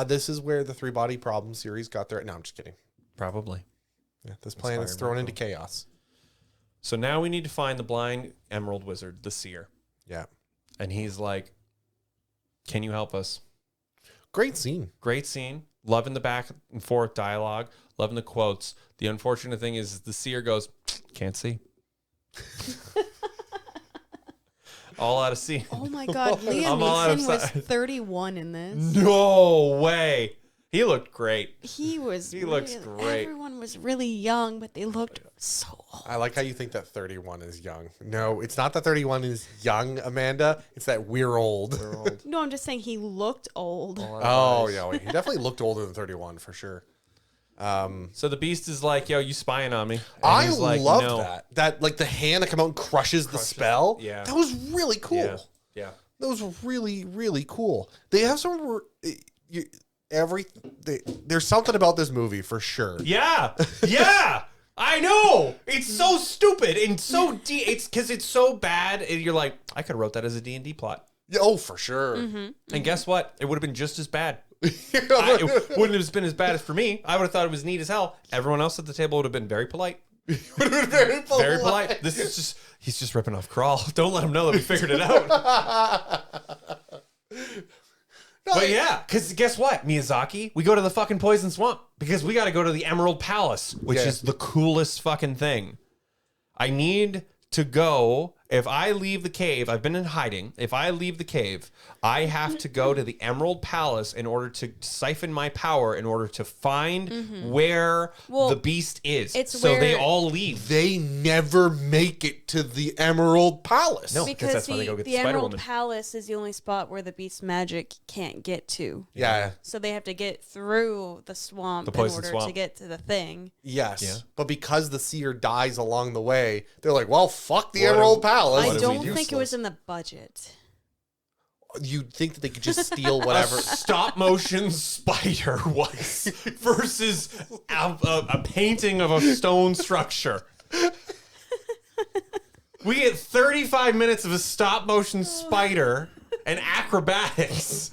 [SPEAKER 2] This is where the 3 Body Problem series got their. No, I'm just kidding.
[SPEAKER 1] Probably.
[SPEAKER 2] Yeah, this planet's
[SPEAKER 1] Inspired
[SPEAKER 2] thrown
[SPEAKER 1] by
[SPEAKER 2] into chaos.
[SPEAKER 1] So now we need to find the blind emerald wizard, the seer.
[SPEAKER 2] Yeah.
[SPEAKER 1] And he's like, can you help us?
[SPEAKER 2] Great scene.
[SPEAKER 1] Great scene. Loving the back and forth dialogue. Loving the quotes. The unfortunate thing is the seer goes, can't see.
[SPEAKER 4] all out of scene.
[SPEAKER 3] Oh my God, Liam
[SPEAKER 4] I'm all out of
[SPEAKER 3] Neeson was
[SPEAKER 4] sight.
[SPEAKER 3] 31 in this.
[SPEAKER 4] No way. He looked great.
[SPEAKER 3] He
[SPEAKER 4] looks great.
[SPEAKER 3] Everyone was really young, but they looked so old.
[SPEAKER 2] I like how you think that 31 is young. No, it's not that 31 is young, Amanda. It's that we're old.
[SPEAKER 3] No, I'm just saying he looked old.
[SPEAKER 2] Oh, yeah. He definitely looked older than 31 for sure.
[SPEAKER 4] So the Beast is like, yo, you spying on me. And
[SPEAKER 2] I
[SPEAKER 4] he's like,
[SPEAKER 2] loved
[SPEAKER 4] no.
[SPEAKER 2] that. That, like, the hand that come out and crushes the spell.
[SPEAKER 4] Yeah.
[SPEAKER 2] That was really cool.
[SPEAKER 4] Yeah. Yeah.
[SPEAKER 2] That was really, really cool. They have some... There's something about this movie for sure.
[SPEAKER 4] Yeah. Yeah. I know. It's so stupid and so it's because it's so bad. And you're like, I could have wrote that as a D&D plot.
[SPEAKER 2] Yeah, oh, for sure.
[SPEAKER 4] And guess what? It would have been just as bad. It wouldn't have been as bad as for me. I would have thought it was neat as hell. Everyone else at the table would have been very polite.
[SPEAKER 2] Would have been very polite.
[SPEAKER 4] Very polite. This is just, he's just ripping off Krull. Don't let him know that we figured it out. But yeah, because guess what, Miyazaki? We go to the fucking Poison Swamp because we got to go to the Emerald Palace, which is the coolest fucking thing. I need to go. If I leave the cave, I've been in hiding. If I leave the cave, I have to go to the Emerald Palace in order to siphon my power, in order to find where the beast is.
[SPEAKER 3] It's
[SPEAKER 4] so
[SPEAKER 3] where-
[SPEAKER 4] they all leave.
[SPEAKER 2] They never make it to the Emerald Palace.
[SPEAKER 4] No.
[SPEAKER 3] Because
[SPEAKER 4] that's why they go get the
[SPEAKER 3] the Emerald
[SPEAKER 4] Spider-Woman.
[SPEAKER 3] Palace is the only spot where the beast magic can't get to.
[SPEAKER 2] Yeah.
[SPEAKER 3] So they have to get through the swamp
[SPEAKER 4] The
[SPEAKER 3] in
[SPEAKER 4] poison
[SPEAKER 3] order
[SPEAKER 4] swamp.
[SPEAKER 3] to get to the thing.
[SPEAKER 2] Yes.
[SPEAKER 4] Yeah.
[SPEAKER 2] But because the seer dies along the way, they're like, well, fuck the
[SPEAKER 4] What
[SPEAKER 2] Emerald
[SPEAKER 4] do-
[SPEAKER 2] Palace.
[SPEAKER 3] I
[SPEAKER 4] is
[SPEAKER 3] don't
[SPEAKER 4] useless?
[SPEAKER 3] think it was in the budget.
[SPEAKER 2] You'd think that they could just steal whatever.
[SPEAKER 4] Stop motion spider was versus a painting of a stone structure. We get 35 minutes of a stop motion spider and acrobatics.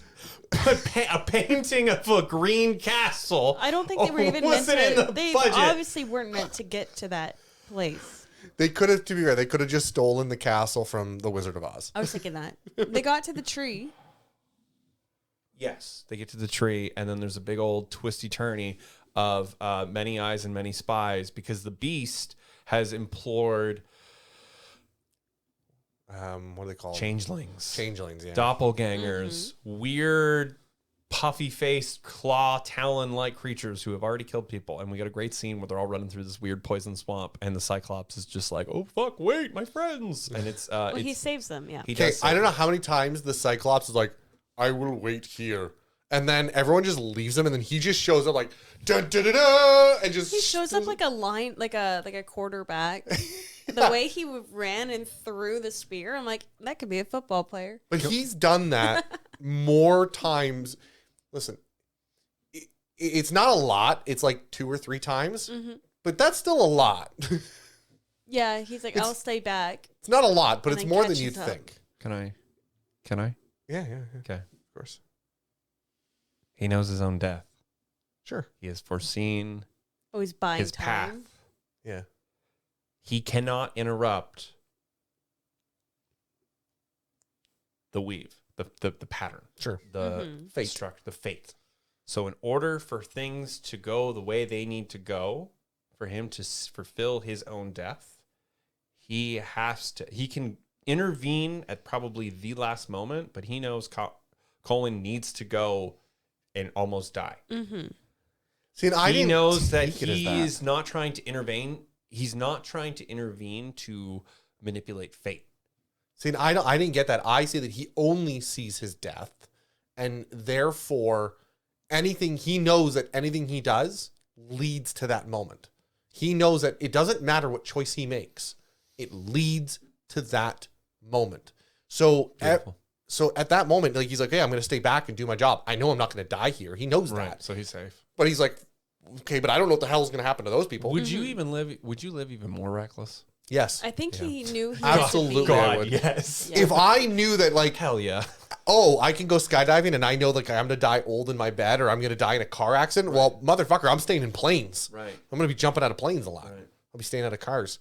[SPEAKER 4] But a painting of a green castle.
[SPEAKER 3] I don't think they were even meant
[SPEAKER 4] wasn't in
[SPEAKER 3] to.
[SPEAKER 4] the
[SPEAKER 3] They
[SPEAKER 4] budget.
[SPEAKER 3] obviously weren't meant to get to that place.
[SPEAKER 2] They could have, to be fair, they could have just stolen the castle from the Wizard of Oz.
[SPEAKER 3] I was thinking that. They got to the tree.
[SPEAKER 4] Yes. They get to the tree, and then there's a big old twisty turny of many eyes and many spies because the beast has implored
[SPEAKER 2] What are they called?
[SPEAKER 4] changelings,
[SPEAKER 2] Changelings, yeah.
[SPEAKER 4] doppelgangers, weird, puffy-faced, claw, talon-like creatures who have already killed people. And we got a great scene where they're all running through this weird poison swamp, and the Cyclops is just like, "Oh fuck, wait, my friends!" And it's
[SPEAKER 3] Well, he saves them, yeah.
[SPEAKER 4] he
[SPEAKER 2] Okay,
[SPEAKER 4] does.
[SPEAKER 2] I don't know how many times the Cyclops is like, I will wait here. And then everyone just leaves him, and then he just shows up like, da da da da, and just...
[SPEAKER 3] He shows up like a line, like a quarterback. The way he ran and threw the spear, I'm like, that could be a football player.
[SPEAKER 2] But he's done that more times. Listen, it's not a lot. It's like 2 or 3 times. But that's still a lot.
[SPEAKER 3] Yeah, he's like, I'll stay back.
[SPEAKER 2] It's not a lot, but
[SPEAKER 3] And
[SPEAKER 2] it's
[SPEAKER 3] then
[SPEAKER 2] more than
[SPEAKER 3] catches
[SPEAKER 2] you'd
[SPEAKER 3] up.
[SPEAKER 2] think.
[SPEAKER 4] Can I?
[SPEAKER 2] Yeah,
[SPEAKER 4] Okay.
[SPEAKER 2] of course.
[SPEAKER 4] He knows his own death.
[SPEAKER 2] Sure.
[SPEAKER 4] He has foreseen
[SPEAKER 3] Oh, he's buying
[SPEAKER 4] his path.
[SPEAKER 3] time.
[SPEAKER 2] Yeah.
[SPEAKER 4] He cannot interrupt the weave, the pattern,
[SPEAKER 2] Sure.
[SPEAKER 4] the fate, the fate. So in order for things to go the way they need to go, for him to fulfill his own death, he can intervene at probably the last moment, but he knows Colin needs to go and almost die.
[SPEAKER 2] See, and I
[SPEAKER 4] He
[SPEAKER 2] didn't
[SPEAKER 4] knows that
[SPEAKER 2] take it as
[SPEAKER 4] he's not trying to intervene. He's not trying to intervene to manipulate fate.
[SPEAKER 2] See, and I didn't get that. I see that he only sees his death, and therefore, he knows that anything he does leads to that moment. He knows that it doesn't matter what choice he makes; it leads to that moment. So, at that moment, like he's like, "Hey, I'm going to stay back and do my job. I know I'm not going to die here." He knows that,
[SPEAKER 4] So he's safe.
[SPEAKER 2] but he's like, "Okay, but I don't know what the hell is going to happen to those people."
[SPEAKER 4] Would you even live? Would you live even more reckless?
[SPEAKER 2] Yes,
[SPEAKER 3] I think he knew he
[SPEAKER 2] Absolutely.
[SPEAKER 3] Had
[SPEAKER 2] I
[SPEAKER 3] to
[SPEAKER 2] would.
[SPEAKER 4] yes.
[SPEAKER 3] Yeah.
[SPEAKER 2] if I knew that, like,
[SPEAKER 4] Hell yeah.
[SPEAKER 2] oh, I can go skydiving and I know like I'm gonna die old in my bed or I'm gonna die in a car accident. Well, motherfucker, I'm staying in planes.
[SPEAKER 4] Right.
[SPEAKER 2] I'm gonna be jumping out of planes a lot.
[SPEAKER 4] Right.
[SPEAKER 2] I'll be staying out of cars.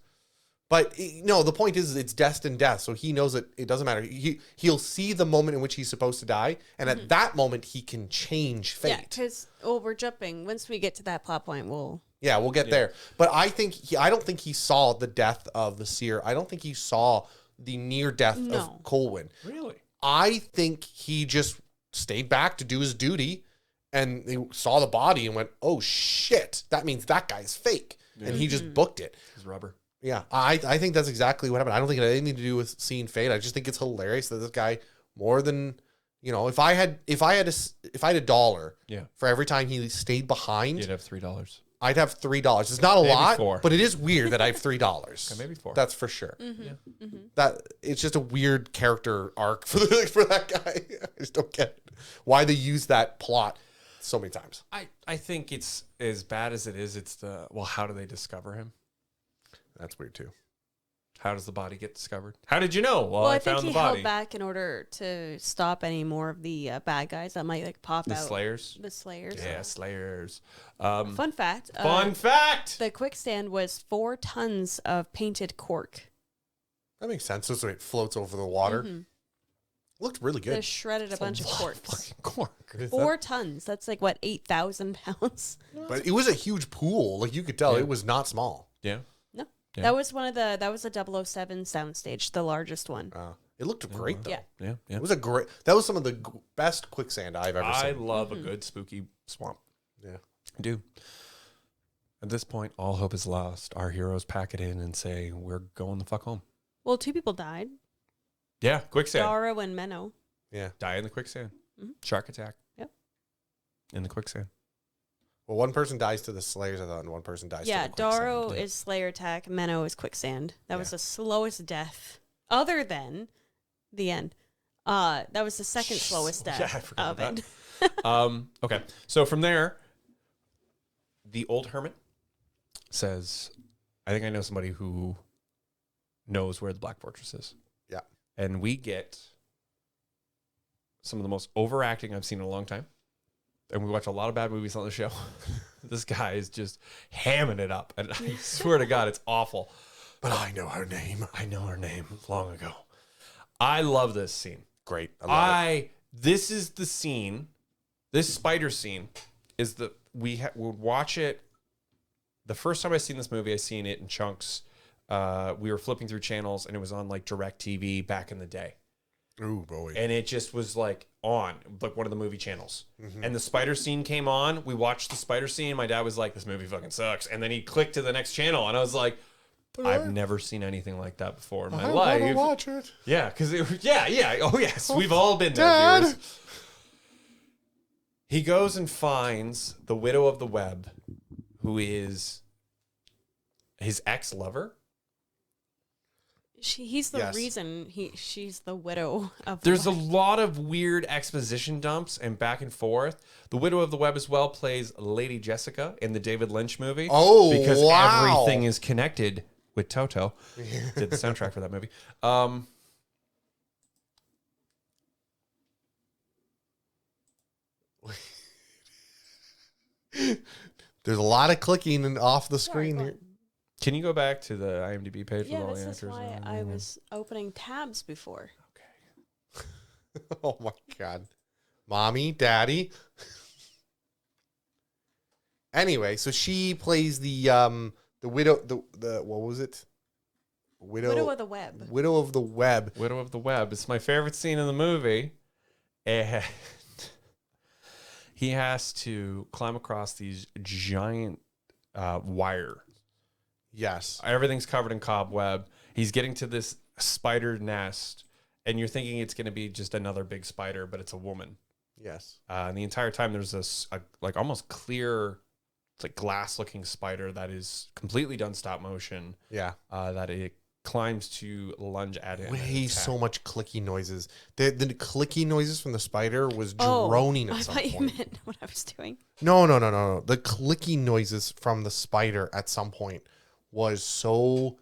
[SPEAKER 2] But no, the point is it's destined death. So he knows that it doesn't matter. He'll see the moment in which he's supposed to die, and at that moment he can change
[SPEAKER 3] be. Yeah,
[SPEAKER 2] fate.
[SPEAKER 3] because we're jumping. Once we get to that plot point, we'll.
[SPEAKER 2] Yeah, we'll get there. But I don't think he saw the death of the seer. I don't think he saw the near death
[SPEAKER 3] No.
[SPEAKER 2] of Colwyn.
[SPEAKER 1] Really?
[SPEAKER 2] I think he just stayed back to do his duty, and they saw the body and went, "Oh shit, that means that guy's fake," and he just booked it.
[SPEAKER 1] It's rubber.
[SPEAKER 2] Yeah, I think that's exactly what happened. I don't think it had anything to do with seeing fate. I just think it's hilarious that this guy, more than, you know, if I had $1
[SPEAKER 1] Yeah.
[SPEAKER 2] for every time he stayed behind,
[SPEAKER 1] You'd have $3.
[SPEAKER 2] I'd have $3. It's not a
[SPEAKER 1] Maybe
[SPEAKER 2] lot,
[SPEAKER 1] 4.
[SPEAKER 2] but it is weird that I have $3.
[SPEAKER 1] Okay, maybe 4.
[SPEAKER 2] That's for sure.
[SPEAKER 3] Mm-hmm.
[SPEAKER 2] That it's just a weird character arc for that guy. I just don't get it. Why they use that plot so many times.
[SPEAKER 1] I think it's as bad as it is. It's how do they discover him?
[SPEAKER 2] That's weird too.
[SPEAKER 1] How does the body get discovered? How did you know? Well,
[SPEAKER 3] Well,
[SPEAKER 1] I
[SPEAKER 3] I think
[SPEAKER 1] found
[SPEAKER 3] he
[SPEAKER 1] the body.
[SPEAKER 3] held back in order to stop any more of the bad guys that might like pop
[SPEAKER 1] The
[SPEAKER 3] out.
[SPEAKER 1] Slayers.
[SPEAKER 3] The Slayers.
[SPEAKER 1] Yeah, Slayers.
[SPEAKER 3] Fun fact.
[SPEAKER 1] Fun fact.
[SPEAKER 3] The quicksand was 4 tons of painted cork.
[SPEAKER 2] That makes sense. So it floats over the water. Looked really
[SPEAKER 3] They
[SPEAKER 2] good.
[SPEAKER 3] shredded a bunch of corks.
[SPEAKER 1] Cork.
[SPEAKER 3] 4 tons. That's like what, 8,000 pounds?
[SPEAKER 2] But it was a huge pool. Like you could tell,
[SPEAKER 1] Yeah.
[SPEAKER 2] it was not small.
[SPEAKER 1] Yeah.
[SPEAKER 3] No.
[SPEAKER 1] Yeah.
[SPEAKER 3] That was that was a 007 soundstage, the largest one.
[SPEAKER 2] It looked great though.
[SPEAKER 3] Yeah.
[SPEAKER 1] Yeah. Yeah.
[SPEAKER 2] It was that was some of the best quicksand I've ever
[SPEAKER 1] I
[SPEAKER 2] seen.
[SPEAKER 1] love a good spooky swamp.
[SPEAKER 2] Yeah.
[SPEAKER 1] I do. At this point, all hope is lost. Our heroes pack it in and say, "We're going the fuck home."
[SPEAKER 3] Well, 2 people died.
[SPEAKER 1] Yeah, quicksand.
[SPEAKER 3] Darrow and Menno.
[SPEAKER 2] Yeah.
[SPEAKER 1] Die in the quicksand.
[SPEAKER 3] Mhm.
[SPEAKER 1] Shark attack.
[SPEAKER 3] Yep.
[SPEAKER 1] In the quicksand.
[SPEAKER 2] Well, one person dies to the Slayers, I thought, and one person dies
[SPEAKER 3] Yeah,
[SPEAKER 2] to the quicksand.
[SPEAKER 3] Darrow is Slayer attack, Menno is quicksand. That was the slowest death, other than the end. That was the second slowest death
[SPEAKER 1] Yeah, I forgot
[SPEAKER 3] of
[SPEAKER 1] about
[SPEAKER 3] it.
[SPEAKER 1] Okay. So from there, the old hermit says, I think I know somebody who knows where the Black Fortress is.
[SPEAKER 2] Yeah.
[SPEAKER 1] And we get some of the most overacting I've seen in a long time. And we watch a lot of bad movies on the show. This guy is just hamming it up. And I swear to God, it's awful.
[SPEAKER 2] But I know her name.
[SPEAKER 1] I know her name long ago. I love this scene.
[SPEAKER 2] Great. I love it.
[SPEAKER 1] This is the scene. This spider scene is we would watch it. The first time I seen this movie, I seen it in chunks. We were flipping through channels, and it was on like DirecTV back in the day.
[SPEAKER 2] Ooh, boy.
[SPEAKER 1] And it just was like on like one of the movie channels.
[SPEAKER 2] Mm-hmm.
[SPEAKER 1] And the spider scene came on. We watched the spider scene. My dad was like, "This movie fucking sucks." And then he clicked to the next channel, and I was like, "I've never seen anything like that before in my
[SPEAKER 2] I
[SPEAKER 1] life."
[SPEAKER 2] want to watch it.
[SPEAKER 1] Yeah, because yeah. Oh yes, we've all been there.
[SPEAKER 2] Dad.
[SPEAKER 1] Viewers. He goes and finds the widow of the web, who is his ex-lover.
[SPEAKER 3] He's the
[SPEAKER 2] Yes.
[SPEAKER 3] reason she's the widow of.
[SPEAKER 1] There's a lot of weird exposition dumps and back and forth. The widow of the web as well plays Lady Jessica in the David Lynch movie.
[SPEAKER 2] Oh,
[SPEAKER 1] because
[SPEAKER 2] wow.
[SPEAKER 1] everything is connected with Toto. Did the soundtrack for that movie.
[SPEAKER 2] There's a lot of clicking and off the screen
[SPEAKER 3] go
[SPEAKER 2] here.
[SPEAKER 3] on.
[SPEAKER 1] Can you go back to the IMDb page
[SPEAKER 3] Yeah,
[SPEAKER 1] with all
[SPEAKER 3] this
[SPEAKER 1] the
[SPEAKER 3] is
[SPEAKER 1] actors?
[SPEAKER 3] why I was opening tabs before.
[SPEAKER 2] Oh my god. Mommy, daddy. Anyway, so she plays the widow the what was it?
[SPEAKER 3] Widow of the Web.
[SPEAKER 2] Widow of the Web.
[SPEAKER 1] Widow of the Web. It's my favorite scene in the movie. And he has to climb across these giant wire.
[SPEAKER 2] Yes.
[SPEAKER 1] Everything's covered in cobweb. He's getting to this spider nest, and you're thinking it's going to be just another big spider, but it's a woman.
[SPEAKER 2] Yes.
[SPEAKER 1] And the entire time there's this like almost clear, it's like glass-looking spider that is completely done stop motion.
[SPEAKER 2] Yeah.
[SPEAKER 1] That it climbs to lunge at him.
[SPEAKER 2] Way so much clicky noises. The clicky noises from the spider was droning
[SPEAKER 3] I
[SPEAKER 2] at some
[SPEAKER 3] thought you
[SPEAKER 2] point.
[SPEAKER 3] meant what I was doing.
[SPEAKER 2] No. The clicky noises from the spider at some point was so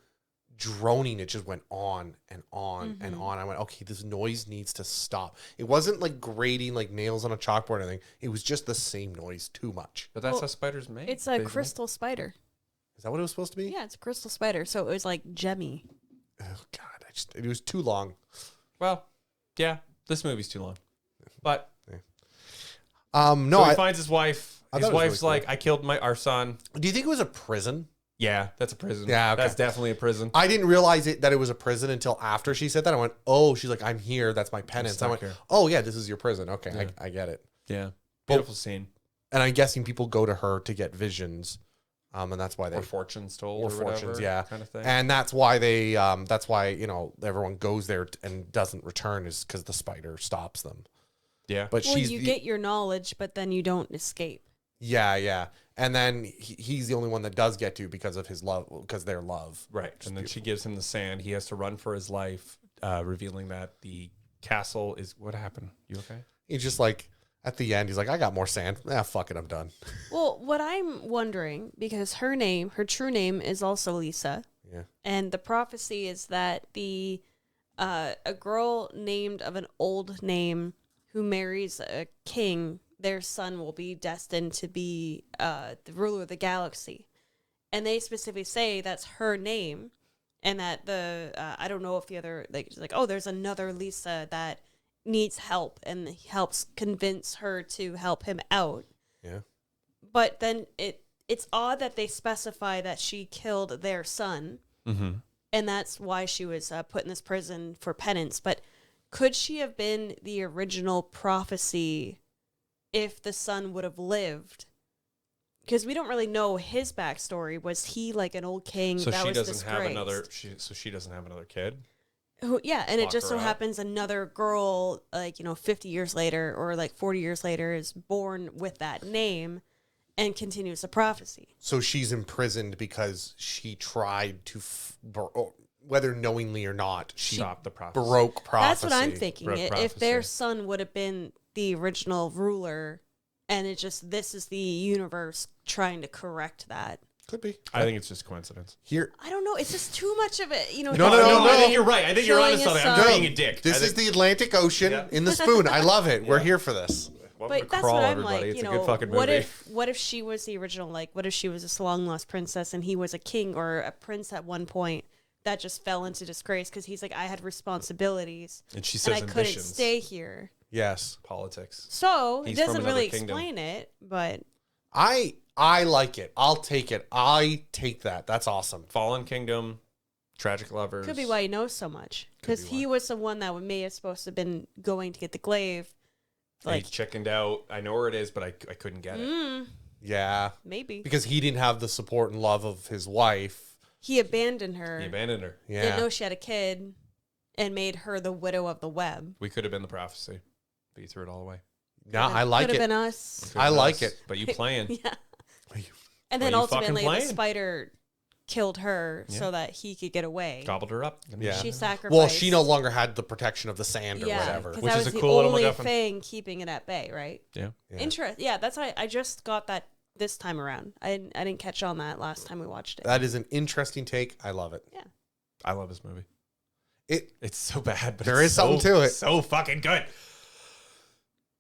[SPEAKER 2] droning. It just went on and on and on. I went, okay, this noise needs to stop. It wasn't like grating like nails on a chalkboard or anything. It was just the same noise too much.
[SPEAKER 1] But that's
[SPEAKER 3] Well,
[SPEAKER 1] how spiders make.
[SPEAKER 3] It's a crystal spider.
[SPEAKER 2] Is that what it was supposed to be?
[SPEAKER 3] Yeah, it's a crystal spider, so it was like gemmy.
[SPEAKER 2] Oh God, it was too long.
[SPEAKER 1] Well, yeah, this movie's too long. But
[SPEAKER 2] No,
[SPEAKER 1] so he finds his wife.
[SPEAKER 2] I
[SPEAKER 1] His
[SPEAKER 2] thought it was
[SPEAKER 1] wife's
[SPEAKER 2] really
[SPEAKER 1] like, I killed our son.
[SPEAKER 2] do you think it was a prison?
[SPEAKER 4] Yeah, that's a prison.
[SPEAKER 2] Yeah, okay.
[SPEAKER 4] That's definitely a prison.
[SPEAKER 2] I didn't realize that it was a prison until after she said that. I went, oh, she's like, I'm here. That's my penance. I went,
[SPEAKER 4] here.
[SPEAKER 2] oh, yeah, this is your prison. Okay,
[SPEAKER 4] Yeah.
[SPEAKER 2] I get it.
[SPEAKER 4] Yeah. Beautiful scene.
[SPEAKER 2] And I'm guessing people go to her to get visions. And that's why they...
[SPEAKER 4] Or fortunes told.
[SPEAKER 2] Or fortunes,
[SPEAKER 4] whatever,
[SPEAKER 2] yeah.
[SPEAKER 4] Kind of thing.
[SPEAKER 2] And that's why they... that's why, everyone goes there and doesn't return is because the spider stops them.
[SPEAKER 4] Yeah.
[SPEAKER 2] But
[SPEAKER 3] Well,
[SPEAKER 2] she's...
[SPEAKER 3] you get your knowledge, but then you don't escape.
[SPEAKER 2] Yeah. And then he's the only one that does get to because of his love, because their love.
[SPEAKER 4] Right. And then she gives him the sand. He has to run for his life, revealing that the castle is... What happened? You okay?
[SPEAKER 2] He's just like... At the end, he's like, I got more sand. Fuck it, I'm done.
[SPEAKER 3] Well, what I'm wondering, because her true name is also Lisa.
[SPEAKER 2] Yeah.
[SPEAKER 3] And the prophecy is that a girl named of an old name who marries a king, their son will be destined to be the ruler of the galaxy. And they specifically say that's her name. And that I don't know if the other, there's another Lisa that needs help, and he helps convince her to help him out.
[SPEAKER 2] Yeah.
[SPEAKER 3] But then it's odd that they specify that she killed their son, and that's why she was put in this prison for penance. But could she have been the original prophecy if the son would have lived? Because we don't really know his backstory. Was he like an old king
[SPEAKER 4] So
[SPEAKER 3] that
[SPEAKER 4] she
[SPEAKER 3] was
[SPEAKER 4] doesn't
[SPEAKER 3] disgraced?
[SPEAKER 4] have another... she doesn't have another kid?
[SPEAKER 3] Yeah, and it just
[SPEAKER 4] Lock
[SPEAKER 3] so
[SPEAKER 4] her up.
[SPEAKER 3] happens another girl, 50 years later or 40 years later, is born with that name and continues the prophecy.
[SPEAKER 2] So she's imprisoned because she tried to, whether knowingly or not, she
[SPEAKER 4] Stop the prophecy.
[SPEAKER 2] broke prophecy.
[SPEAKER 3] That's what I'm thinking.
[SPEAKER 4] Broke
[SPEAKER 3] If their
[SPEAKER 4] prophecy.
[SPEAKER 3] son would have been the original ruler, and this is the universe trying to correct that.
[SPEAKER 2] Could be.
[SPEAKER 4] I think it's just coincidence.
[SPEAKER 2] Here,
[SPEAKER 3] I don't know. It's just too much of it.
[SPEAKER 2] No,
[SPEAKER 4] I think you're right. I think you're onto
[SPEAKER 3] Killing
[SPEAKER 4] something.
[SPEAKER 3] his
[SPEAKER 4] I'm
[SPEAKER 3] son.
[SPEAKER 4] being a dick.
[SPEAKER 2] this
[SPEAKER 4] I
[SPEAKER 2] is
[SPEAKER 4] think-
[SPEAKER 2] the Atlantic Ocean
[SPEAKER 4] Yeah.
[SPEAKER 2] in the spoon. I love it. We're here for this.
[SPEAKER 4] Welcome to
[SPEAKER 3] But that's
[SPEAKER 4] Krull,
[SPEAKER 3] what I'm
[SPEAKER 4] everybody.
[SPEAKER 3] like.
[SPEAKER 4] It's a good fucking movie.
[SPEAKER 3] What if she was the original? Like, what if she was a long lost princess and he was a king or a prince at one point that just fell into disgrace because he's like, I had responsibilities
[SPEAKER 4] And she
[SPEAKER 3] and
[SPEAKER 4] says
[SPEAKER 3] I couldn't
[SPEAKER 4] ambitions.
[SPEAKER 3] stay here.
[SPEAKER 2] Yes.
[SPEAKER 4] Politics.
[SPEAKER 3] So
[SPEAKER 4] He's
[SPEAKER 3] it doesn't
[SPEAKER 4] from
[SPEAKER 3] really
[SPEAKER 4] another kingdom.
[SPEAKER 3] explain it, but
[SPEAKER 2] I like it. I'll take it. I take that. That's awesome.
[SPEAKER 4] Fallen Kingdom, Tragic Lovers.
[SPEAKER 3] could be why he knows so much because
[SPEAKER 2] be
[SPEAKER 3] he was the one that may have supposed to have been going to get the glaive.
[SPEAKER 4] And
[SPEAKER 3] Like,
[SPEAKER 4] he chickened out. I know where it is, but I couldn't get it.
[SPEAKER 2] Yeah.
[SPEAKER 3] maybe
[SPEAKER 2] Because he didn't have the support and love of his wife.
[SPEAKER 3] he abandoned her.
[SPEAKER 4] He abandoned her.
[SPEAKER 2] Yeah.
[SPEAKER 3] Didn't know she had a kid, and made her the widow of the web.
[SPEAKER 4] We could have been the prophecy, but you threw it all away.
[SPEAKER 2] No, I like
[SPEAKER 3] Could have
[SPEAKER 2] it.
[SPEAKER 3] been us.
[SPEAKER 4] Could've
[SPEAKER 2] I
[SPEAKER 4] been
[SPEAKER 2] like
[SPEAKER 4] us,
[SPEAKER 2] it.
[SPEAKER 4] But you playing.
[SPEAKER 3] Yeah. And then
[SPEAKER 4] Well, you fucking
[SPEAKER 3] ultimately, the
[SPEAKER 4] playing.
[SPEAKER 3] spider killed her
[SPEAKER 4] Yeah.
[SPEAKER 3] so that he could get away.
[SPEAKER 4] Gobbled her up.
[SPEAKER 2] Yeah.
[SPEAKER 3] She sacrificed.
[SPEAKER 2] Well, she no longer had the protection of the sand or
[SPEAKER 3] yeah,
[SPEAKER 2] whatever.
[SPEAKER 3] because
[SPEAKER 4] Which
[SPEAKER 3] that
[SPEAKER 4] is
[SPEAKER 3] was
[SPEAKER 4] a
[SPEAKER 3] the
[SPEAKER 4] cool little
[SPEAKER 3] only
[SPEAKER 4] MacGuffin.
[SPEAKER 3] thing keeping it at bay, right?
[SPEAKER 4] Yeah.
[SPEAKER 2] Yeah.
[SPEAKER 3] Yeah, that's why I just got that this time around. I didn't catch on that last time we watched it.
[SPEAKER 2] That is an interesting take. I love it.
[SPEAKER 3] yeah.
[SPEAKER 4] I love this movie.
[SPEAKER 2] It's
[SPEAKER 4] so bad, but
[SPEAKER 2] There
[SPEAKER 4] it's
[SPEAKER 2] is something
[SPEAKER 4] so-
[SPEAKER 2] to it.
[SPEAKER 4] So fucking good.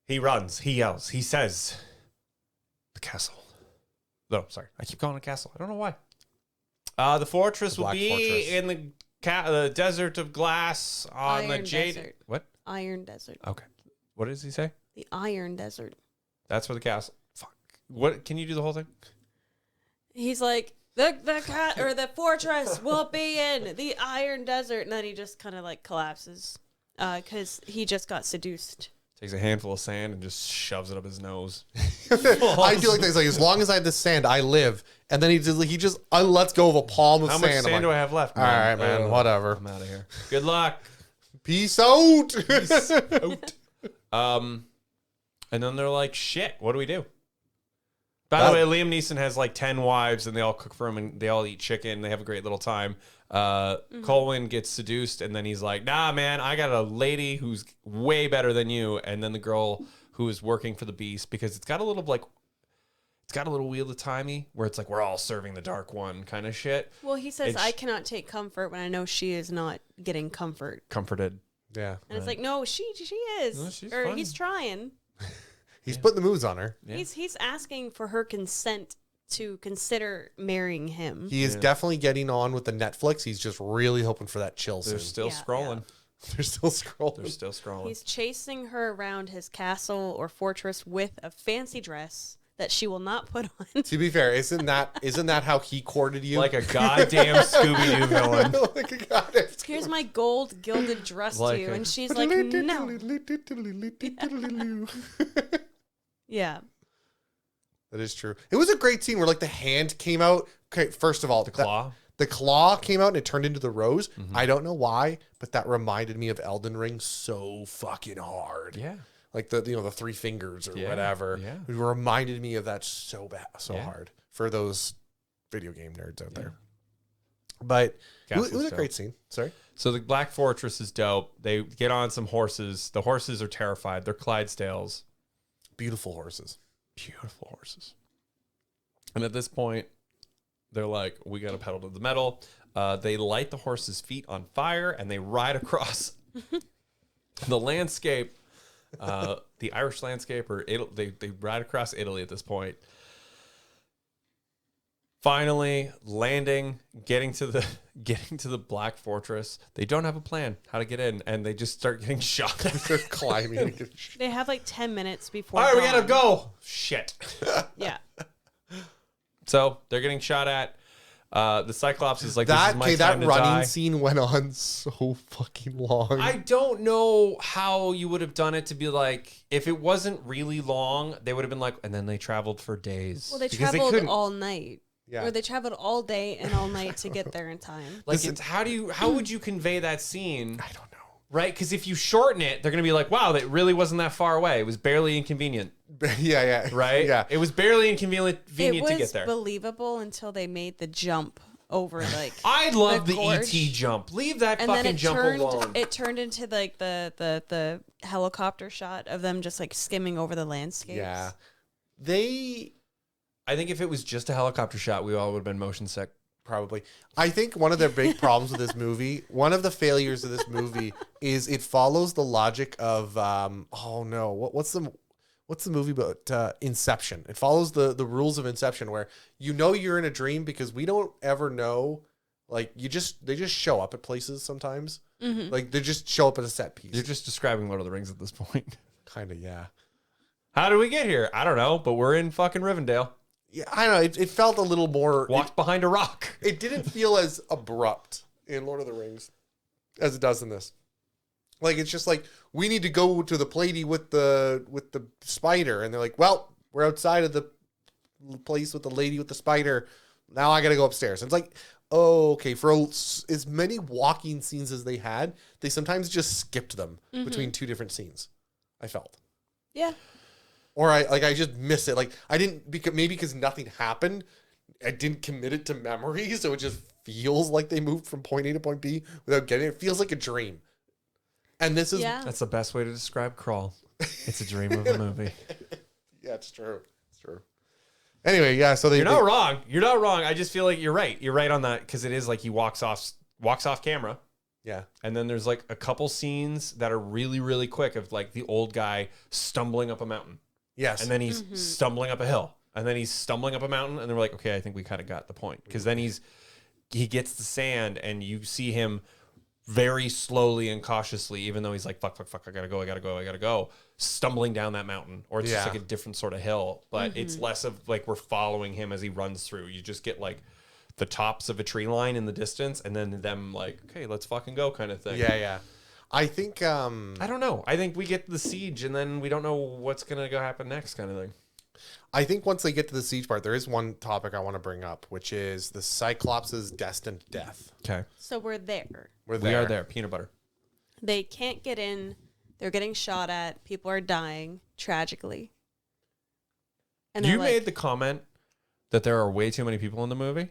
[SPEAKER 4] He runs. He yells. He says, "The castle." No, sorry. I keep calling it castle. I don't know why. The fortress
[SPEAKER 2] The
[SPEAKER 4] will
[SPEAKER 2] Black
[SPEAKER 4] be
[SPEAKER 2] Fortress.
[SPEAKER 4] in the desert of glass on the
[SPEAKER 3] Iron
[SPEAKER 4] jade.
[SPEAKER 3] Desert.
[SPEAKER 4] What?
[SPEAKER 3] Iron Desert.
[SPEAKER 4] Okay. What does he say?
[SPEAKER 3] The Iron Desert.
[SPEAKER 4] That's where the castle. Fuck. What? Can you do the whole thing?
[SPEAKER 3] He's like, the fortress will be in the Iron Desert, and then he just kind of like collapses because he just got seduced.
[SPEAKER 4] Takes a handful of sand and just shoves it up his nose.
[SPEAKER 2] I do like that. He's like, as long as I have this sand, I live. And then he just lets go of a palm of
[SPEAKER 4] How
[SPEAKER 2] sand.
[SPEAKER 4] much sand do I have left?
[SPEAKER 2] All right, man. Whatever.
[SPEAKER 4] I'm out of here. Good luck.
[SPEAKER 2] Peace out.
[SPEAKER 4] And then they're like, shit, what do we do? By the way, Liam Neeson has like 10 wives and they all cook for him and they all eat chicken. They have a great little time. Colwyn gets seduced and then he's like, nah, man, I got a lady who's way better than you. And then the girl who is working for the beast, because it's got a little like, it's got a little Wheel of Timey where it's like, we're all serving the dark one kind of shit.
[SPEAKER 3] Well, he says,
[SPEAKER 4] And
[SPEAKER 3] I cannot take comfort when I know she is not getting comfort.
[SPEAKER 4] Comforted.
[SPEAKER 2] Yeah.
[SPEAKER 3] And it's like, no, she is.
[SPEAKER 4] No, she's
[SPEAKER 3] or
[SPEAKER 4] fine.
[SPEAKER 3] he's trying.
[SPEAKER 2] He's putting the moves on her.
[SPEAKER 4] Yeah.
[SPEAKER 3] He's asking for her consent to consider marrying him.
[SPEAKER 2] He is definitely getting on with the Netflix. He's just really hoping for that chill
[SPEAKER 4] They're
[SPEAKER 2] scene.
[SPEAKER 4] still
[SPEAKER 3] Yeah,
[SPEAKER 4] scrolling.
[SPEAKER 2] They're still scrolling.
[SPEAKER 4] They're still scrolling.
[SPEAKER 3] He's chasing her around his castle or fortress with a fancy dress that she will not put on.
[SPEAKER 2] To be fair, isn't that how he courted you?
[SPEAKER 1] Like a goddamn Scooby-Doo villain.
[SPEAKER 2] Like a goddamn.
[SPEAKER 3] Here's my gold gilded dress
[SPEAKER 1] Like
[SPEAKER 3] to you.
[SPEAKER 1] a-
[SPEAKER 3] And she's like, no. Yeah.
[SPEAKER 2] That is true. It was a great scene where like the hand came out. Okay, first of all,
[SPEAKER 1] The claw.
[SPEAKER 2] the claw came out and it turned into the rose. I don't know why, but that reminded me of Elden Ring so fucking hard.
[SPEAKER 1] Yeah.
[SPEAKER 2] Like the the three fingers or
[SPEAKER 1] Yeah,
[SPEAKER 2] whatever.
[SPEAKER 1] yeah.
[SPEAKER 2] It reminded me of that so bad, so
[SPEAKER 1] Yeah.
[SPEAKER 2] hard for those video game nerds out there. But it was a
[SPEAKER 1] Castle's
[SPEAKER 2] great scene. Sorry.
[SPEAKER 1] So the Black Fortress is dope. They get on some horses. The horses are terrified. They're Clydesdales.
[SPEAKER 2] Beautiful horses.
[SPEAKER 1] Beautiful horses. And at this point, they're like, we got to pedal to the metal. They light the horses' feet on fire and they ride across the landscape, the Irish landscape, or they ride across Italy at this point. Finally, landing, getting to the Black Fortress. They don't have a plan how to get in, and they just start getting shot.
[SPEAKER 2] They're climbing.
[SPEAKER 3] They have like 10 minutes before.
[SPEAKER 1] All right, we gotta
[SPEAKER 3] dawn.
[SPEAKER 1] go. Shit.
[SPEAKER 3] Yeah.
[SPEAKER 1] So they're getting shot at. The Cyclops is like,
[SPEAKER 2] That
[SPEAKER 1] this is my time
[SPEAKER 2] that
[SPEAKER 1] to
[SPEAKER 2] running
[SPEAKER 1] die.
[SPEAKER 2] scene went on so fucking long.
[SPEAKER 1] I don't know how you would have done it to be like, if it wasn't really long, they would have been like, and then they traveled for days.
[SPEAKER 3] Well, they
[SPEAKER 1] Because
[SPEAKER 3] traveled
[SPEAKER 1] couldn't-
[SPEAKER 3] all night.
[SPEAKER 2] Yeah.
[SPEAKER 3] Or they traveled all day and all night to get there in time.
[SPEAKER 1] Like, it's, how would you convey that scene?
[SPEAKER 2] I don't know.
[SPEAKER 1] Right? Because if you shorten it, they're going to be like, wow, that really wasn't that far away. It was barely inconvenient.
[SPEAKER 2] Yeah.
[SPEAKER 1] Right?
[SPEAKER 2] Yeah.
[SPEAKER 1] It was barely inconvenient
[SPEAKER 3] It was
[SPEAKER 1] to get there.
[SPEAKER 3] believable until they made the jump over like
[SPEAKER 1] I love the
[SPEAKER 3] gorge.
[SPEAKER 1] ET jump. Leave that
[SPEAKER 3] and then
[SPEAKER 1] fucking
[SPEAKER 3] it
[SPEAKER 1] jump
[SPEAKER 3] turned
[SPEAKER 1] alone.
[SPEAKER 3] it turned into like the helicopter shot of them just like skimming over the landscapes.
[SPEAKER 2] Yeah.
[SPEAKER 1] I think if it was just a helicopter shot, we all would have been motion sick.
[SPEAKER 2] Probably. I think one of the big problems with this movie, one of the failures of this movie is it follows the logic of what's the movie about Inception. It follows the rules of Inception where you're in a dream because we don't ever know, like they just show up at places sometimes.
[SPEAKER 3] Mm-hmm.
[SPEAKER 2] Like they just show up at a set piece.
[SPEAKER 1] You're just describing Lord of the Rings at this point.
[SPEAKER 2] Kind of, yeah.
[SPEAKER 1] How did we get here? I don't know, but we're in fucking Rivendell.
[SPEAKER 2] Yeah, I don't know. It felt a little more
[SPEAKER 1] Walked behind a rock.
[SPEAKER 2] it didn't feel as abrupt in Lord of the Rings as it does in this. Like it's just like we need to go to the lady with the spider, and they're like, "Well, we're outside of the place with the lady with the spider. Now I got to go upstairs." And it's like, oh, okay. For as many walking scenes as they had, they sometimes just skipped them between two different scenes. I felt.
[SPEAKER 3] Yeah.
[SPEAKER 2] Or I just miss it. Like I didn't because nothing happened. I didn't commit it to memory, so it just feels like they moved from point A to point B without getting it. It feels like a dream. And this is
[SPEAKER 1] That's the best way to describe Krull. It's a dream of a movie.
[SPEAKER 2] yeah, it's true. It's true. Anyway, yeah. So
[SPEAKER 1] You're not wrong. You're not wrong. I just feel like you're right. You're right on that because it is like he walks off camera.
[SPEAKER 2] Yeah.
[SPEAKER 1] And then there's like a couple scenes that are really, really quick of like the old guy stumbling up a mountain.
[SPEAKER 2] Yes.
[SPEAKER 1] And then he's stumbling up a hill. And then he's stumbling up a mountain. And they're like, okay, I think we kind of got the point. Because then he gets the sand and you see him very slowly and cautiously, even though he's like, fuck, I gotta go, stumbling down that mountain. Or it's just like a different sort of hill. But it's less of like we're following him as he runs through. You just get like the tops of a tree line in the distance and then them like, okay, let's fucking go kind of thing.
[SPEAKER 2] Yeah. I think
[SPEAKER 1] I don't know. I think we get the siege and then we don't know what's going to go happen next kind of thing.
[SPEAKER 2] I think once they get to the siege part, there is one topic I want to bring up, which is the Cyclops' destined death.
[SPEAKER 1] Okay.
[SPEAKER 3] So we're there.
[SPEAKER 2] We
[SPEAKER 1] We are there. Peanut butter.
[SPEAKER 3] They can't get in. They're getting shot at. People are dying tragically. And
[SPEAKER 1] You
[SPEAKER 3] they're like-
[SPEAKER 1] made the comment that there are way too many people in the movie.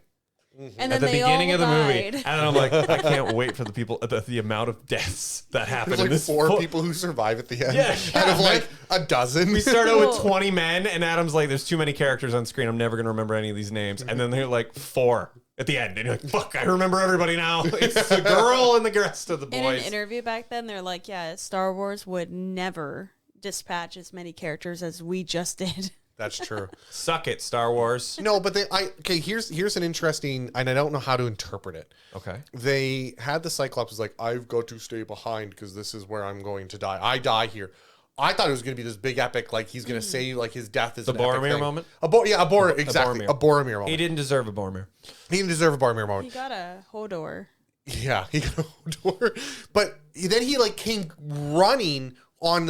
[SPEAKER 3] and
[SPEAKER 1] At
[SPEAKER 3] then
[SPEAKER 1] the
[SPEAKER 3] they
[SPEAKER 1] beginning
[SPEAKER 3] all
[SPEAKER 1] of the movie.
[SPEAKER 3] died.
[SPEAKER 1] And I'm like, I can't wait for the people, the amount of deaths that happen
[SPEAKER 2] There's
[SPEAKER 1] in
[SPEAKER 2] like
[SPEAKER 1] this.
[SPEAKER 2] 4 people who survive at the end.
[SPEAKER 1] Yeah,
[SPEAKER 2] Out of
[SPEAKER 1] yeah.
[SPEAKER 2] like a dozen.
[SPEAKER 1] We start out with
[SPEAKER 3] Cool.
[SPEAKER 1] 20 men, and Adam's like, there's too many characters on screen. I'm never going to remember any of these names. And then they're like 4 at the end. And you're like, fuck, I remember everybody now. It's the girl and the rest of the
[SPEAKER 3] In an
[SPEAKER 1] boys.
[SPEAKER 3] interview back then, they're like, yeah, Star Wars would never dispatch as many characters as we just did.
[SPEAKER 2] That's true.
[SPEAKER 1] Suck it, Star Wars.
[SPEAKER 2] No, but here's an interesting, and I don't know how to interpret it.
[SPEAKER 1] Okay.
[SPEAKER 2] They had the Cyclops was like, I've got to stay behind because this is where I'm going to die. I die here. I thought it was going to be this big epic, like he's going to say like his death is
[SPEAKER 4] The
[SPEAKER 2] an epic
[SPEAKER 4] Boromir
[SPEAKER 2] thing.
[SPEAKER 4] moment?
[SPEAKER 2] Exactly.
[SPEAKER 4] Boromir.
[SPEAKER 2] A Boromir moment.
[SPEAKER 4] He didn't deserve a Boromir.
[SPEAKER 2] He didn't deserve a Boromir
[SPEAKER 3] He
[SPEAKER 2] moment.
[SPEAKER 3] got a Hodor.
[SPEAKER 2] Yeah, he got a door. But then he like came running on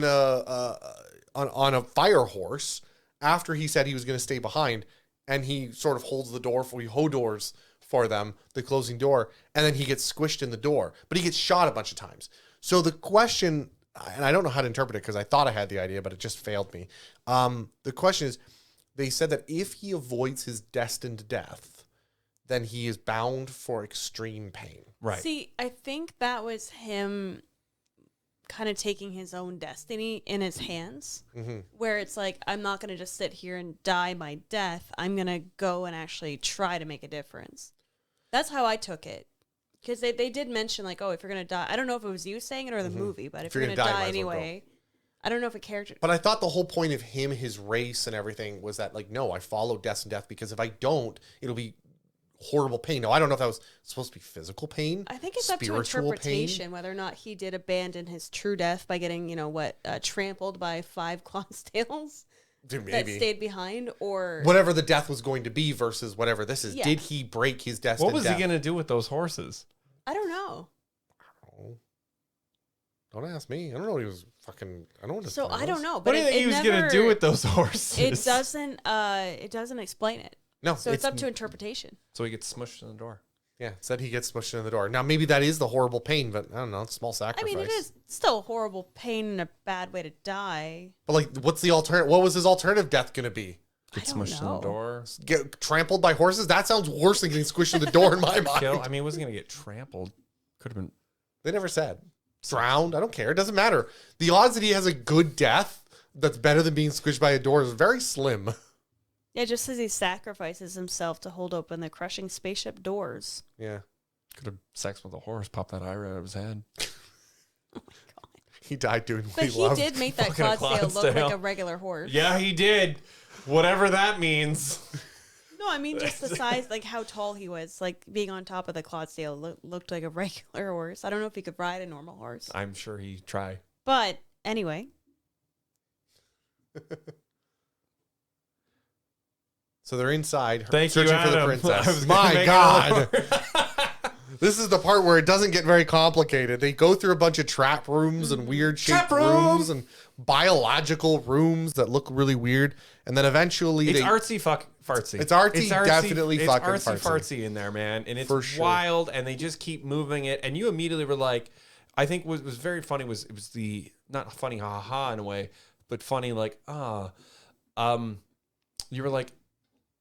[SPEAKER 2] a fire horse after he said he was going to stay behind, and he sort of holds the door for Hodor's for them, the closing door, and then he gets squished in the door. But he gets shot a bunch of times. So the question, and I don't know how to interpret it because I thought I had the idea, but it just failed me. The question is, they said that if he avoids his destined death, then he is bound for extreme pain.
[SPEAKER 4] Right.
[SPEAKER 3] See, I think that was him kind of taking his own destiny in his hands, where it's like, I'm not going to just sit here and die my death. I'm going to go and actually try to make a difference. That's how I took it. Because they did mention, like, oh, if you're going to die, I don't know if it was you saying it or the movie, but if you're going to die
[SPEAKER 2] might as well
[SPEAKER 3] anyway, I don't know if a character.
[SPEAKER 2] But I thought the whole point of him, his race and everything was that, like, no, I follow destined death because if I don't, it'll be horrible pain. Now, I don't know if that was supposed to be physical pain.
[SPEAKER 3] I think it's up to
[SPEAKER 2] spiritual
[SPEAKER 3] interpretation whether or not he did abandon his true death by getting, trampled by 5 Clonsdales
[SPEAKER 2] Dude,
[SPEAKER 3] that
[SPEAKER 2] maybe.
[SPEAKER 3] stayed behind, or
[SPEAKER 2] Whatever the death was going to be versus whatever this is.
[SPEAKER 3] Yeah.
[SPEAKER 2] Did he break his destined
[SPEAKER 4] What was
[SPEAKER 2] death?
[SPEAKER 4] he going to do with those horses?
[SPEAKER 3] I don't know.
[SPEAKER 2] Don't ask me. I don't know what he was fucking... I don't know what his
[SPEAKER 3] So
[SPEAKER 2] plan
[SPEAKER 3] I don't
[SPEAKER 2] was.
[SPEAKER 3] know.
[SPEAKER 4] What
[SPEAKER 3] But
[SPEAKER 4] do you think he was going to do with those horses?
[SPEAKER 3] It doesn't explain it.
[SPEAKER 2] No,
[SPEAKER 3] So it's up to interpretation.
[SPEAKER 4] So he gets smushed in the door.
[SPEAKER 2] Yeah, it said he gets smushed in the door. Now, maybe that is the horrible pain, but I don't know. It's a small
[SPEAKER 3] I
[SPEAKER 2] sacrifice.
[SPEAKER 3] mean, it is still horrible pain and a bad way to die.
[SPEAKER 2] But, like, what's the alternative? What was his alternative death going to be?
[SPEAKER 4] Get
[SPEAKER 3] I don't
[SPEAKER 4] smushed in
[SPEAKER 3] know.
[SPEAKER 4] the door.
[SPEAKER 2] Get trampled by horses? That sounds worse than getting squished in the door in my mind.
[SPEAKER 4] Kill. I mean, he wasn't going to get trampled. Could have been.
[SPEAKER 2] They never said. Drowned? I don't care. It doesn't matter. The odds that he has a good death that's better than being squished by a door is very slim.
[SPEAKER 3] Yeah, just as he sacrifices himself to hold open the crushing spaceship doors.
[SPEAKER 2] Yeah.
[SPEAKER 4] Could have sex with a horse, pop that eye right out of his head.
[SPEAKER 2] He died doing what
[SPEAKER 3] But
[SPEAKER 2] he
[SPEAKER 3] he
[SPEAKER 2] loved.
[SPEAKER 3] did make that
[SPEAKER 4] Fucking
[SPEAKER 3] Clydesdale look
[SPEAKER 4] Clydesdale.
[SPEAKER 3] like a regular horse.
[SPEAKER 4] Yeah, he did. Whatever that means.
[SPEAKER 3] No, I mean just the size, like how tall he was. Like being on top of the Clydesdale looked like a regular horse. I don't know if he could ride a normal horse.
[SPEAKER 4] I'm sure he'd try.
[SPEAKER 3] But anyway,
[SPEAKER 2] So they're inside
[SPEAKER 4] Thank you,
[SPEAKER 2] searching for the
[SPEAKER 4] Adam. I
[SPEAKER 2] princess.
[SPEAKER 4] was gonna
[SPEAKER 2] My
[SPEAKER 4] make
[SPEAKER 2] God. This is the part where it doesn't get very complicated. They go through a bunch of trap rooms and weird shaped
[SPEAKER 4] Trap room!
[SPEAKER 2] rooms and biological rooms that look really weird. And then eventually
[SPEAKER 4] It's
[SPEAKER 2] they...
[SPEAKER 4] artsy fartsy.
[SPEAKER 2] It's artsy, definitely
[SPEAKER 4] it's
[SPEAKER 2] fucking
[SPEAKER 4] artsy
[SPEAKER 2] fartsy.
[SPEAKER 4] fartsy in there, man. And it's
[SPEAKER 2] For sure.
[SPEAKER 4] wild, and they just keep moving it. And you immediately were like, I think what was very funny was it was the, not funny ha ha in a way, but funny like, you were like,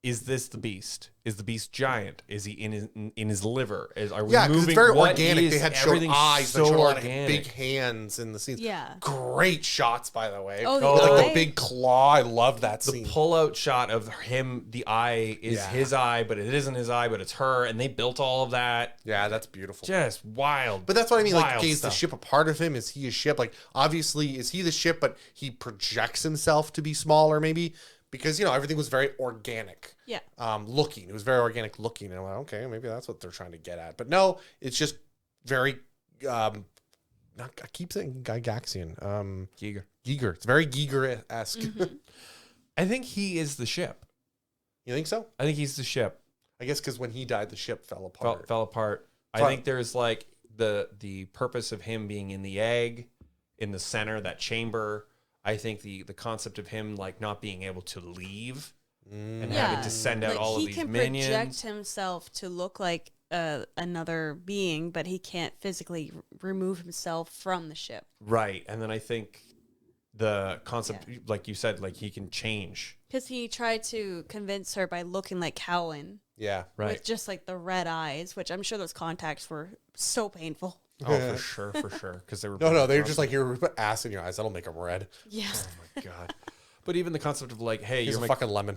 [SPEAKER 4] is this the beast? Is the beast giant? Is he in his liver? Are we
[SPEAKER 2] Yeah, because
[SPEAKER 4] moving?
[SPEAKER 2] it's very
[SPEAKER 4] What
[SPEAKER 2] organic.
[SPEAKER 4] is-
[SPEAKER 2] They had shown
[SPEAKER 4] everything's
[SPEAKER 2] eyes, they
[SPEAKER 4] so
[SPEAKER 2] showed a lot
[SPEAKER 4] organic.
[SPEAKER 2] of big hands in the scenes.
[SPEAKER 3] yeah.
[SPEAKER 2] Great shots, by the way.
[SPEAKER 3] Oh, the
[SPEAKER 2] With, like
[SPEAKER 3] eye?
[SPEAKER 2] the big claw. I love that
[SPEAKER 4] The
[SPEAKER 2] scene.
[SPEAKER 4] pull-out shot of him, the eye is
[SPEAKER 2] Yeah.
[SPEAKER 4] his eye, but it isn't his eye, but it's her, and they built all of that.
[SPEAKER 2] Yeah, that's beautiful.
[SPEAKER 4] Just wild.
[SPEAKER 2] But that's what I mean. Like,
[SPEAKER 4] wild
[SPEAKER 2] okay, is the
[SPEAKER 4] stuff.
[SPEAKER 2] ship a part of him? Is he a ship? Like, obviously, is he the ship, but he projects himself to be smaller, maybe? Because, everything was very organic
[SPEAKER 3] Yeah.
[SPEAKER 2] looking. It was very organic looking. And I'm like, okay, maybe that's what they're trying to get at. But no, it's just very, I keep saying Gygaxian.
[SPEAKER 4] Giger.
[SPEAKER 2] Giger. It's very Giger-esque.
[SPEAKER 3] Mm-hmm.
[SPEAKER 4] I think he is the ship.
[SPEAKER 2] You think so?
[SPEAKER 4] I think he's the ship.
[SPEAKER 2] I guess because when he died, the ship fell apart.
[SPEAKER 4] Fell apart.
[SPEAKER 2] So
[SPEAKER 4] I think there's like the purpose of him being in the egg, in the center, that chamber. I think the concept of him like not being able to leave and having to send out
[SPEAKER 3] like
[SPEAKER 4] all of
[SPEAKER 3] he
[SPEAKER 4] these
[SPEAKER 3] can
[SPEAKER 4] minions.
[SPEAKER 3] project himself to look like another being, but he can't physically remove himself from the ship.
[SPEAKER 4] Right. And then I think the concept, like you said, like he can change.
[SPEAKER 3] Because he tried to convince her by looking like Cowan
[SPEAKER 2] Yeah.
[SPEAKER 4] Right.
[SPEAKER 3] with just like the red eyes, which I'm sure those contacts were so painful.
[SPEAKER 4] Oh, for sure. Because they were
[SPEAKER 2] No, they were just like, here, we put acid in your eyes. That'll make them red.
[SPEAKER 3] Yeah.
[SPEAKER 4] oh my god. But even the concept of like, hey,
[SPEAKER 2] He's
[SPEAKER 4] you're
[SPEAKER 2] a
[SPEAKER 4] my
[SPEAKER 2] fucking lemon.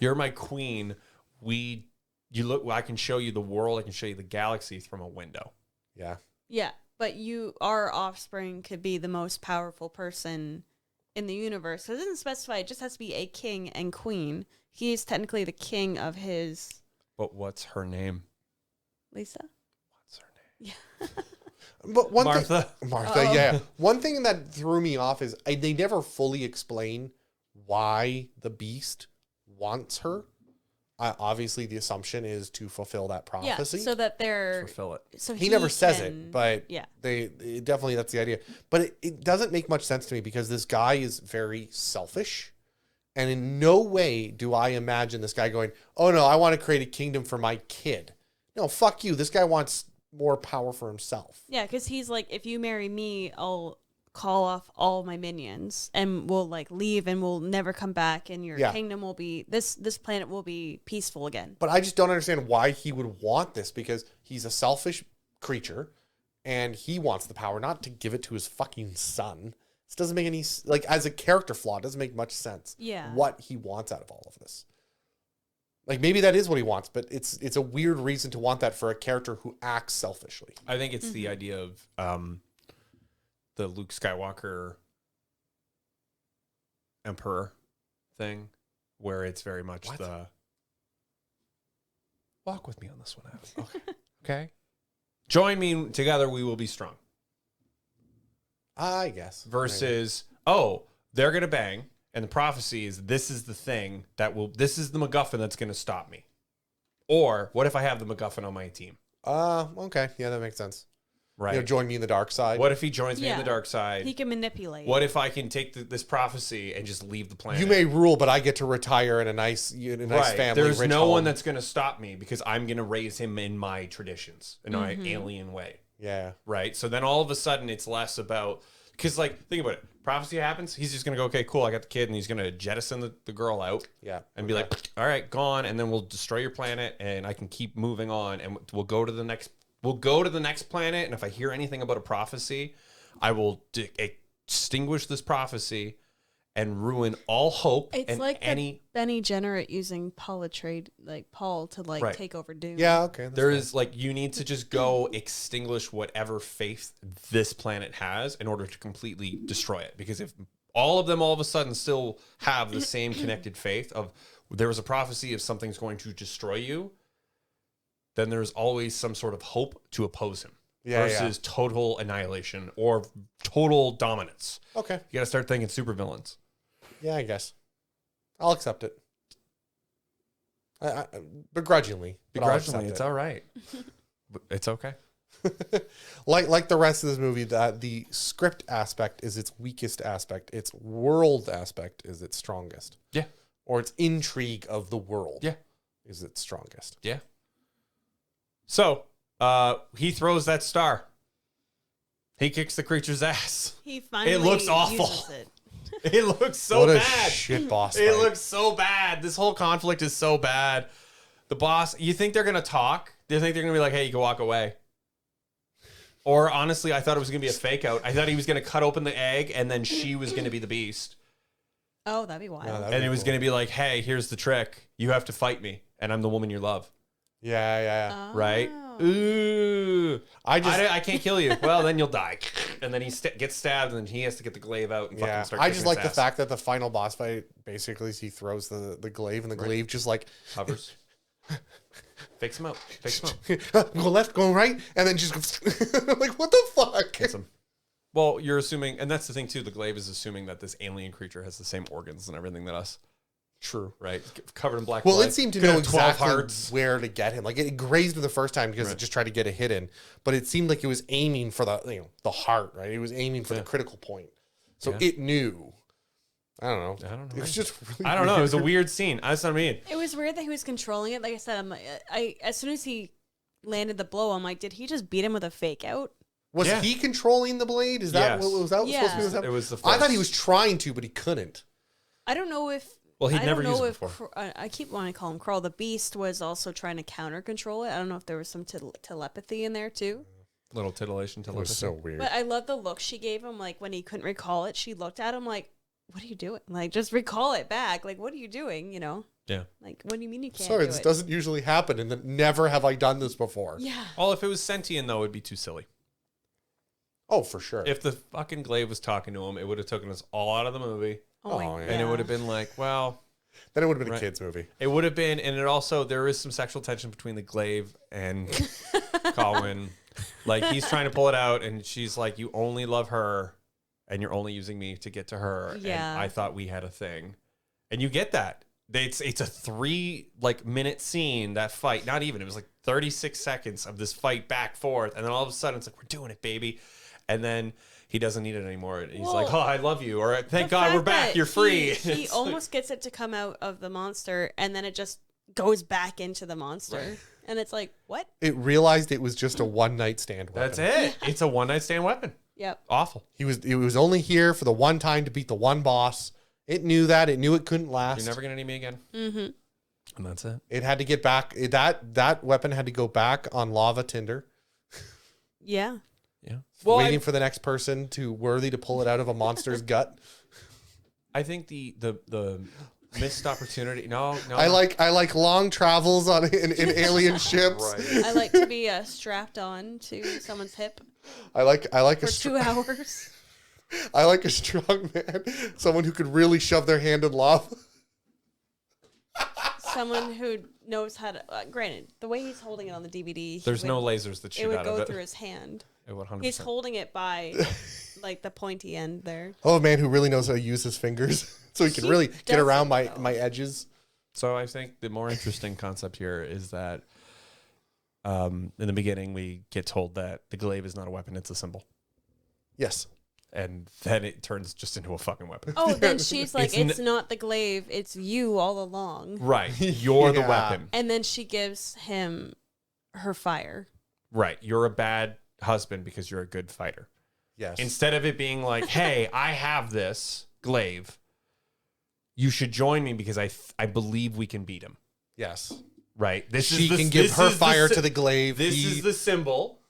[SPEAKER 4] you're my queen. You look. I can show you the world. I can show you the galaxy from a window.
[SPEAKER 2] Yeah.
[SPEAKER 3] Yeah, but our offspring could be the most powerful person in the universe. So it doesn't specify. It just has to be a king and queen. He is technically the king of his
[SPEAKER 4] But what's her name?
[SPEAKER 3] Lisa.
[SPEAKER 4] What's her name?
[SPEAKER 3] Yeah.
[SPEAKER 2] But one
[SPEAKER 1] Martha.
[SPEAKER 2] Martha, yeah. One thing that threw me off is they never fully explain why the Beast wants her. Obviously, the assumption is to fulfill that
[SPEAKER 3] Yeah,
[SPEAKER 2] prophecy.
[SPEAKER 3] so that they're
[SPEAKER 1] Fulfill it.
[SPEAKER 3] so
[SPEAKER 2] he never says
[SPEAKER 3] can-
[SPEAKER 2] it, but
[SPEAKER 3] yeah,
[SPEAKER 2] definitely that's the idea. But it doesn't make much sense to me because this guy is very selfish. And in no way do I imagine this guy going, oh no, I want to create a kingdom for my kid. No, fuck you. This guy wants more power for himself.
[SPEAKER 3] yeah, because he's like, if you marry me, I'll call off all my minions and we'll like leave and we'll never come back and your
[SPEAKER 2] Yeah.
[SPEAKER 3] kingdom will be this planet will be peaceful again.
[SPEAKER 2] But I just don't understand why he would want this because he's a selfish creature and he wants the power, not to give it to his fucking son. This doesn't make any, like, as a character flaw, it doesn't make much sense.
[SPEAKER 3] Yeah.
[SPEAKER 2] What he wants out of all of this. Like, maybe that is what he wants, but it's a weird reason to want that for a character who acts selfishly.
[SPEAKER 1] I think it's the idea of the Luke Skywalker Emperor thing, where it's very much
[SPEAKER 2] What?
[SPEAKER 1] the walk with me on this one, Adam. Okay. Okay. Join me together, we will be strong.
[SPEAKER 2] I guess.
[SPEAKER 1] Versus, oh, they're gonna bang, and the prophecy is this is the thing this is the MacGuffin that's gonna stop me. Or what if I have the MacGuffin on my team?
[SPEAKER 2] Okay. Yeah, that makes sense.
[SPEAKER 1] Right.
[SPEAKER 2] You know, join me in the dark side.
[SPEAKER 1] What if he joins me in
[SPEAKER 3] Yeah.
[SPEAKER 1] the dark side?
[SPEAKER 3] He can manipulate.
[SPEAKER 1] What if I can take this prophecy and just leave the planet?
[SPEAKER 2] You may rule, but I get to retire in a nice
[SPEAKER 1] Right.
[SPEAKER 2] family.
[SPEAKER 1] There's
[SPEAKER 2] rich
[SPEAKER 1] no one
[SPEAKER 2] home.
[SPEAKER 1] that's going to stop me because I'm going to raise him in my traditions, in my alien way.
[SPEAKER 2] Yeah.
[SPEAKER 1] Right. So then all of a sudden it's less about, because like, think about it. Prophecy happens. He's just going to go, okay, cool. I got the kid, and he's going to jettison the girl out.
[SPEAKER 2] Yeah.
[SPEAKER 1] And be like, all right, gone. And then we'll destroy your planet and I can keep moving on and we'll go to the next. We'll go to the next planet, and if I hear anything about a prophecy, I will extinguish this prophecy and ruin all hope.
[SPEAKER 3] It's
[SPEAKER 1] and
[SPEAKER 3] like
[SPEAKER 1] any.
[SPEAKER 3] Benny Generate using Paul Paul to like
[SPEAKER 1] Right.
[SPEAKER 3] take over Doom.
[SPEAKER 2] Yeah, okay. that's
[SPEAKER 1] There
[SPEAKER 2] fine.
[SPEAKER 1] is like you need to just go extinguish whatever faith this planet has in order to completely destroy it. Because if all of them all of a sudden still have the same connected faith of there was a prophecy of something's going to destroy you, then there's always some sort of hope to oppose him
[SPEAKER 2] Yeah,
[SPEAKER 1] versus total annihilation or total dominance.
[SPEAKER 2] Okay.
[SPEAKER 1] You got to start thinking supervillains.
[SPEAKER 2] Yeah, I guess. I'll accept it. I begrudgingly. but I'll
[SPEAKER 1] Begrudgingly,
[SPEAKER 2] accept
[SPEAKER 1] it's
[SPEAKER 2] it.
[SPEAKER 1] all right. But it's okay.
[SPEAKER 2] Like the rest of this movie, that the script aspect is its weakest aspect. Its world aspect is its strongest.
[SPEAKER 1] Yeah.
[SPEAKER 2] Or its intrigue of the world.
[SPEAKER 1] Yeah.
[SPEAKER 2] Is its strongest.
[SPEAKER 1] Yeah. So he throws that star. He kicks the creature's ass.
[SPEAKER 3] He finally
[SPEAKER 1] looks awful.
[SPEAKER 3] uses it.
[SPEAKER 1] It looks so
[SPEAKER 2] what a
[SPEAKER 1] bad.
[SPEAKER 2] shit boss
[SPEAKER 1] It
[SPEAKER 2] fight.
[SPEAKER 1] looks so bad. This whole conflict is so bad. The boss, you think they're going to talk? Do you think they're going to be like, hey, you can walk away? Or honestly, I thought it was going to be a fake out. I thought he was going to cut open the egg and then she was going to be the beast.
[SPEAKER 3] Oh, that'd be wild.
[SPEAKER 2] No, that'd
[SPEAKER 1] And
[SPEAKER 2] be
[SPEAKER 1] it was
[SPEAKER 2] cool.
[SPEAKER 1] going to be like, hey, here's the trick. You have to fight me and I'm the woman you love.
[SPEAKER 2] Yeah.
[SPEAKER 1] Right?
[SPEAKER 3] Oh.
[SPEAKER 1] Ooh.
[SPEAKER 2] I just
[SPEAKER 1] I can't kill you. Well, then you'll die. And then he gets stabbed, and then he has to get the glaive out and
[SPEAKER 2] yeah.
[SPEAKER 1] fucking start
[SPEAKER 2] I
[SPEAKER 1] kicking
[SPEAKER 2] just like
[SPEAKER 1] his
[SPEAKER 2] the
[SPEAKER 1] ass.
[SPEAKER 2] fact that the final boss fight basically is he throws the glaive and the glaive just like
[SPEAKER 1] Hovers. Fakes him out. Fakes him out.
[SPEAKER 2] go left, go right, and then just goes like what the fuck?
[SPEAKER 1] Hits him. Well, you're assuming, and that's the thing too, the glaive is assuming that this alien creature has the same organs and everything that us,
[SPEAKER 2] True.
[SPEAKER 1] right? Covered in black
[SPEAKER 2] Well,
[SPEAKER 1] blood.
[SPEAKER 2] it seemed to
[SPEAKER 1] Could
[SPEAKER 2] know
[SPEAKER 1] have 12
[SPEAKER 2] exactly
[SPEAKER 1] hearts.
[SPEAKER 2] where to get him. Like it grazed him the first time because it just tried to get a hit in, but it seemed like it was aiming for the heart, right? It was aiming for the critical point, so it knew. I don't know. It was just really
[SPEAKER 1] I don't know. It was a
[SPEAKER 2] weird.
[SPEAKER 1] weird scene. That's what I mean.
[SPEAKER 3] It was weird that he was controlling it. Like I said, I'm like, as soon as he landed the blow, I'm like, did he just beat him with a fake out?
[SPEAKER 2] Was
[SPEAKER 1] Yeah.
[SPEAKER 2] he controlling the blade? Is that
[SPEAKER 1] Yes.
[SPEAKER 2] what was that
[SPEAKER 3] Yeah.
[SPEAKER 2] supposed to be? What's
[SPEAKER 1] It
[SPEAKER 2] happening?
[SPEAKER 1] was the
[SPEAKER 2] I thought
[SPEAKER 1] force.
[SPEAKER 2] he was trying to, but he couldn't.
[SPEAKER 3] I don't know if.
[SPEAKER 1] Well, he'd
[SPEAKER 3] I
[SPEAKER 1] never
[SPEAKER 3] don't know
[SPEAKER 1] used it
[SPEAKER 3] if
[SPEAKER 1] before.
[SPEAKER 3] I keep wanting to call him Krull. The Beast was also trying to counter control it. I don't know if there was some telepathy in there too.
[SPEAKER 1] Little titillation.
[SPEAKER 2] It was so weird.
[SPEAKER 3] But I love the look she gave him. Like when he couldn't recall it, she looked at him like, "What are you doing? Like just recall it back. Like what are you doing? You know?
[SPEAKER 1] Yeah.
[SPEAKER 3] Like what do you mean you can't
[SPEAKER 2] Sorry,
[SPEAKER 3] do
[SPEAKER 2] this
[SPEAKER 3] it?"
[SPEAKER 2] doesn't usually happen, and then never have I done this before.
[SPEAKER 3] Yeah.
[SPEAKER 1] Well, if it was sentient, though, it'd be too silly.
[SPEAKER 2] Oh, for sure.
[SPEAKER 1] If the fucking glaive was talking to him, it would have taken us all out of the movie.
[SPEAKER 3] Oh, my
[SPEAKER 2] Oh, yeah.
[SPEAKER 1] And it would have been like, well,
[SPEAKER 2] then it would have been
[SPEAKER 1] Right.
[SPEAKER 2] a kids movie.
[SPEAKER 1] it would have been, and it also, there is some sexual tension between the glaive and Colin. Like he's trying to pull it out, and she's like, "You only love her, and you're only using me to get to her."
[SPEAKER 3] Yeah.
[SPEAKER 1] And I thought we had a thing, and you get that. It's a 3-minute scene, that fight. Not even. It was like 36 seconds of this fight back forth, and then all of a sudden it's like, we're doing it, baby. And then he doesn't need it anymore. He's
[SPEAKER 3] Well,
[SPEAKER 1] like, oh, I love you, or thank
[SPEAKER 3] The
[SPEAKER 1] God we're
[SPEAKER 3] fact
[SPEAKER 1] back.
[SPEAKER 3] that
[SPEAKER 1] You're free.
[SPEAKER 3] He
[SPEAKER 1] It's
[SPEAKER 3] almost
[SPEAKER 1] like,
[SPEAKER 3] gets it to come out of the monster, and then it just goes back into the monster.
[SPEAKER 1] Right.
[SPEAKER 3] And it's like, what?
[SPEAKER 2] It realized it was just a one-night stand weapon.
[SPEAKER 1] that's it. It's a one-night stand weapon.
[SPEAKER 3] Yep.
[SPEAKER 1] Awful.
[SPEAKER 2] It was only here for the one time to beat the one boss. It knew that. It knew it couldn't last.
[SPEAKER 1] You're never gonna need me again.
[SPEAKER 3] Mm-hmm.
[SPEAKER 1] And that's it.
[SPEAKER 2] It had to get back. That weapon had to go back on lava tinder,
[SPEAKER 3] Yeah.
[SPEAKER 1] Yeah. Well,
[SPEAKER 2] waiting for the next person worthy to pull it out of a monster's gut.
[SPEAKER 1] I think the missed opportunity. No.
[SPEAKER 2] I like long travels in alien ships.
[SPEAKER 1] Right.
[SPEAKER 3] I like to be strapped on to someone's hip
[SPEAKER 2] I like
[SPEAKER 3] for 2 hours.
[SPEAKER 2] I like a strong man, someone who could really shove their hand in lava.
[SPEAKER 3] Someone who knows how to. Granted, the way he's holding it on the DVD,
[SPEAKER 1] There's no lasers that
[SPEAKER 3] it
[SPEAKER 1] shoot
[SPEAKER 3] would
[SPEAKER 1] out
[SPEAKER 3] go
[SPEAKER 1] of it.
[SPEAKER 3] through his hand.
[SPEAKER 1] It would 100%.
[SPEAKER 3] He's holding it by like the pointy end there.
[SPEAKER 2] Oh, a man who really knows how to use his fingers, so he can
[SPEAKER 3] He
[SPEAKER 2] really get around
[SPEAKER 3] doesn't, though.
[SPEAKER 2] my edges.
[SPEAKER 1] So I think the more interesting concept here is that in the beginning we get told that the glaive is not a weapon, it's a symbol.
[SPEAKER 2] Yes.
[SPEAKER 1] And then it turns just into a fucking weapon.
[SPEAKER 3] Oh, then she's like,
[SPEAKER 1] It's
[SPEAKER 3] it's not the glaive, it's you all along.
[SPEAKER 1] Right. You're the
[SPEAKER 2] Yeah.
[SPEAKER 1] weapon.
[SPEAKER 3] And then she gives him her fire.
[SPEAKER 1] Right. You're a bad husband because you're a good fighter.
[SPEAKER 2] Yes.
[SPEAKER 1] Instead of it being like, hey, I have this glaive. You should join me because I believe we can beat him.
[SPEAKER 2] yes.
[SPEAKER 1] Right.
[SPEAKER 2] She can give her fire to the glaive.
[SPEAKER 1] This is the symbol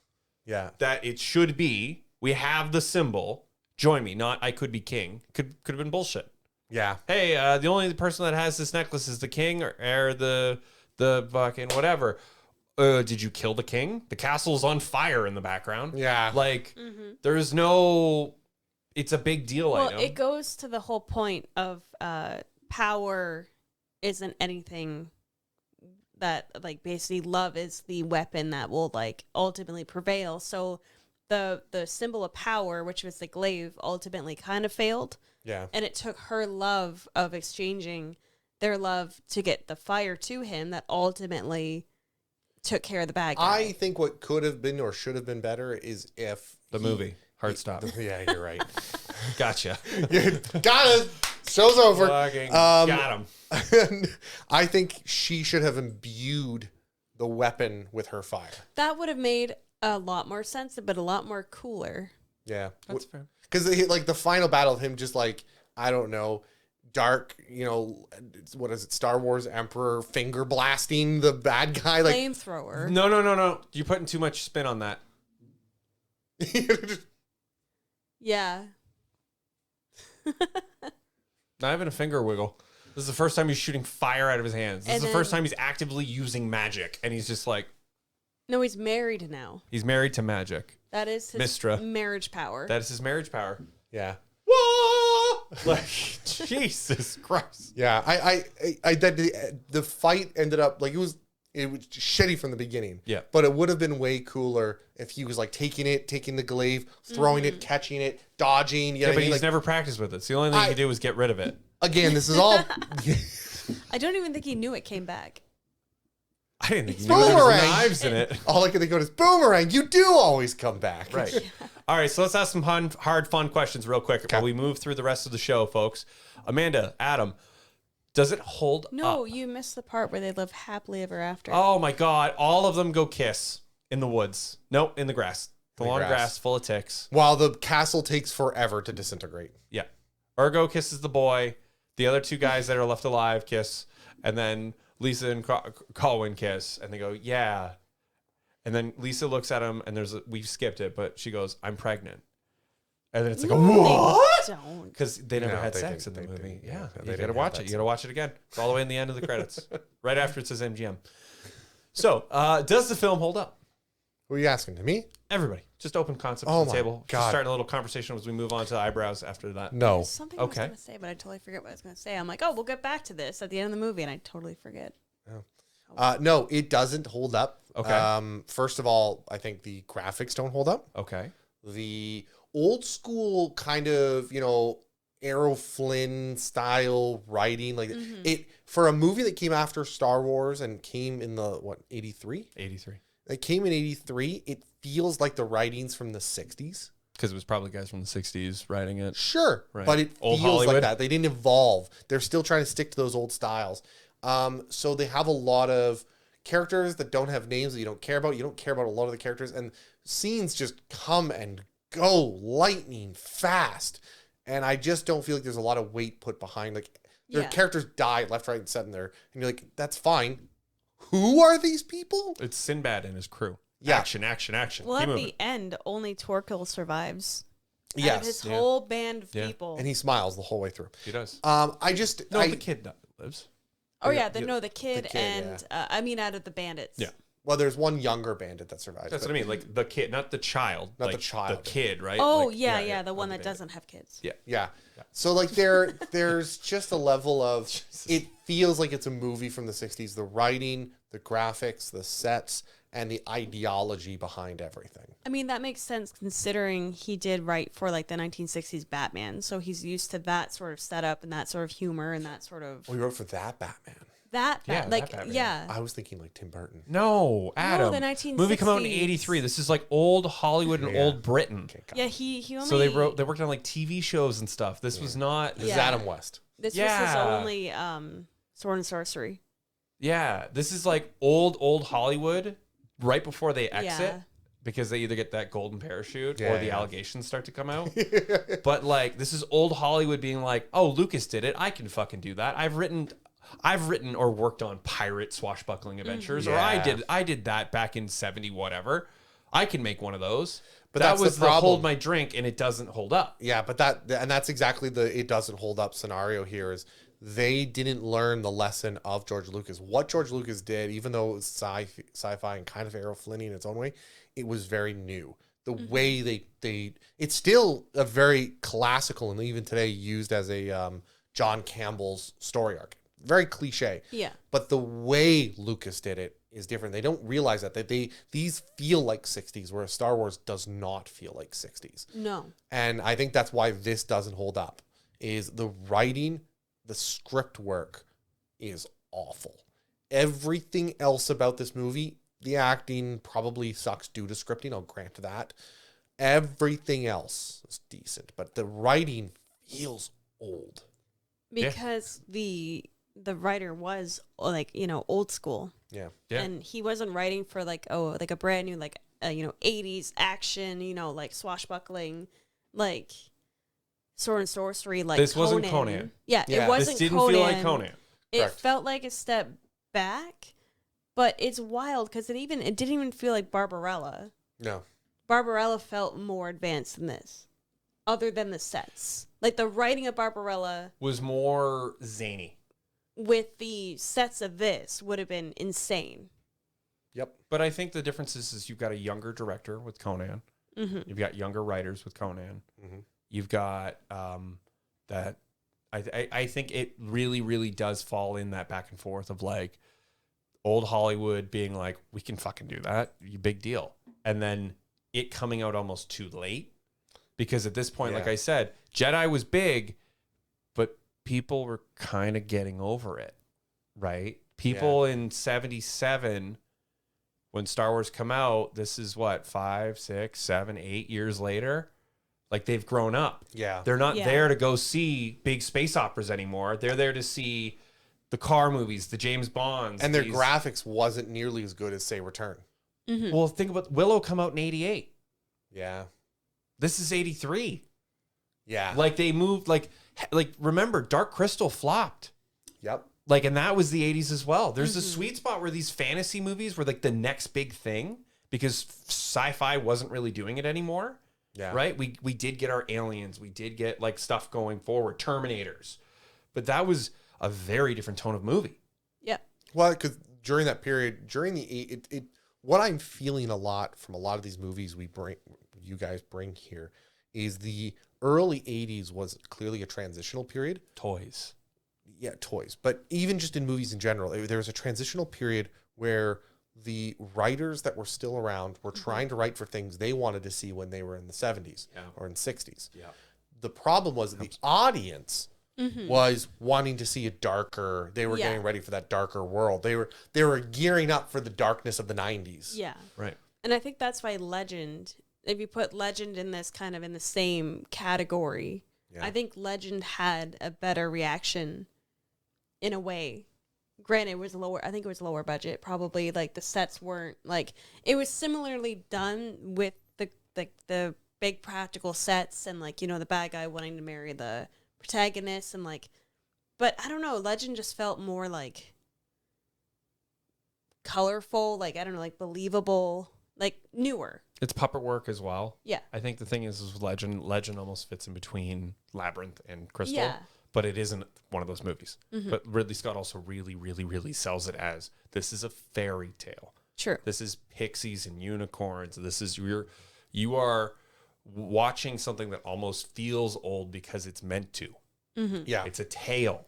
[SPEAKER 2] yeah.
[SPEAKER 1] that it should be. We have the symbol. Join me. Not I could be king. Could have been bullshit.
[SPEAKER 2] Yeah.
[SPEAKER 1] Hey, the only person that has this necklace is the king or the fucking whatever. Did you kill the king? The castle's on fire in the background.
[SPEAKER 2] Yeah.
[SPEAKER 1] Like there's no. It's a big deal.
[SPEAKER 3] Well,
[SPEAKER 1] I know.
[SPEAKER 3] it goes to the whole point of power isn't anything that, like, basically love is the weapon that will, like, ultimately prevail. So the symbol of power, which was the glaive, ultimately kind of failed.
[SPEAKER 2] Yeah.
[SPEAKER 3] And it took her love of exchanging their love to get the fire to him that ultimately took care of the bad guy.
[SPEAKER 2] I think what could have been or should have been better is if
[SPEAKER 1] the movie Heartstop.
[SPEAKER 2] Yeah, you're right.
[SPEAKER 1] Gotcha.
[SPEAKER 2] Got it. Show's over.
[SPEAKER 1] Fucking got him.
[SPEAKER 2] I think she should have imbued the weapon with her fire.
[SPEAKER 3] That would have made a lot more sense, but a lot more cooler.
[SPEAKER 2] Yeah.
[SPEAKER 1] That's fair.
[SPEAKER 2] Because like the final battle of him just like, I don't know, dark, what is it, Star Wars Emperor finger blasting the bad guy. Like,
[SPEAKER 3] Flamethrower.
[SPEAKER 1] No. You're putting too much spin on that.
[SPEAKER 3] Yeah.
[SPEAKER 1] Not even a finger wiggle. This is the first time he's shooting fire out of his hands. This
[SPEAKER 3] And
[SPEAKER 1] is the first
[SPEAKER 3] then-
[SPEAKER 1] time he's actively using magic. And he's just like,
[SPEAKER 3] No, he's married now.
[SPEAKER 1] he's married to magic.
[SPEAKER 3] That is his
[SPEAKER 1] Mistra.
[SPEAKER 3] marriage power.
[SPEAKER 1] That is his marriage power.
[SPEAKER 2] yeah.
[SPEAKER 1] Like, Jesus Christ.
[SPEAKER 2] Yeah. I that the fight ended up like it was shitty from the beginning.
[SPEAKER 1] Yeah.
[SPEAKER 2] But it would have been way cooler if he was like taking the glaive, throwing it, catching it, dodging. You know
[SPEAKER 1] Yeah,
[SPEAKER 2] what I
[SPEAKER 1] but
[SPEAKER 2] mean?
[SPEAKER 1] he's
[SPEAKER 2] Like,
[SPEAKER 1] never practiced with it. So the only thing he could do was get rid of it.
[SPEAKER 2] again, this is all.
[SPEAKER 3] I don't even think he knew it came back.
[SPEAKER 1] I didn't think he knew there was
[SPEAKER 2] Boomerang.
[SPEAKER 1] knives in it.
[SPEAKER 2] All I can think of is boomerang. You do always come back.
[SPEAKER 1] Right. All right, so let's ask some hard, fun questions real quick while we move through the rest of the show, folks. Amanda, Adam, does it hold
[SPEAKER 3] No,
[SPEAKER 1] up?
[SPEAKER 3] you missed the part where they live happily ever after.
[SPEAKER 1] Oh, my God. All of them go kiss in the woods. Nope, in the grass. The long
[SPEAKER 2] grass.
[SPEAKER 1] grass full of ticks.
[SPEAKER 2] While the castle takes forever to disintegrate.
[SPEAKER 1] Yeah. Ergo kisses the boy. The other two guys that are left alive kiss. And then Lisa and Colwyn kiss. And they go, yeah. And then Lisa looks at him, and we've skipped it, but she goes, I'm pregnant. And then it's like, what?
[SPEAKER 3] Don't.
[SPEAKER 1] Because they never
[SPEAKER 2] No,
[SPEAKER 1] had
[SPEAKER 2] they
[SPEAKER 1] sex in
[SPEAKER 2] didn't.
[SPEAKER 1] the
[SPEAKER 2] They
[SPEAKER 1] movie.
[SPEAKER 2] didn't.
[SPEAKER 1] Yeah.
[SPEAKER 2] Yeah, they
[SPEAKER 1] You
[SPEAKER 2] didn't
[SPEAKER 1] got to
[SPEAKER 2] have
[SPEAKER 1] watch
[SPEAKER 2] that
[SPEAKER 1] it. You got to watch it again. It's all the way in the end of the credits. Right after it says MGM. So, does the film hold up?
[SPEAKER 2] Who are you asking? To me?
[SPEAKER 1] Everybody. Just open concept
[SPEAKER 2] Oh
[SPEAKER 1] on the
[SPEAKER 2] my
[SPEAKER 1] table. Just
[SPEAKER 2] God.
[SPEAKER 1] starting a little conversation as we move on to eyebrows after that.
[SPEAKER 2] No.
[SPEAKER 3] Something I was
[SPEAKER 1] Okay.
[SPEAKER 3] going to say, but I totally forget what I was going to say. I'm like, oh, we'll get back to this at the end of the movie, and I totally forget.
[SPEAKER 2] No, it doesn't hold up.
[SPEAKER 4] Okay.
[SPEAKER 2] First of all, I think the graphics don't hold up.
[SPEAKER 4] Okay.
[SPEAKER 2] The old school kind of, Errol Flynn style writing, like it for a movie that came after Star Wars and came in the 83?
[SPEAKER 4] 83.
[SPEAKER 2] It came in 83. It feels like the writings from the 60s.
[SPEAKER 4] Because it was probably guys from the 60s writing it.
[SPEAKER 2] Sure,
[SPEAKER 4] Right.
[SPEAKER 2] but it
[SPEAKER 4] Old
[SPEAKER 2] feels like
[SPEAKER 4] Hollywood.
[SPEAKER 2] that. They didn't evolve. They're still trying to stick to those old styles. So they have a lot of characters that don't have names that you don't care about. You don't care about a lot of the characters, and scenes just come and go lightning fast. And I just don't feel like there's a lot of weight put behind. Like their characters die left, right, and center, and you're like, that's fine. Who are these people?
[SPEAKER 4] It's Sinbad and his crew.
[SPEAKER 2] Yeah.
[SPEAKER 4] Action, action, action.
[SPEAKER 3] Well,
[SPEAKER 4] Keep
[SPEAKER 3] at
[SPEAKER 4] moving.
[SPEAKER 3] the end, only Torquil survives. Out
[SPEAKER 2] Yes,
[SPEAKER 3] of his
[SPEAKER 4] Yeah.
[SPEAKER 3] whole band of
[SPEAKER 4] Yeah.
[SPEAKER 3] people.
[SPEAKER 2] and he smiles the whole way through.
[SPEAKER 4] He does.
[SPEAKER 2] The
[SPEAKER 4] kid lives.
[SPEAKER 3] the kid,
[SPEAKER 2] kid,
[SPEAKER 3] and out of the bandits.
[SPEAKER 4] Yeah.
[SPEAKER 2] Well, there's one younger bandit that survives.
[SPEAKER 4] That's
[SPEAKER 2] but-
[SPEAKER 4] what I mean. Like the kid, not the child.
[SPEAKER 2] Not
[SPEAKER 4] like,
[SPEAKER 2] the child.
[SPEAKER 4] The kid, right?
[SPEAKER 3] Oh
[SPEAKER 4] Like,
[SPEAKER 3] yeah, the one
[SPEAKER 4] not
[SPEAKER 3] that
[SPEAKER 4] bandit.
[SPEAKER 3] doesn't have kids.
[SPEAKER 4] Yeah.
[SPEAKER 2] Yeah. So like there's just a level of it feels like it's a movie from the 60s. The writing, the graphics, the sets, and the ideology behind everything.
[SPEAKER 3] I mean, that makes sense considering he did write for like the 1960s Batman, so he's used to that sort of setup and that sort of humor and that sort of
[SPEAKER 2] We wrote for that Batman.
[SPEAKER 3] that
[SPEAKER 4] Yeah,
[SPEAKER 3] Bat-
[SPEAKER 4] that
[SPEAKER 3] like
[SPEAKER 4] Batman.
[SPEAKER 3] yeah.
[SPEAKER 2] I was thinking like Tim Burton.
[SPEAKER 4] No, Adam.
[SPEAKER 3] the 1960s.
[SPEAKER 4] Movie come out in '83. This is like old Hollywood and
[SPEAKER 2] Yeah.
[SPEAKER 4] old Britain.
[SPEAKER 2] Okay, got
[SPEAKER 3] Yeah,
[SPEAKER 2] it.
[SPEAKER 3] he only
[SPEAKER 4] So they worked on like TV shows and stuff. This was not.
[SPEAKER 2] This is
[SPEAKER 3] Yeah.
[SPEAKER 2] Adam West.
[SPEAKER 3] this was
[SPEAKER 4] Yeah.
[SPEAKER 3] his only sword and sorcery.
[SPEAKER 4] Yeah, this is like old Hollywood right before they exit
[SPEAKER 3] Yeah.
[SPEAKER 4] because they either get that golden parachute
[SPEAKER 2] Yeah,
[SPEAKER 4] or the
[SPEAKER 2] yeah.
[SPEAKER 4] allegations start to come out. But like this is old Hollywood being like, "Oh, Lucas did it. I can fucking do that. I've written or worked on pirate swashbuckling adventures or
[SPEAKER 2] Yeah.
[SPEAKER 4] I did that back in 70 whatever. I can make one of those."
[SPEAKER 2] But
[SPEAKER 4] But that
[SPEAKER 2] that's the
[SPEAKER 4] was the
[SPEAKER 2] problem.
[SPEAKER 4] hold my drink and it doesn't hold up.
[SPEAKER 2] Yeah, but that's exactly the it doesn't hold up scenario here is they didn't learn the lesson of George Lucas. What George Lucas did, even though it was sci-fi and kind of Errol Flynn in its own way, it was very new. The way they it's still a very classical and even today used as a John Campbell's story arc. Very cliche.
[SPEAKER 3] Yeah.
[SPEAKER 2] But the way Lucas did it is different. They don't realize that these feel like 60s, whereas Star Wars does not feel like 60s.
[SPEAKER 3] No.
[SPEAKER 2] And I think that's why this doesn't hold up. Is the writing, the script work is awful. Everything else about this movie, the acting probably sucks due to scripting, I'll grant that. Everything else is decent, but the writing feels old.
[SPEAKER 3] Because the writer was like, old school.
[SPEAKER 2] Yeah.
[SPEAKER 4] Yeah.
[SPEAKER 3] And he wasn't writing for like a brand new 80s action, like swashbuckling, like sword and sorcery, like
[SPEAKER 4] This wasn't Conan.
[SPEAKER 3] Yeah,
[SPEAKER 2] Yeah.
[SPEAKER 3] it wasn't
[SPEAKER 4] This didn't
[SPEAKER 3] Conan.
[SPEAKER 4] feel like Conan.
[SPEAKER 3] It
[SPEAKER 2] Correct.
[SPEAKER 3] felt like a step back, but it's wild because it didn't even feel like Barbarella.
[SPEAKER 2] No.
[SPEAKER 3] Barbarella felt more advanced than this, other than the sets. Like the writing of Barbarella
[SPEAKER 4] Was more zany.
[SPEAKER 3] with the sets of this would have been insane.
[SPEAKER 2] Yep.
[SPEAKER 4] But I think the difference is you've got a younger director with Conan.
[SPEAKER 3] Mm-hmm.
[SPEAKER 4] You've got younger writers with Conan.
[SPEAKER 2] Mhm.
[SPEAKER 4] You've got that. I think it really, really does fall in that back and forth of like old Hollywood being like, we can fucking do that. You big deal. And then it coming out almost too late because at this point, like
[SPEAKER 2] Yeah.
[SPEAKER 4] I said, Jedi was big, but people were kind of getting over it, right? People in 77, when Star Wars come out, this is what, 5, 6, 7, 8 years later? Like they've grown up.
[SPEAKER 2] Yeah.
[SPEAKER 4] They're not
[SPEAKER 3] Yeah.
[SPEAKER 4] there to go see big space operas anymore. They're there to see the car movies, the James Bonds.
[SPEAKER 2] And their
[SPEAKER 4] these-
[SPEAKER 2] graphics wasn't nearly as good as, say, Return.
[SPEAKER 3] Mm-hmm.
[SPEAKER 4] Well, think about Willow come out in 88.
[SPEAKER 2] Yeah.
[SPEAKER 4] This is 83.
[SPEAKER 2] Yeah.
[SPEAKER 4] Like they moved like remember Dark Crystal flopped.
[SPEAKER 2] Yep.
[SPEAKER 4] Like and that was the 80s as well. There's a sweet spot where these fantasy movies were like the next big thing because sci-fi wasn't really doing it anymore.
[SPEAKER 2] Yeah.
[SPEAKER 4] Right? We did get our aliens. We did get like stuff going forward, Terminators. But that was a very different tone of movie.
[SPEAKER 3] Yep.
[SPEAKER 2] Well, because during that period, what I'm feeling a lot from a lot of these movies you guys bring here, is the early 80s was clearly a transitional period.
[SPEAKER 4] Toys.
[SPEAKER 2] yeah, toys, but even just in movies in general, there was a transitional period where the writers that were still around were trying to write for things they wanted to see when they were in the 70s or in 60s.
[SPEAKER 1] Yeah.
[SPEAKER 2] The problem was the audience was wanting to see a darker, they were getting ready for that darker world. They were gearing up for the darkness of the 90s.
[SPEAKER 3] Yeah.
[SPEAKER 1] Right.
[SPEAKER 3] And I think that's why Legend, if you put Legend in this kind of in the same category, I think Legend had a better reaction in a way. Granted, it was lower. I think it was lower budget. Probably like the sets weren't like it was similarly done with the big practical sets and like, you know, the bad guy wanting to marry the protagonist and like, but I don't know. Legend just felt more like colorful, like I don't know, like believable, like newer.
[SPEAKER 1] It's puppet work as well.
[SPEAKER 3] Yeah.
[SPEAKER 1] I think the thing is Legend almost fits in between Labyrinth and Crystal.
[SPEAKER 3] Yeah.
[SPEAKER 1] But it isn't one of those movies. But Ridley Scott also really, really, really sells it as this is a fairy tale.
[SPEAKER 3] True.
[SPEAKER 1] This is pixies and unicorns. This is you are watching something that almost feels old because it's meant to.
[SPEAKER 2] Yeah.
[SPEAKER 1] It's a tale.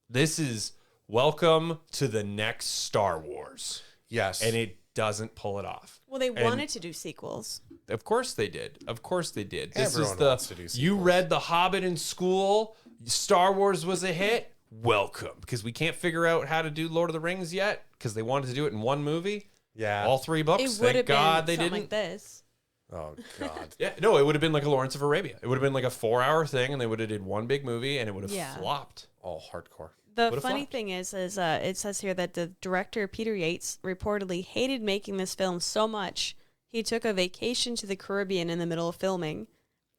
[SPEAKER 1] This is welcome to the next Star Wars.
[SPEAKER 2] Yes.
[SPEAKER 1] And it doesn't pull it off.
[SPEAKER 3] Well, they wanted to do sequels.
[SPEAKER 1] Of course they did. Of course they did. This
[SPEAKER 2] Everyone
[SPEAKER 1] is the
[SPEAKER 2] wants to do
[SPEAKER 1] you
[SPEAKER 2] sequels.
[SPEAKER 1] read The Hobbit in school. Star Wars was a hit. Welcome, because we can't figure out how to do Lord of the Rings yet because they wanted to do it in one movie.
[SPEAKER 2] Yeah.
[SPEAKER 1] All 3 books.
[SPEAKER 3] It would
[SPEAKER 1] Thank
[SPEAKER 3] have
[SPEAKER 1] God
[SPEAKER 3] been
[SPEAKER 1] they
[SPEAKER 3] something
[SPEAKER 1] didn't.
[SPEAKER 3] like this.
[SPEAKER 2] Oh, God.
[SPEAKER 1] Yeah, no, it would have been like a Lawrence of Arabia. It would have been like a 4-hour thing, and they would have did one big movie, and it would have flopped.
[SPEAKER 2] All hardcore.
[SPEAKER 3] The
[SPEAKER 1] Would've
[SPEAKER 3] funny
[SPEAKER 1] flopped.
[SPEAKER 3] thing is it says here that the director Peter Yates reportedly hated making this film so much he took a vacation to the Caribbean in the middle of filming,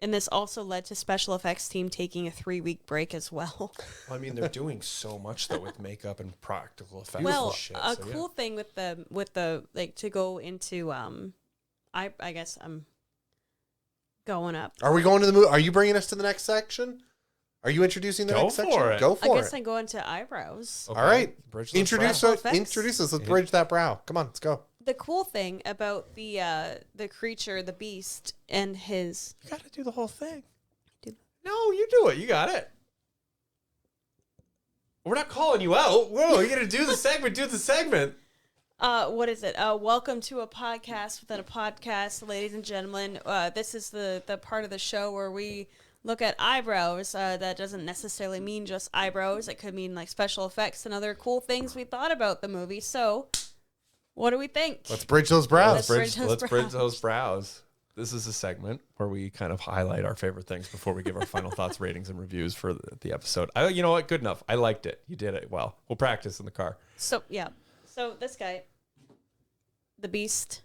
[SPEAKER 3] and this also led to special effects team taking a 3-week break as well.
[SPEAKER 1] Well, I mean, they're doing so much though with makeup and practical effects.
[SPEAKER 3] Well,
[SPEAKER 1] and shit,
[SPEAKER 3] a
[SPEAKER 1] so,
[SPEAKER 3] cool thing with the like to go into I guess I'm going up.
[SPEAKER 2] Are we going to the movie? Are you bringing us to the next section? Are you introducing the
[SPEAKER 1] Go
[SPEAKER 2] next
[SPEAKER 1] for
[SPEAKER 2] section?
[SPEAKER 1] it.
[SPEAKER 2] Go
[SPEAKER 3] I
[SPEAKER 2] for
[SPEAKER 3] guess
[SPEAKER 2] it.
[SPEAKER 3] I'm going to eyebrows.
[SPEAKER 1] Okay.
[SPEAKER 2] All right.
[SPEAKER 1] Bridge those
[SPEAKER 2] Introduce
[SPEAKER 1] brows.
[SPEAKER 2] us.
[SPEAKER 3] Effects.
[SPEAKER 2] Introduce us. Let's bridge that brow. Come on, let's go.
[SPEAKER 3] The cool thing about the creature, the beast, and his
[SPEAKER 1] You got to do the whole thing.
[SPEAKER 3] Do-
[SPEAKER 1] No, you do it. You got it. We're not calling you out. Whoa, you got to do the segment. Do the segment.
[SPEAKER 3] what is it? Welcome to a podcast within a podcast, ladies and gentlemen. This is the part of the show where we look at eyebrows. That doesn't necessarily mean just eyebrows. It could mean like special effects and other cool things we thought about the movie. So, what do we think?
[SPEAKER 2] Let's bridge those brows.
[SPEAKER 3] Let's bridge
[SPEAKER 1] Let's
[SPEAKER 3] those
[SPEAKER 1] bridge
[SPEAKER 3] brows.
[SPEAKER 1] those brows. This is a segment where we kind of highlight our favorite things before we give our final thoughts, ratings, and reviews for the episode. You know what? Good enough. I liked it. You did it well. We'll practice in the car.
[SPEAKER 3] So yeah. So this guy, the Beast,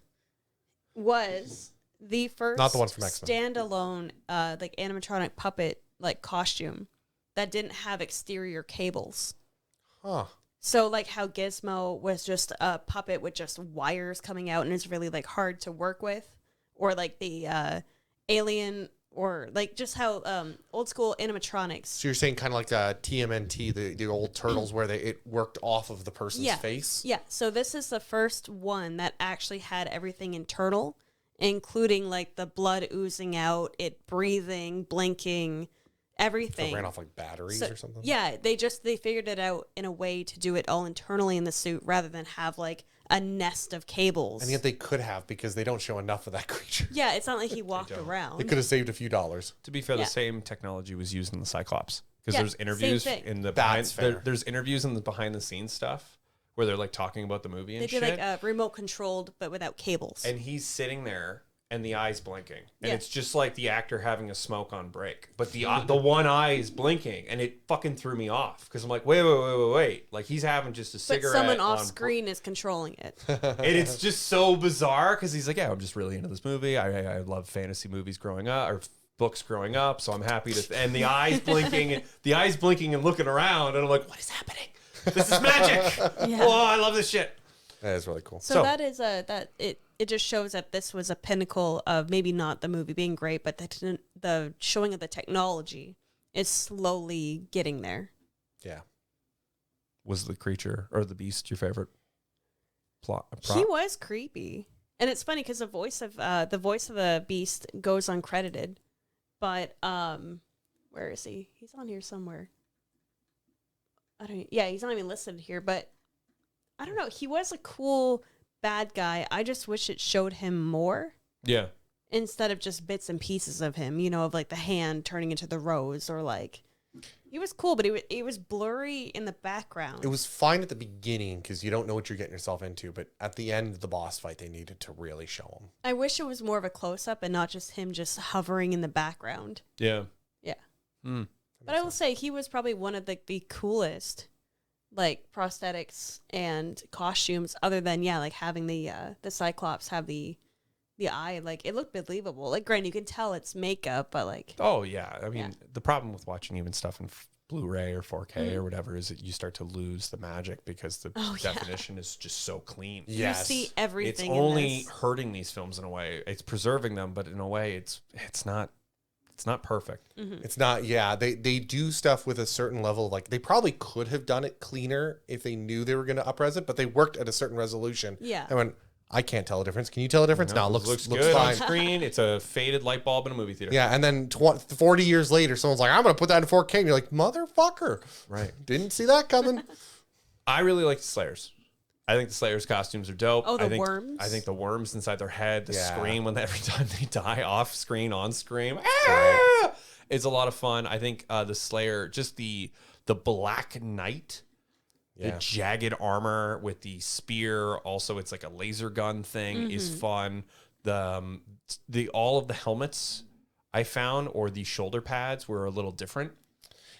[SPEAKER 3] was the first
[SPEAKER 2] Not the one from X-Men.
[SPEAKER 3] standalone like animatronic puppet like costume that didn't have exterior cables.
[SPEAKER 2] Huh.
[SPEAKER 3] So like how Gizmo was just a puppet with just wires coming out and is really like hard to work with, or like the Alien, or like just how old school animatronics.
[SPEAKER 2] So you're saying kind of like TMNT, the old turtles, where it worked off of the person's face?
[SPEAKER 3] Yeah. So this is the first one that actually had everything internal, including like the blood oozing out, it breathing, blinking, everything.
[SPEAKER 2] It ran off like batteries
[SPEAKER 3] So-
[SPEAKER 2] or something?
[SPEAKER 3] Yeah, they figured it out in a way to do it all internally in the suit rather than have like a nest of cables.
[SPEAKER 2] And yet they could have, because they don't show enough of that creature.
[SPEAKER 3] Yeah, it's not like he walked
[SPEAKER 2] They
[SPEAKER 3] around.
[SPEAKER 2] could have saved a few dollars.
[SPEAKER 1] To be fair,
[SPEAKER 3] Yeah.
[SPEAKER 1] the same technology was used in the Cyclops because
[SPEAKER 3] Yeah,
[SPEAKER 1] there's interviews
[SPEAKER 3] same thing.
[SPEAKER 1] in the
[SPEAKER 2] That's fair.
[SPEAKER 1] there's interviews in the behind the scenes stuff where they're like talking about the movie and
[SPEAKER 3] They
[SPEAKER 1] shit.
[SPEAKER 3] did like remote controlled, but without cables.
[SPEAKER 1] And he's sitting there and the eye's blinking. And
[SPEAKER 3] Yeah.
[SPEAKER 1] it's just like the actor having a smoke on break. But the one eye is blinking, and it fucking threw me off because I'm like, wait. Like he's having just a
[SPEAKER 3] but
[SPEAKER 1] cigarette.
[SPEAKER 3] someone off
[SPEAKER 1] on
[SPEAKER 3] screen is controlling it.
[SPEAKER 1] and it's just so bizarre because he's like, yeah, I'm just really into this movie. I love fantasy movies growing up, or books growing up, so I'm happy to. And the eyes blinking, and looking around, and I'm like, what is happening? This is magic.
[SPEAKER 3] Yeah.
[SPEAKER 1] Oh, I love this shit.
[SPEAKER 2] That is really cool.
[SPEAKER 3] So that is it just shows that this was a pinnacle of maybe not the movie being great, but the showing of the technology is slowly getting there.
[SPEAKER 2] Yeah.
[SPEAKER 1] Was the creature or the beast your favorite plot?
[SPEAKER 3] He was creepy, and it's funny because the voice of the Beast goes uncredited, but where is he? He's on here somewhere. he's not even listed here, but I don't know. He was a cool bad guy. I just wish it showed him more.
[SPEAKER 1] Yeah.
[SPEAKER 3] Instead of just bits and pieces of him, of like the hand turning into the rose, or like he was cool, but it was blurry in the background.
[SPEAKER 2] It was fine at the beginning because you don't know what you're getting yourself into, but at the end of the boss fight, they needed to really show him.
[SPEAKER 3] I wish it was more of a close up and not just him just hovering in the background.
[SPEAKER 1] Yeah.
[SPEAKER 3] Yeah.
[SPEAKER 1] Mm.
[SPEAKER 3] But I will say he was probably one of the coolest, like, prosthetics and costumes, other than like having the Cyclops have the eye. Like, it looked believable. Like, granted, you can tell it's makeup, but like,
[SPEAKER 1] Oh yeah. I mean, the problem with watching even stuff in Blu-ray or 4K or whatever is that you start to lose the magic because the definition is just so clean.
[SPEAKER 2] Yes.
[SPEAKER 3] you see everything.
[SPEAKER 1] It's
[SPEAKER 3] in
[SPEAKER 1] only
[SPEAKER 3] this.
[SPEAKER 1] hurting these films in a way. It's preserving them, but in a way, it's not perfect.
[SPEAKER 2] It's not, they do stuff with a certain level. Like, they probably could have done it cleaner if they knew they were going to up-res it, but they worked at a certain resolution.
[SPEAKER 3] Yeah.
[SPEAKER 2] I went, I can't tell a difference. Can you tell a difference? No, it looks
[SPEAKER 1] good on
[SPEAKER 2] fine.
[SPEAKER 1] screen. It's a faded light bulb in a movie theater.
[SPEAKER 2] Yeah, and then 40 years later, someone's like, I'm going to put that in 4K. And you're like, motherfucker.
[SPEAKER 1] Right.
[SPEAKER 2] Didn't see that coming.
[SPEAKER 1] I really like the Slayers. I think the Slayers' costumes are dope.
[SPEAKER 3] Oh,
[SPEAKER 1] I think,
[SPEAKER 3] worms?
[SPEAKER 1] I think the worms inside their head, the
[SPEAKER 2] Yeah.
[SPEAKER 1] scream when every time they die off screen, on screen, ah! It's a lot of fun. I think the Slayer, just the Black Knight, the jagged armor with the spear. Also, it's like a laser gun thing is fun. The all of the helmets I found or the shoulder pads were a little different.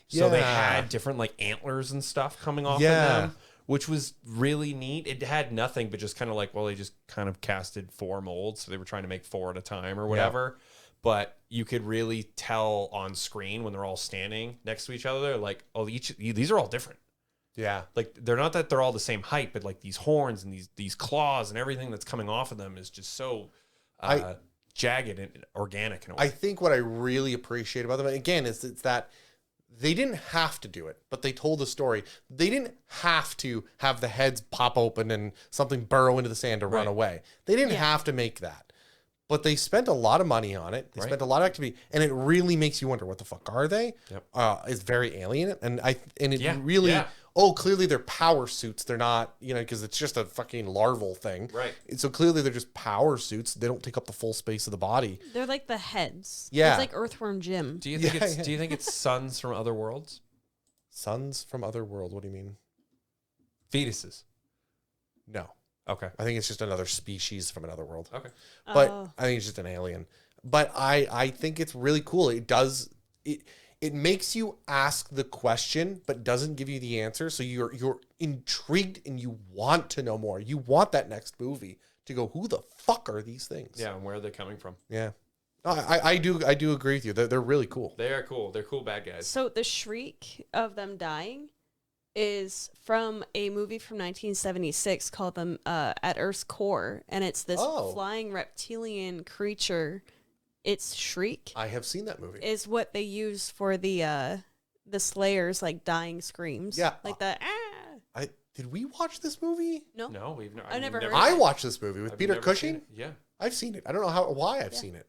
[SPEAKER 1] So they had different like antlers and stuff coming off of them, which was really neat. It had nothing but just kind of like, well, they just kind of casted 4 molds. So they were trying to make 4 at a time or whatever. But you could really tell on screen when they're all standing next to each other, they're like, oh, these are all different.
[SPEAKER 2] Yeah.
[SPEAKER 1] Like, they're not that they're all the same height, but like these horns and these claws and everything that's coming off of them is just so jagged and organic in a way.
[SPEAKER 2] I think what I really appreciate about them, again, is it's that they didn't have to do it, but they told the story. They didn't have to have the heads pop open and something burrow into the sand to run away. They didn't have to make that. But they spent a lot of money on it. They spent a lot of activity, and it really makes you wonder, what the fuck are they?
[SPEAKER 1] Yep.
[SPEAKER 2] It's very alien, and it really. Oh, clearly they're power suits. They're not, because it's just a fucking larval thing.
[SPEAKER 1] Right.
[SPEAKER 2] And so clearly they're just power suits. They don't take up the full space of the body.
[SPEAKER 3] They're like the heads.
[SPEAKER 2] Yeah.
[SPEAKER 3] It's like Earthworm Jim.
[SPEAKER 1] Do you think do you think it's sons from other worlds?
[SPEAKER 2] Sons from other world. What do you mean?
[SPEAKER 1] Fetuses.
[SPEAKER 2] No.
[SPEAKER 1] Okay.
[SPEAKER 2] I think it's just another species from another world.
[SPEAKER 1] Okay.
[SPEAKER 2] But I think it's just an alien. But I think it's really cool. It makes you ask the question, but doesn't give you the answer. So you're intrigued and you want to know more. You want that next movie to go, who the fuck are these things?
[SPEAKER 1] Yeah, and where are they coming from?
[SPEAKER 2] Yeah. I do agree with you. They're really cool.
[SPEAKER 1] They are cool. They're cool bad guys.
[SPEAKER 3] So the shriek of them dying is from a movie from 1976 called them At Earth's Core, and it's this flying reptilian creature. Its shriek
[SPEAKER 2] I have seen that movie.
[SPEAKER 3] is what they use for the Slayers, like, dying screams.
[SPEAKER 2] Yeah.
[SPEAKER 3] Like the
[SPEAKER 2] Did we watch this movie?
[SPEAKER 3] No.
[SPEAKER 1] No, we've never.
[SPEAKER 3] I've never heard
[SPEAKER 2] I
[SPEAKER 3] it.
[SPEAKER 2] watched this movie with
[SPEAKER 1] I've
[SPEAKER 2] Peter
[SPEAKER 1] never
[SPEAKER 2] Cushing.
[SPEAKER 1] seen it. Yeah.
[SPEAKER 2] I've seen it. I don't know why I've seen it.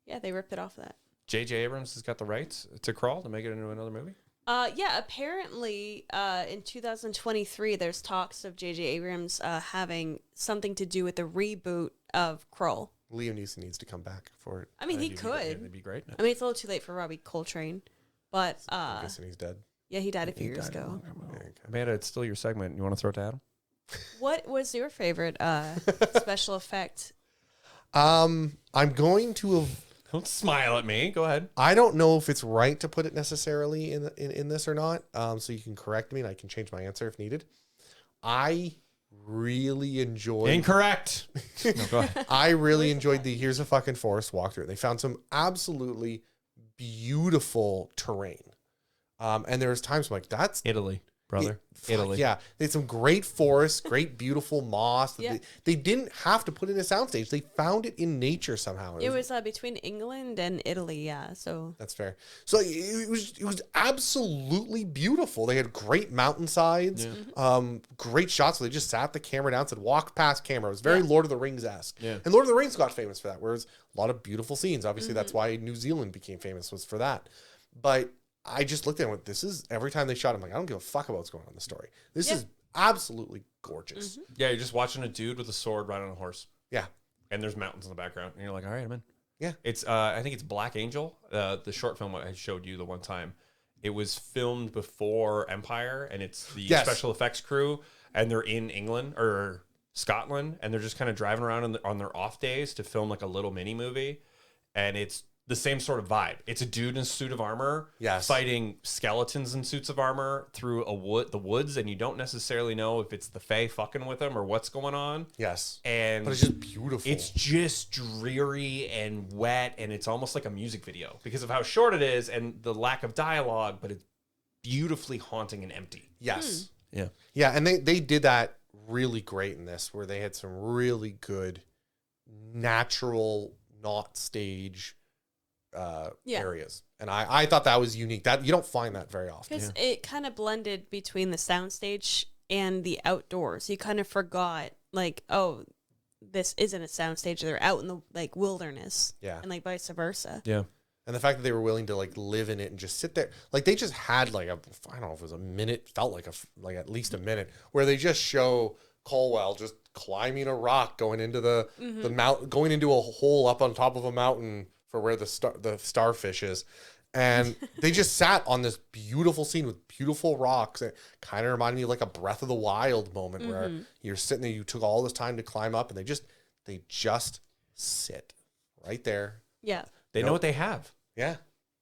[SPEAKER 3] Yeah, they ripped it off that.
[SPEAKER 1] J.J. Abrams has got the rights to Krull to make it into another movie.
[SPEAKER 3] Yeah, apparently in 2023, there's talks of J.J. Abrams having something to do with the reboot of Krull.
[SPEAKER 2] Liam Neeson needs to come back for it.
[SPEAKER 3] I mean, he
[SPEAKER 1] Yeah,
[SPEAKER 3] could.
[SPEAKER 1] that'd be great.
[SPEAKER 3] I mean, it's a little too late for Robbie Coltrane, but
[SPEAKER 2] I'm guessing he's dead.
[SPEAKER 3] yeah, he died a few years ago.
[SPEAKER 1] Amanda, it's still your segment. You want to throw it to Adam?
[SPEAKER 3] What was your favorite special effect?
[SPEAKER 2] I'm going to.
[SPEAKER 1] Don't smile at me. Go ahead.
[SPEAKER 2] I don't know if it's right to put it necessarily in this or not. So you can correct me and I can change my answer if needed. I really enjoyed.
[SPEAKER 1] Incorrect. No, go ahead.
[SPEAKER 2] I really enjoyed the Here's a Fucking Forest walkthrough. They found some absolutely beautiful terrain. And there was times I'm like, that's
[SPEAKER 1] Italy, brother. Italy.
[SPEAKER 2] Yeah, they had some great forests, great beautiful moss.
[SPEAKER 3] Yeah.
[SPEAKER 2] They didn't have to put in a soundstage. They found it in nature somehow.
[SPEAKER 3] It was between England and Italy, yeah. So
[SPEAKER 2] That's fair. So it was absolutely beautiful. They had great mountainsides, great shots. So they just sat the camera down, said walk past camera. It was very Lord of the Rings-esque.
[SPEAKER 1] Yeah.
[SPEAKER 2] And Lord of the Rings got famous for that. Whereas a lot of beautiful scenes. Obviously, that's why New Zealand became famous, was for that. But I just looked at it and went, this is, every time they shot, I'm like, I don't give a fuck about what's going on in the story. This
[SPEAKER 3] Yeah.
[SPEAKER 2] is absolutely gorgeous.
[SPEAKER 1] Yeah, you're just watching a dude with a sword ride on a horse,
[SPEAKER 2] Yeah.
[SPEAKER 1] and there's mountains in the background, and you're like, all right, I'm in.
[SPEAKER 2] Yeah.
[SPEAKER 1] It's I think it's Black Angel, the short film I showed you the one time. It was filmed before Empire, and it's the
[SPEAKER 2] Yes.
[SPEAKER 1] special effects crew, and they're in England or Scotland, and they're just kind of driving around on their off days to film like a little mini movie, and it's the same sort of vibe. It's a dude in a suit of armor,
[SPEAKER 2] Yes.
[SPEAKER 1] fighting skeletons in suits of armor through the woods, and you don't necessarily know if it's the Fae fucking with him or what's going on.
[SPEAKER 2] Yes.
[SPEAKER 1] And
[SPEAKER 2] But it's just beautiful.
[SPEAKER 1] it's just dreary and wet, and it's almost like a music video because of how short it is and the lack of dialogue, but it's beautifully haunting and empty.
[SPEAKER 2] Yes.
[SPEAKER 1] Yeah.
[SPEAKER 2] Yeah, and they did that really great in this, where they had some really good natural, not stage areas. And I thought that was unique. That you don't find that very often.
[SPEAKER 3] Because it kind of blended between the soundstage and the outdoors. You kind of forgot, like, oh, this isn't a soundstage. They're out in the like wilderness.
[SPEAKER 2] Yeah.
[SPEAKER 3] And like vice versa.
[SPEAKER 1] Yeah.
[SPEAKER 2] And the fact that they were willing to like live in it and just sit there, like they just had like I don't know if it was a minute, felt like like at least a minute, where they just show Colwell just climbing a rock, going into the mountain, going into a hole up on top of a mountain for where the starfish is, and they just sat on this beautiful scene with beautiful rocks. It kind of reminded me of like a Breath of the Wild moment where you're sitting there, you took all this time to climb up, and they just sit right there.
[SPEAKER 3] Yeah.
[SPEAKER 1] They know what they have.
[SPEAKER 2] Yeah.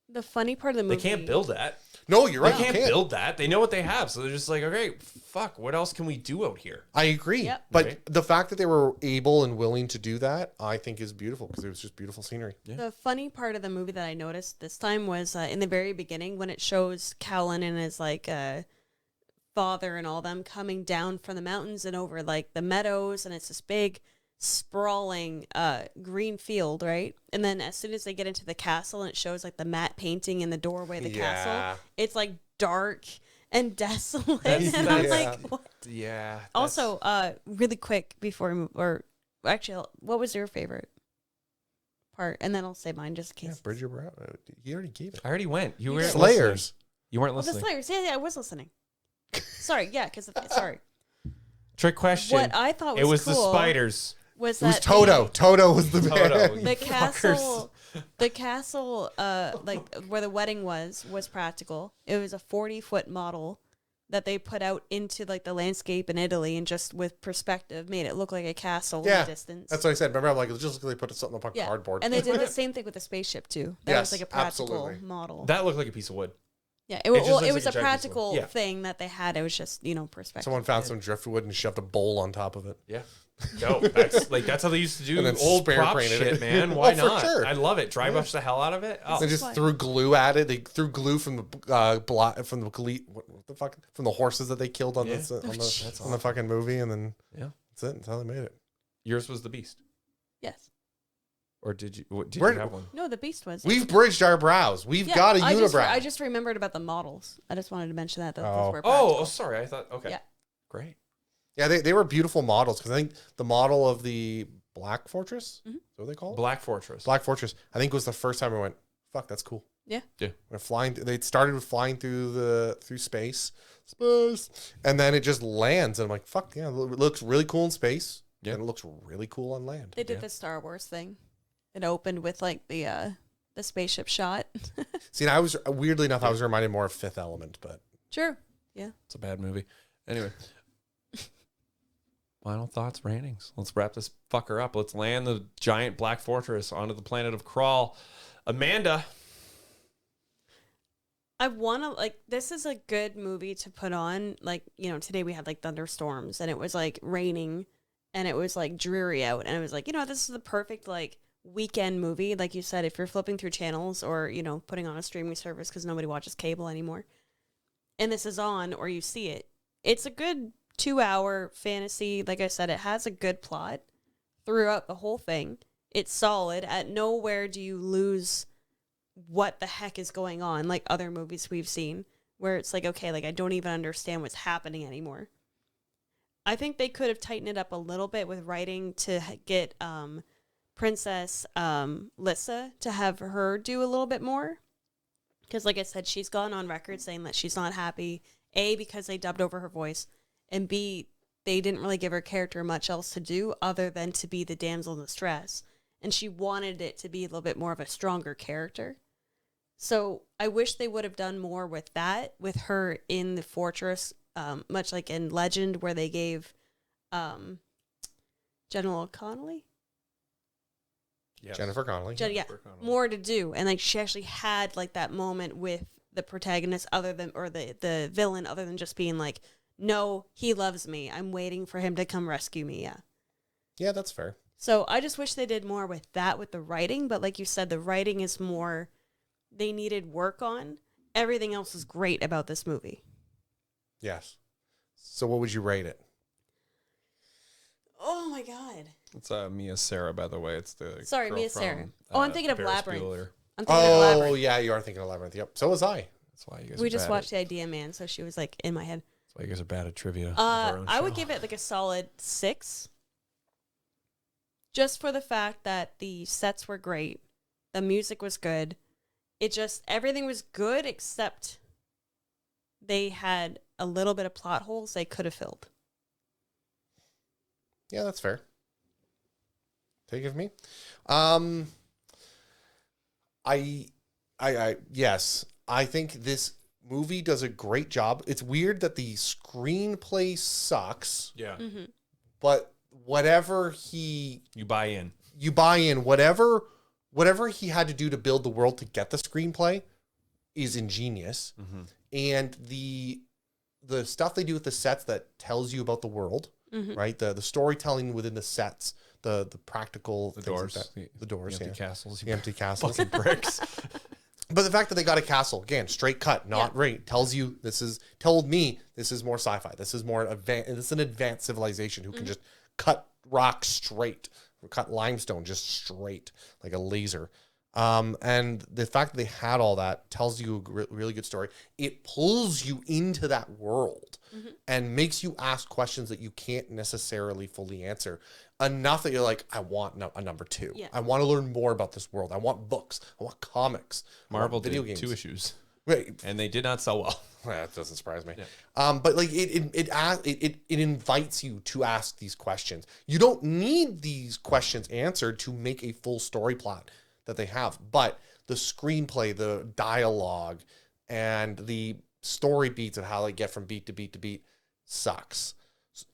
[SPEAKER 3] The funny part of the movie.
[SPEAKER 1] They can't build that.
[SPEAKER 2] No, you're right.
[SPEAKER 1] They
[SPEAKER 2] you
[SPEAKER 1] can't build that. They know what they have. So they're just like, okay, fuck, what else can we do out here?
[SPEAKER 2] I agree.
[SPEAKER 3] Yep.
[SPEAKER 2] But
[SPEAKER 1] Right.
[SPEAKER 2] the fact that they were able and willing to do that, I think is beautiful because it was just beautiful scenery.
[SPEAKER 3] The funny part of the movie that I noticed this time was in the very beginning when it shows Callan and his like father and all them coming down from the mountains and over like the meadows, and it's this big sprawling green field, right? And then as soon as they get into the castle and it shows like the matte painting in the doorway of the
[SPEAKER 2] Yeah.
[SPEAKER 3] castle, it's like dark and desolate.
[SPEAKER 1] That's-
[SPEAKER 3] And I'm
[SPEAKER 2] yeah.
[SPEAKER 3] like, what?
[SPEAKER 1] Yeah.
[SPEAKER 3] Also, really quick before we move, or actually, what was your favorite part? And then I'll say mine just in
[SPEAKER 2] Yeah,
[SPEAKER 3] case.
[SPEAKER 2] Bridger Brown. He already gave it.
[SPEAKER 1] I already went. You
[SPEAKER 3] You
[SPEAKER 1] weren't
[SPEAKER 3] did.
[SPEAKER 2] Slayers.
[SPEAKER 1] listening. You weren't
[SPEAKER 3] Oh, the
[SPEAKER 1] listening.
[SPEAKER 3] Slayers. Yeah, I was listening. Sorry, yeah, because sorry.
[SPEAKER 1] Trick question.
[SPEAKER 3] What I thought was
[SPEAKER 1] it was
[SPEAKER 3] cool
[SPEAKER 1] the spiders.
[SPEAKER 3] was
[SPEAKER 2] It was
[SPEAKER 3] that
[SPEAKER 2] Toto. Toto was the
[SPEAKER 1] Toto.
[SPEAKER 2] man.
[SPEAKER 3] the
[SPEAKER 1] You
[SPEAKER 3] castle, like where the wedding was practical. It was a 40-foot model that they put out into like the landscape in Italy, and just with perspective made it look like a castle in
[SPEAKER 2] Yeah,
[SPEAKER 3] the distance.
[SPEAKER 2] That's what I said. Remember, I'm like, it's just like they put something up on
[SPEAKER 3] yeah,
[SPEAKER 2] cardboard.
[SPEAKER 3] and they did the same thing with the spaceship too. That was
[SPEAKER 2] Yes,
[SPEAKER 3] like a practical
[SPEAKER 2] absolutely.
[SPEAKER 3] model.
[SPEAKER 1] That looked like a piece of wood.
[SPEAKER 3] Yeah,
[SPEAKER 1] It just
[SPEAKER 3] well,
[SPEAKER 1] looks
[SPEAKER 3] it
[SPEAKER 1] like
[SPEAKER 3] was
[SPEAKER 1] a
[SPEAKER 3] a
[SPEAKER 1] giant piece of
[SPEAKER 3] practical
[SPEAKER 1] wood. Yeah.
[SPEAKER 3] thing that they had. It was just perspective.
[SPEAKER 2] Someone found some driftwood and shoved a bowl on top of it.
[SPEAKER 1] Yeah. No, that's how they used to do
[SPEAKER 2] And then
[SPEAKER 1] old
[SPEAKER 2] spare
[SPEAKER 1] prop
[SPEAKER 2] painted
[SPEAKER 1] shit,
[SPEAKER 2] it.
[SPEAKER 1] man. Why
[SPEAKER 2] Oh, for
[SPEAKER 1] not?
[SPEAKER 2] sure.
[SPEAKER 1] I love it. Dry brush the hell out of it. Oh,
[SPEAKER 2] They just
[SPEAKER 3] why.
[SPEAKER 2] threw glue at it. They threw glue from the what the fuck, from the horses that they killed on
[SPEAKER 1] Yeah.
[SPEAKER 2] this on
[SPEAKER 1] That's
[SPEAKER 2] the fucking movie, and then
[SPEAKER 1] yeah.
[SPEAKER 2] that's it. That's how they made it.
[SPEAKER 1] Yours was the Beast,
[SPEAKER 3] Yes.
[SPEAKER 1] or did you?
[SPEAKER 2] Where-
[SPEAKER 1] You have one?
[SPEAKER 3] No, the Beast was.
[SPEAKER 2] We've bridged our brows. We've
[SPEAKER 3] Yeah,
[SPEAKER 2] got a
[SPEAKER 3] I
[SPEAKER 2] unibrow.
[SPEAKER 3] just remembered about the models. I just wanted to mention that. Those
[SPEAKER 2] Oh.
[SPEAKER 3] were
[SPEAKER 1] Oh,
[SPEAKER 3] practical.
[SPEAKER 1] sorry. I thought. Okay.
[SPEAKER 3] Yeah.
[SPEAKER 1] Great.
[SPEAKER 2] Yeah, they were beautiful models because I think the model of the Black Fortress, is that what they call it?
[SPEAKER 1] Black Fortress.
[SPEAKER 2] Black Fortress, I think was the first time I went, fuck, that's cool.
[SPEAKER 3] Yeah.
[SPEAKER 1] Yeah.
[SPEAKER 2] When flying, they started with flying through space, and then it just lands, and I'm like, fuck yeah, it looks really cool in space,
[SPEAKER 1] Yeah.
[SPEAKER 2] and it looks really cool on land.
[SPEAKER 3] They did
[SPEAKER 1] Yeah.
[SPEAKER 3] the Star Wars thing. It opened with like the spaceship shot.
[SPEAKER 2] See, and I was weirdly enough, I was reminded more of Fifth Element, but
[SPEAKER 3] True. Yeah.
[SPEAKER 1] It's a bad movie. Anyway. Final thoughts, ratings. Let's wrap this fucker up. Let's land the giant black fortress onto the planet of Krull. Amanda.
[SPEAKER 3] I want to like this is a good movie to put on. Like, today we had like thunderstorms and it was like raining and it was like dreary out, and it was like, this is the perfect like weekend movie. Like you said, if you're flipping through channels or, putting on a streaming service because nobody watches cable anymore, and this is on or you see it, it's a good 2-hour fantasy. Like I said, it has a good plot throughout the whole thing. It's solid. At nowhere do you lose what the heck is going on, like other movies we've seen, where it's like, okay, like I don't even understand what's happening anymore. I think they could have tightened it up a little bit with writing to get Princess Lissa to have her do a little bit more. Because, like I said, she's gone on record saying that she's not happy, A, because they dubbed over her voice, and B, they didn't really give her character much else to do other than to be the damsel in distress. And she wanted it to be a little bit more of a stronger character. So I wish they would have done more with that, with her in the fortress, much like in Legend, where they gave General Connolly?
[SPEAKER 2] Yes. Jennifer Connelly.
[SPEAKER 3] More to do. And like she actually had like that moment with the protagonist other than, or the villain, other than just being like, no, he loves me. I'm waiting for him to come rescue me. Yeah.
[SPEAKER 2] Yeah, that's fair.
[SPEAKER 3] So I just wish they did more with that, with the writing. But like you said, the writing is more, they needed work on. Everything else is great about this movie.
[SPEAKER 2] Yes. So what would you rate it?
[SPEAKER 3] Oh my God.
[SPEAKER 5] It's Mia Sara, by the way. It's the
[SPEAKER 3] Sorry,
[SPEAKER 5] girl
[SPEAKER 3] Mia
[SPEAKER 5] from,
[SPEAKER 3] Sara. Oh, I'm thinking of
[SPEAKER 5] Ferris
[SPEAKER 3] Labyrinth.
[SPEAKER 5] Bueller.
[SPEAKER 3] I'm thinking of Labyrinth.
[SPEAKER 2] Oh, yeah, you are thinking of Labyrinth. Yep. So was I.
[SPEAKER 5] That's why you guys.
[SPEAKER 3] We
[SPEAKER 5] are
[SPEAKER 3] just
[SPEAKER 5] bad
[SPEAKER 3] watched
[SPEAKER 5] At,
[SPEAKER 3] The Idea Man, so she was like in my head.
[SPEAKER 5] that's why you guys are bad at trivia.
[SPEAKER 3] I would give it like a solid 6. Just for the fact that the sets were great, the music was good. It just, everything was good except they had a little bit of plot holes they could have filled.
[SPEAKER 2] Yeah, that's fair. Take it of me. Yes, I think this movie does a great job. It's weird that the screenplay sucks.
[SPEAKER 5] Yeah.
[SPEAKER 3] Mm-hmm.
[SPEAKER 2] But whatever
[SPEAKER 5] You buy in.
[SPEAKER 2] you buy in, whatever he had to do to build the world to get the screenplay is ingenious.
[SPEAKER 5] Mm-hmm.
[SPEAKER 2] And the stuff they do with the sets that tells you about the world, right? The storytelling within the sets, the practical
[SPEAKER 5] The
[SPEAKER 2] things
[SPEAKER 5] doors.
[SPEAKER 2] like that. The doors,
[SPEAKER 5] The
[SPEAKER 2] yeah.
[SPEAKER 5] empty castles.
[SPEAKER 2] The empty castles.
[SPEAKER 5] Fucking bricks.
[SPEAKER 2] But the fact that they got a castle, again, straight cut, not right, tells you told me this is more sci-fi. This is more advanced. This is an advanced civilization who can just cut rock straight, or cut limestone just straight like a laser. And the fact that they had all that tells you a really good story. It pulls you into that world and makes you ask questions that you can't necessarily fully answer. Enough that you're like, I want a number 2.
[SPEAKER 3] Yeah.
[SPEAKER 2] I want to learn more about this world. I want books. I want comics. I want
[SPEAKER 5] Marvel
[SPEAKER 2] video
[SPEAKER 5] did
[SPEAKER 2] games.
[SPEAKER 5] 2 issues.
[SPEAKER 2] Right.
[SPEAKER 5] And they did not sell well.
[SPEAKER 2] That doesn't surprise me.
[SPEAKER 5] Yeah.
[SPEAKER 2] But like it invites you to ask these questions. You don't need these questions answered to make a full story plot that they have, but the screenplay, the dialogue, and the story beats of how they get from beat to beat to beat sucks.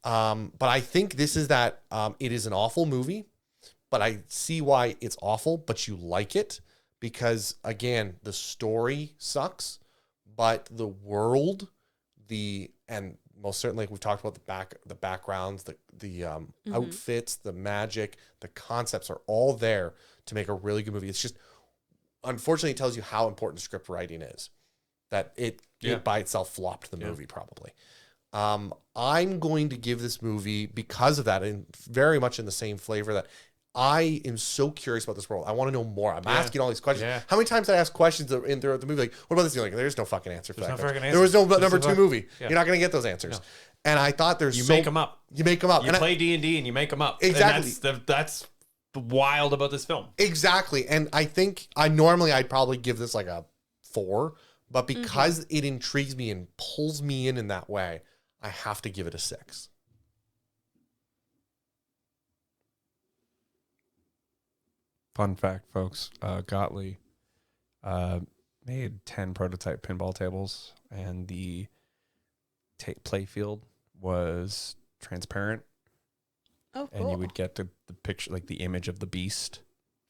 [SPEAKER 2] But I think this is that it is an awful movie, but I see why it's awful, but you like it because again, the story sucks, but the world, and most certainly like we've talked about the backgrounds, the outfits, the magic, the concepts are all there to make a really good movie. It's just, unfortunately, it tells you how important script writing is. That it by itself flopped the movie probably. I'm going to give this movie, because of that, and very much in the same flavor, that I am so curious about this world. I want to know more. I'm asking all these questions.
[SPEAKER 5] Yeah.
[SPEAKER 2] How many times did I ask questions in throughout the movie? Like, what about this? You're like, there's no fucking answer for that.
[SPEAKER 5] no fucking
[SPEAKER 2] There was no
[SPEAKER 5] answer.
[SPEAKER 2] number 2 movie.
[SPEAKER 5] Yeah.
[SPEAKER 2] You're not going to get those answers.
[SPEAKER 5] No.
[SPEAKER 2] And I thought
[SPEAKER 5] You make them up.
[SPEAKER 2] You make them up.
[SPEAKER 5] You
[SPEAKER 2] And
[SPEAKER 5] play D&D and you make them up.
[SPEAKER 2] Exactly.
[SPEAKER 5] And that's wild about this film.
[SPEAKER 2] Exactly. And I think I'd probably give this like a 4, but because it intrigues me and pulls me in that way, I have to give it a 6.
[SPEAKER 5] Fun fact, folks. Gottlieb made 10 prototype pinball tables, and the play field was transparent,
[SPEAKER 3] Oh, cool.
[SPEAKER 5] and you would get the picture, like the image of the beast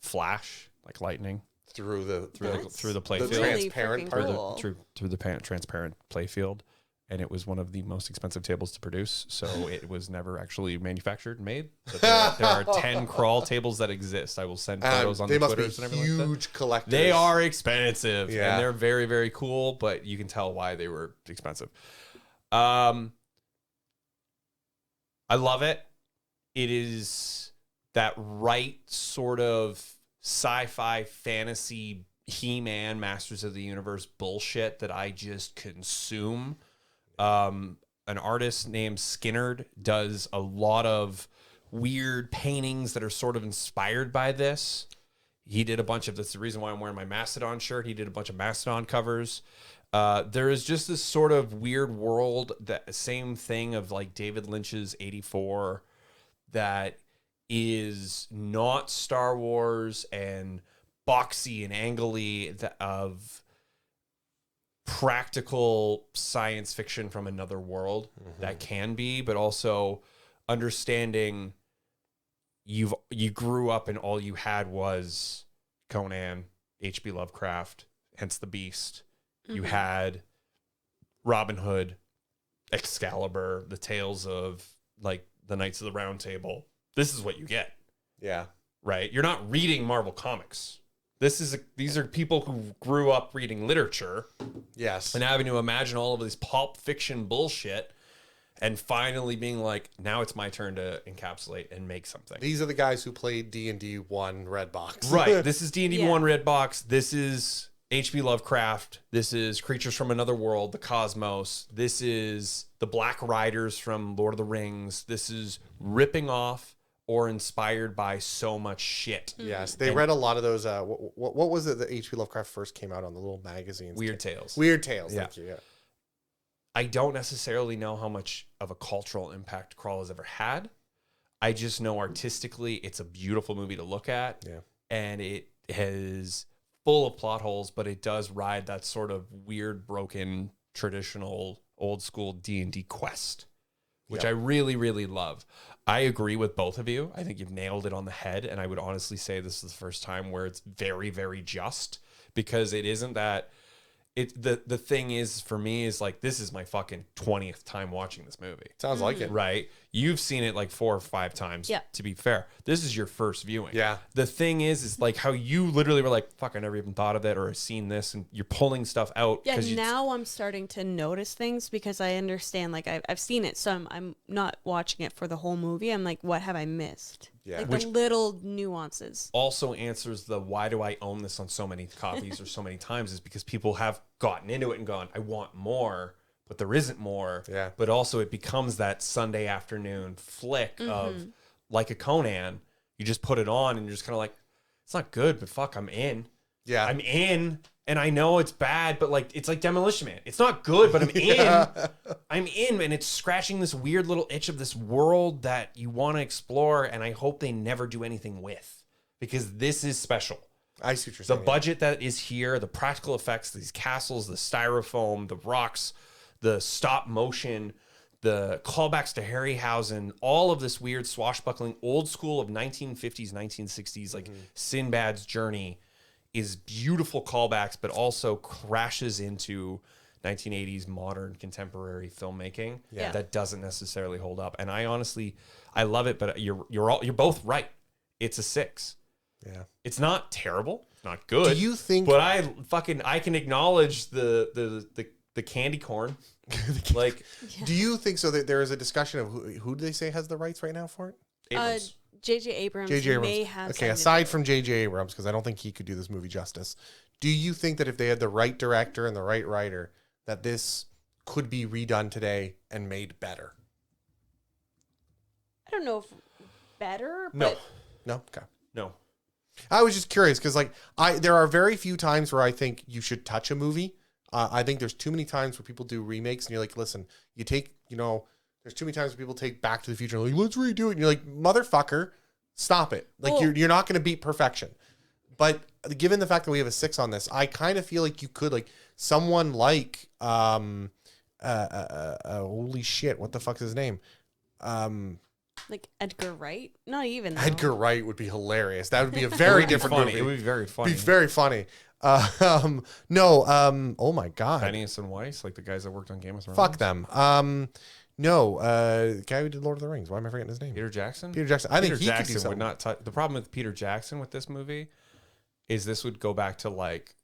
[SPEAKER 5] flash like lightning
[SPEAKER 2] Through the
[SPEAKER 5] through the play
[SPEAKER 2] the
[SPEAKER 5] field.
[SPEAKER 2] transparent
[SPEAKER 3] freaking
[SPEAKER 2] part.
[SPEAKER 3] cool.
[SPEAKER 5] through the transparent play field, and it was one of the most expensive tables to produce, so it was never actually manufactured and made. But there are 10 Krull tables that exist. I will send photos on
[SPEAKER 2] they
[SPEAKER 5] the
[SPEAKER 2] must
[SPEAKER 5] Twitters
[SPEAKER 2] be
[SPEAKER 5] and everything like that.
[SPEAKER 2] huge collectors.
[SPEAKER 5] They are expensive,
[SPEAKER 2] Yeah.
[SPEAKER 5] and they're very, very cool, but you can tell why they were expensive. I love it. It is that right sort of sci-fi fantasy He-Man Masters of the Universe bullshit that I just consume. An artist named Skinnerd does a lot of weird paintings that are sort of inspired by this. He did a bunch of, that's the reason why I'm wearing my Mastodon shirt. He did a bunch of Mastodon covers. There is just this sort of weird world, that same thing of like David Lynch's 84, that is not Star Wars and boxy and angly, of practical science fiction from another world that can be, but also understanding you grew up and all you had was Conan, H.P. Lovecraft, hence the Beast. You had Robin Hood, Excalibur, the tales of like the Knights of the Round Table. This is what you get.
[SPEAKER 2] Yeah.
[SPEAKER 5] Right? You're not reading Marvel Comics. These are people who grew up reading literature.
[SPEAKER 2] Yes.
[SPEAKER 5] And having to imagine all of this pulp fiction bullshit, and finally being like, now it's my turn to encapsulate and make something.
[SPEAKER 2] These are the guys who played D&D 1 Red Box.
[SPEAKER 5] Right. This is D&D
[SPEAKER 3] Yeah.
[SPEAKER 5] 1 Red Box. This is H.P. Lovecraft. This is Creatures from Another World, the Cosmos. This is the Black Riders from Lord of the Rings. This is ripping off or inspired by so much shit.
[SPEAKER 2] Yes. They read a lot of those. What was it that H.P. Lovecraft first came out on, the little magazines?
[SPEAKER 5] Weird Tales.
[SPEAKER 2] Weird Tales.
[SPEAKER 5] Yeah.
[SPEAKER 2] Thank you. Yeah.
[SPEAKER 5] I don't necessarily know how much of a cultural impact Krull has ever had. I just know artistically it's a beautiful movie to look at.
[SPEAKER 2] Yeah.
[SPEAKER 5] And it is full of plot holes, but it does ride that sort of weird, broken, traditional, old school D&D quest, which I really, really love. I agree with both of you. I think you've nailed it on the head. And I would honestly say this is the first time where it's very, very just, because it isn't that... The thing is, for me, is like, this is my fucking 20th time watching this movie.
[SPEAKER 2] Sounds like it.
[SPEAKER 5] Right? You've seen it like 4 or 5 times,
[SPEAKER 3] Yeah.
[SPEAKER 5] to be fair. This is your first viewing.
[SPEAKER 2] Yeah.
[SPEAKER 5] The thing is like how you literally were like, fuck, I never even thought of that or seen this, and you're pulling stuff out.
[SPEAKER 3] Yeah,
[SPEAKER 5] 'cause you-
[SPEAKER 3] now I'm starting to notice things because I understand, like, I've seen it, so I'm not watching it for the whole movie. I'm like, what have I missed?
[SPEAKER 2] Yeah.
[SPEAKER 3] Like, the little nuances.
[SPEAKER 5] also answers the why do I own this on so many copies or so many times, is because people have gotten into it and gone, I want more, but there isn't more.
[SPEAKER 2] Yeah.
[SPEAKER 5] But also it becomes that Sunday afternoon flick of, like a Conan, you just put it on and you're just kind of like, it's not good, but fuck, I'm in.
[SPEAKER 2] Yeah.
[SPEAKER 5] I'm in, and I know it's bad, but like, it's like Demolition Man. It's not good, but I'm in. I'm in, and it's scratching this weird little itch of this world that you want to explore, and I hope they never do anything with, because this is special.
[SPEAKER 2] I see what you're
[SPEAKER 5] The
[SPEAKER 2] saying.
[SPEAKER 5] budget that is here, the practical effects, these castles, the styrofoam, the rocks, the stop motion, the callbacks to Harryhausen, all of this weird swashbuckling old school of 1950s, 1960s, like Sinbad's journey, is beautiful callbacks, but also crashes into 1980s modern contemporary filmmaking
[SPEAKER 3] Yeah.
[SPEAKER 5] that doesn't necessarily hold up. And I honestly, I love it, but you're both right. It's a 6.
[SPEAKER 2] Yeah.
[SPEAKER 5] It's not terrible. It's not good.
[SPEAKER 2] Do you think-
[SPEAKER 5] But I can acknowledge the candy corn. Like
[SPEAKER 2] Do you think so that there is a discussion of who do they say has the rights right now for it?
[SPEAKER 5] Abrams.
[SPEAKER 3] J.J. Abrams
[SPEAKER 2] J.J. Abrams.
[SPEAKER 3] may have
[SPEAKER 2] Okay,
[SPEAKER 3] something to
[SPEAKER 2] aside
[SPEAKER 3] do.
[SPEAKER 2] from J.J. Abrams, because I don't think he could do this movie justice. Do you think that if they had the right director and the right writer, that this could be redone today and made better?
[SPEAKER 3] I don't know if better,
[SPEAKER 5] No.
[SPEAKER 3] but
[SPEAKER 2] No? Okay.
[SPEAKER 5] No.
[SPEAKER 2] I was just curious because, like, there are very few times where I think you should touch a movie. I think there's too many times where people do remakes and you're like, listen, you take, there's too many times where people take Back to the Future and like, let's redo it. And you're like, motherfucker, stop it. Like,
[SPEAKER 3] Well-
[SPEAKER 2] you're not going to beat perfection. But given the fact that we have a 6 on this, I kind of feel like you could, like, someone like, holy shit, what the fuck's his name?
[SPEAKER 3] like Edgar Wright, not even though.
[SPEAKER 2] Edgar Wright would be hilarious. That would be a very different
[SPEAKER 5] funny.
[SPEAKER 2] movie.
[SPEAKER 5] It would be very funny.
[SPEAKER 2] Be very funny. Oh my god.
[SPEAKER 5] Benioff and Weiss, like the guys that worked on Game of Thrones.
[SPEAKER 2] Fuck them. The guy who did Lord of the Rings. Why am I forgetting his name?
[SPEAKER 5] Peter Jackson.
[SPEAKER 2] Peter Jackson. I think
[SPEAKER 5] Peter
[SPEAKER 2] he could do
[SPEAKER 5] Jackson would
[SPEAKER 2] something.
[SPEAKER 5] not touch. The problem with Peter Jackson with this movie is this would go back to like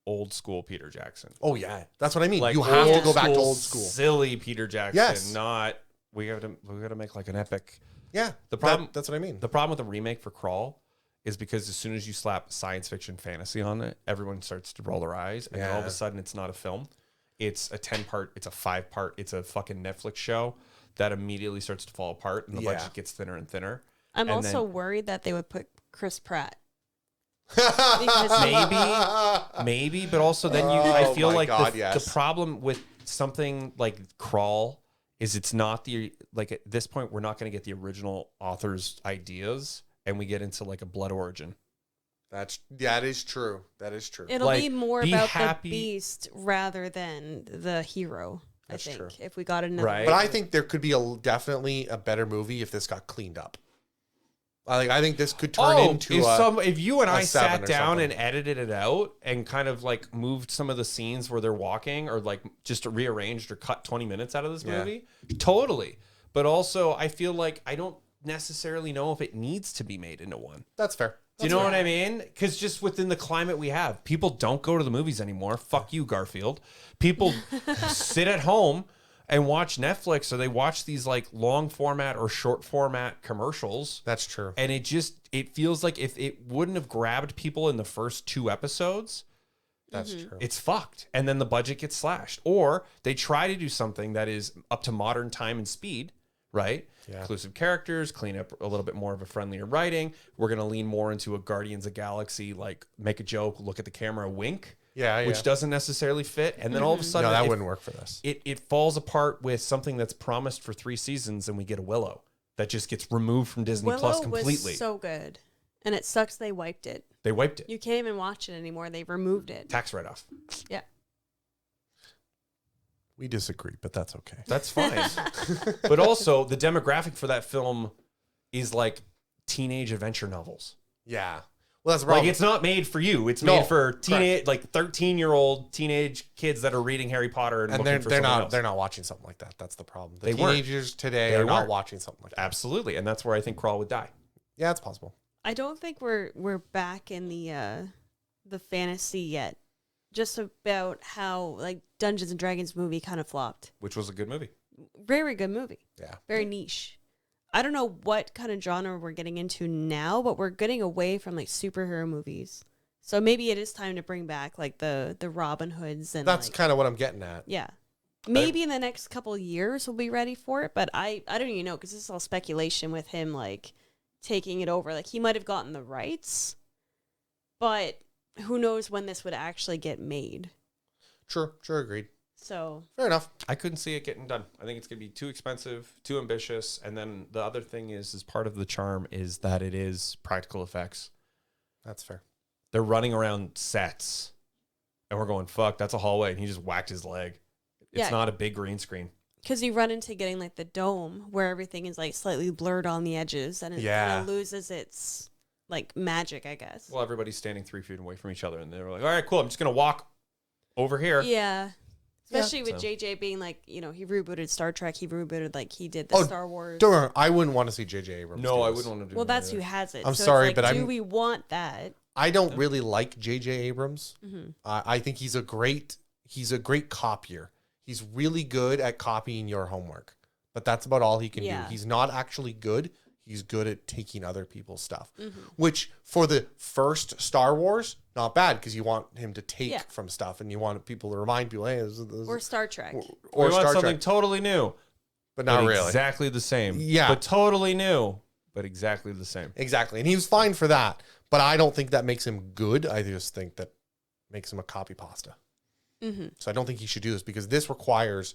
[SPEAKER 5] old school Peter Jackson.
[SPEAKER 2] Oh yeah, that's what I mean.
[SPEAKER 5] Like
[SPEAKER 2] You have to
[SPEAKER 5] old
[SPEAKER 2] go back to
[SPEAKER 5] school,
[SPEAKER 2] old school.
[SPEAKER 5] silly Peter Jackson.
[SPEAKER 2] Yes.
[SPEAKER 5] Not we got to make like an epic.
[SPEAKER 2] Yeah,
[SPEAKER 5] The problem-
[SPEAKER 2] that's what I mean.
[SPEAKER 5] The problem with the remake for Krull is because as soon as you slap science fiction fantasy on it, everyone starts to roll their eyes, and then all of
[SPEAKER 2] Yeah.
[SPEAKER 5] a sudden it's not a film. It's a 10-part, it's a 5-part, it's a fucking Netflix show that immediately starts to fall apart, and the
[SPEAKER 2] Yeah.
[SPEAKER 5] budget gets thinner and thinner.
[SPEAKER 3] I'm
[SPEAKER 5] and
[SPEAKER 3] also
[SPEAKER 5] then-
[SPEAKER 3] worried that they would put Chris Pratt Because
[SPEAKER 5] maybe, but also then I
[SPEAKER 2] Oh
[SPEAKER 5] feel
[SPEAKER 2] my
[SPEAKER 5] like
[SPEAKER 2] God,
[SPEAKER 5] the
[SPEAKER 2] yes.
[SPEAKER 5] problem with something like Krull is it's not like at this point we're not going to get the original author's ideas, and we get into like a blood origin.
[SPEAKER 2] That is true. That is true.
[SPEAKER 3] it'll
[SPEAKER 5] Like,
[SPEAKER 3] be more
[SPEAKER 5] be
[SPEAKER 3] about
[SPEAKER 5] happy-
[SPEAKER 3] the beast rather than the hero.
[SPEAKER 2] That's
[SPEAKER 3] I think
[SPEAKER 2] true.
[SPEAKER 3] if we got another,
[SPEAKER 5] Right.
[SPEAKER 2] But I think there could be definitely a better movie if this got cleaned up. I think this could turn into
[SPEAKER 5] if you and I
[SPEAKER 2] 7
[SPEAKER 5] sat
[SPEAKER 2] or
[SPEAKER 5] down
[SPEAKER 2] something.
[SPEAKER 5] and edited it out and kind of like moved some of the scenes where they're walking or like just rearranged or cut 20 minutes out of this
[SPEAKER 2] Yeah.
[SPEAKER 5] movie, totally. But also I feel like I don't necessarily know if it needs to be made into one.
[SPEAKER 2] That's fair.
[SPEAKER 5] Do you know what I mean? Because just within the climate we have, people don't go to the movies anymore. Fuck you, Garfield. People sit at home and watch Netflix, or they watch these like long format or short format commercials.
[SPEAKER 2] That's true.
[SPEAKER 5] And it feels like if it wouldn't have grabbed people in the first 2 episodes,
[SPEAKER 2] That's true.
[SPEAKER 5] it's fucked. And then the budget gets slashed. Or they try to do something that is up to modern time and speed, right?
[SPEAKER 2] Yeah.
[SPEAKER 5] Inclusive characters, clean up a little bit more of a friendlier writing. We're going to lean more into a Guardians of Galaxy, like make a joke, look at the camera, wink,
[SPEAKER 2] Yeah,
[SPEAKER 5] which doesn't necessarily fit. And then all of a sudden,
[SPEAKER 2] No, that
[SPEAKER 5] it-
[SPEAKER 2] wouldn't work for this.
[SPEAKER 5] it falls apart with something that's promised for 3 seasons, and we get a Willow that just gets removed from Disney
[SPEAKER 3] Willow
[SPEAKER 5] Plus completely.
[SPEAKER 3] was so good, and it sucks they wiped it.
[SPEAKER 5] They wiped it.
[SPEAKER 3] You can't even watch it anymore. They removed it.
[SPEAKER 5] Tax write-off.
[SPEAKER 3] Yeah.
[SPEAKER 2] We disagree, but that's okay.
[SPEAKER 5] That's fine. But also, the demographic for that film is like teenage adventure novels.
[SPEAKER 2] Yeah. Well, that's the
[SPEAKER 5] Like,
[SPEAKER 2] problem.
[SPEAKER 5] it's not made for you. It's
[SPEAKER 2] No,
[SPEAKER 5] made for
[SPEAKER 2] correct.
[SPEAKER 5] teenage, like 13-year-old teenage kids that are reading Harry Potter and
[SPEAKER 2] And
[SPEAKER 5] looking for
[SPEAKER 2] they're
[SPEAKER 5] something
[SPEAKER 2] not
[SPEAKER 5] else.
[SPEAKER 2] they're not watching something like that. That's the problem. The
[SPEAKER 5] They weren't.
[SPEAKER 2] teenagers today
[SPEAKER 5] They
[SPEAKER 2] are not
[SPEAKER 5] weren't.
[SPEAKER 2] watching something like that.
[SPEAKER 5] Absolutely, and that's where I think Krull would die.
[SPEAKER 2] Yeah, it's possible.
[SPEAKER 3] I don't think we're back in the fantasy yet. Just about how like Dungeons and Dragons movie kind of flopped.
[SPEAKER 5] Which was a good movie.
[SPEAKER 3] Very good movie.
[SPEAKER 2] Yeah.
[SPEAKER 3] Very niche. I don't know what kind of genre we're getting into now, but we're getting away from like superhero movies. So maybe it is time to bring back like the Robin Hoods and
[SPEAKER 2] That's
[SPEAKER 3] like,
[SPEAKER 2] kind of what I'm getting at.
[SPEAKER 3] yeah. Maybe in the next couple of years we'll be ready for it, but I don't even know because this is all speculation with him like taking it over. Like he might have gotten the rights, but who knows when this would actually get made.
[SPEAKER 2] Sure, agreed.
[SPEAKER 3] So
[SPEAKER 2] Fair enough.
[SPEAKER 5] I couldn't see it getting done. I think it's going to be too expensive, too ambitious. And then the other thing is part of the charm is that it is practical effects.
[SPEAKER 2] That's fair.
[SPEAKER 5] They're running around sets, and we're going, fuck, that's a hallway. And he just whacked his leg. It's
[SPEAKER 3] Yeah.
[SPEAKER 5] not a big green screen.
[SPEAKER 3] because you run into getting like the dome where everything is like slightly blurred on the edges and it
[SPEAKER 2] Yeah.
[SPEAKER 3] kind of loses its like magic, I guess.
[SPEAKER 5] Well, everybody's standing 3 feet away from each other, and they were like, all right, cool. I'm just going to walk over here.
[SPEAKER 3] Yeah. Especially with
[SPEAKER 5] So-
[SPEAKER 3] JJ being like, you know, he rebooted Star Trek, he rebooted like he did the
[SPEAKER 2] Oh,
[SPEAKER 3] Star Wars.
[SPEAKER 2] Don't worry, I wouldn't want to see J.J. Abrams.
[SPEAKER 5] No,
[SPEAKER 2] do
[SPEAKER 5] I
[SPEAKER 2] this.
[SPEAKER 5] wouldn't want to do
[SPEAKER 3] Well,
[SPEAKER 5] that
[SPEAKER 3] that's
[SPEAKER 5] either.
[SPEAKER 3] who has it.
[SPEAKER 2] I'm
[SPEAKER 3] So
[SPEAKER 2] sorry,
[SPEAKER 3] it's like,
[SPEAKER 2] but
[SPEAKER 3] do
[SPEAKER 2] I'm-
[SPEAKER 3] we want that?
[SPEAKER 2] I don't really like J.J. Abrams.
[SPEAKER 3] Mm-hmm.
[SPEAKER 2] I think he's a great copier. He's really good at copying your homework, but that's about all he can
[SPEAKER 3] Yeah.
[SPEAKER 2] do. He's not actually good. He's good at taking other people's stuff,
[SPEAKER 3] Mm-hmm.
[SPEAKER 2] which for the first Star Wars, not bad because you want him to take
[SPEAKER 3] Yeah.
[SPEAKER 2] from stuff and you want people to remind people, hey, this
[SPEAKER 3] Or Star Trek.
[SPEAKER 2] or
[SPEAKER 5] we want
[SPEAKER 2] Star
[SPEAKER 5] something
[SPEAKER 2] Trek,
[SPEAKER 5] totally new,
[SPEAKER 2] but not
[SPEAKER 5] but
[SPEAKER 2] really.
[SPEAKER 5] exactly the same.
[SPEAKER 2] Yeah.
[SPEAKER 5] But totally new, but exactly the same.
[SPEAKER 2] Exactly. And he was fine for that. But I don't think that makes him good. I just think that makes him a copy pasta.
[SPEAKER 3] Mm-hmm.
[SPEAKER 2] So I don't think he should do this because this requires,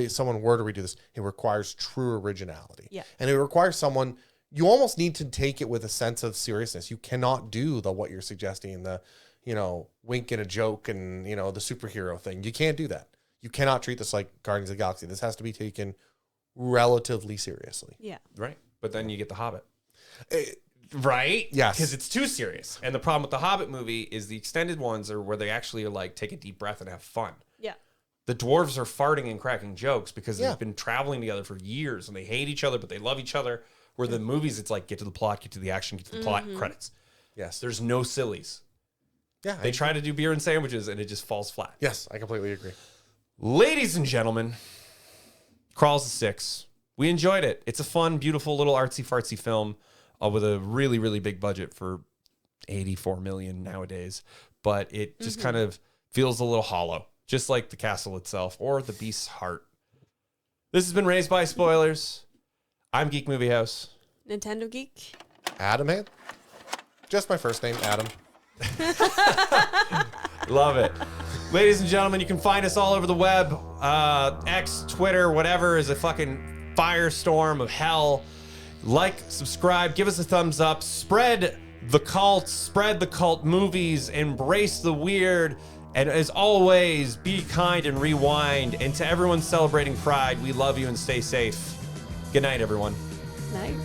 [SPEAKER 2] someone were to redo this, it requires true originality.
[SPEAKER 3] Yeah.
[SPEAKER 2] And it requires someone, you almost need to take it with a sense of seriousness. You cannot do what you're suggesting, the, wink and a joke and, the superhero thing. You can't do that. You cannot treat this like Guardians of the Galaxy. This has to be taken relatively seriously.
[SPEAKER 3] Yeah.
[SPEAKER 5] Right. But then you get the Hobbit.
[SPEAKER 2] Eh,
[SPEAKER 5] Right?
[SPEAKER 2] Yes.
[SPEAKER 5] Because it's too serious. And the problem with the Hobbit movie is the extended ones are where they actually are like take a deep breath and have fun.
[SPEAKER 3] Yeah.
[SPEAKER 5] The dwarves are farting and cracking jokes because
[SPEAKER 2] Yeah.
[SPEAKER 5] they've been traveling together for years and they hate each other, but they love each other. Where the movies, it's like get to the plot, get to the action, get to the plot, credits.
[SPEAKER 2] Yes.
[SPEAKER 5] There's no sillies.
[SPEAKER 2] Yeah.
[SPEAKER 5] They try to do beer and sandwiches and it just falls flat.
[SPEAKER 2] Yes, I completely agree.
[SPEAKER 5] Ladies and gentlemen, Krull's a 6. We enjoyed it. It's a fun, beautiful little artsy fartsy film with a really, really big budget for 84 million nowadays. But it just kind of feels a little hollow, just like the castle itself or the beast's heart. This has been Raised by Spoilers. I'm Geek Movie House.
[SPEAKER 3] Nintendo Geek.
[SPEAKER 2] Adam, man. Just my first name, Adam.
[SPEAKER 5] Love it. Ladies and gentlemen, you can find us all over the web. X, Twitter, whatever is a fucking firestorm of hell. Like, subscribe, give us a thumbs up, spread the cult movies, embrace the weird, and as always, be kind and rewind. And to everyone celebrating Pride, we love you and stay safe. Good night, everyone.
[SPEAKER 3] Night.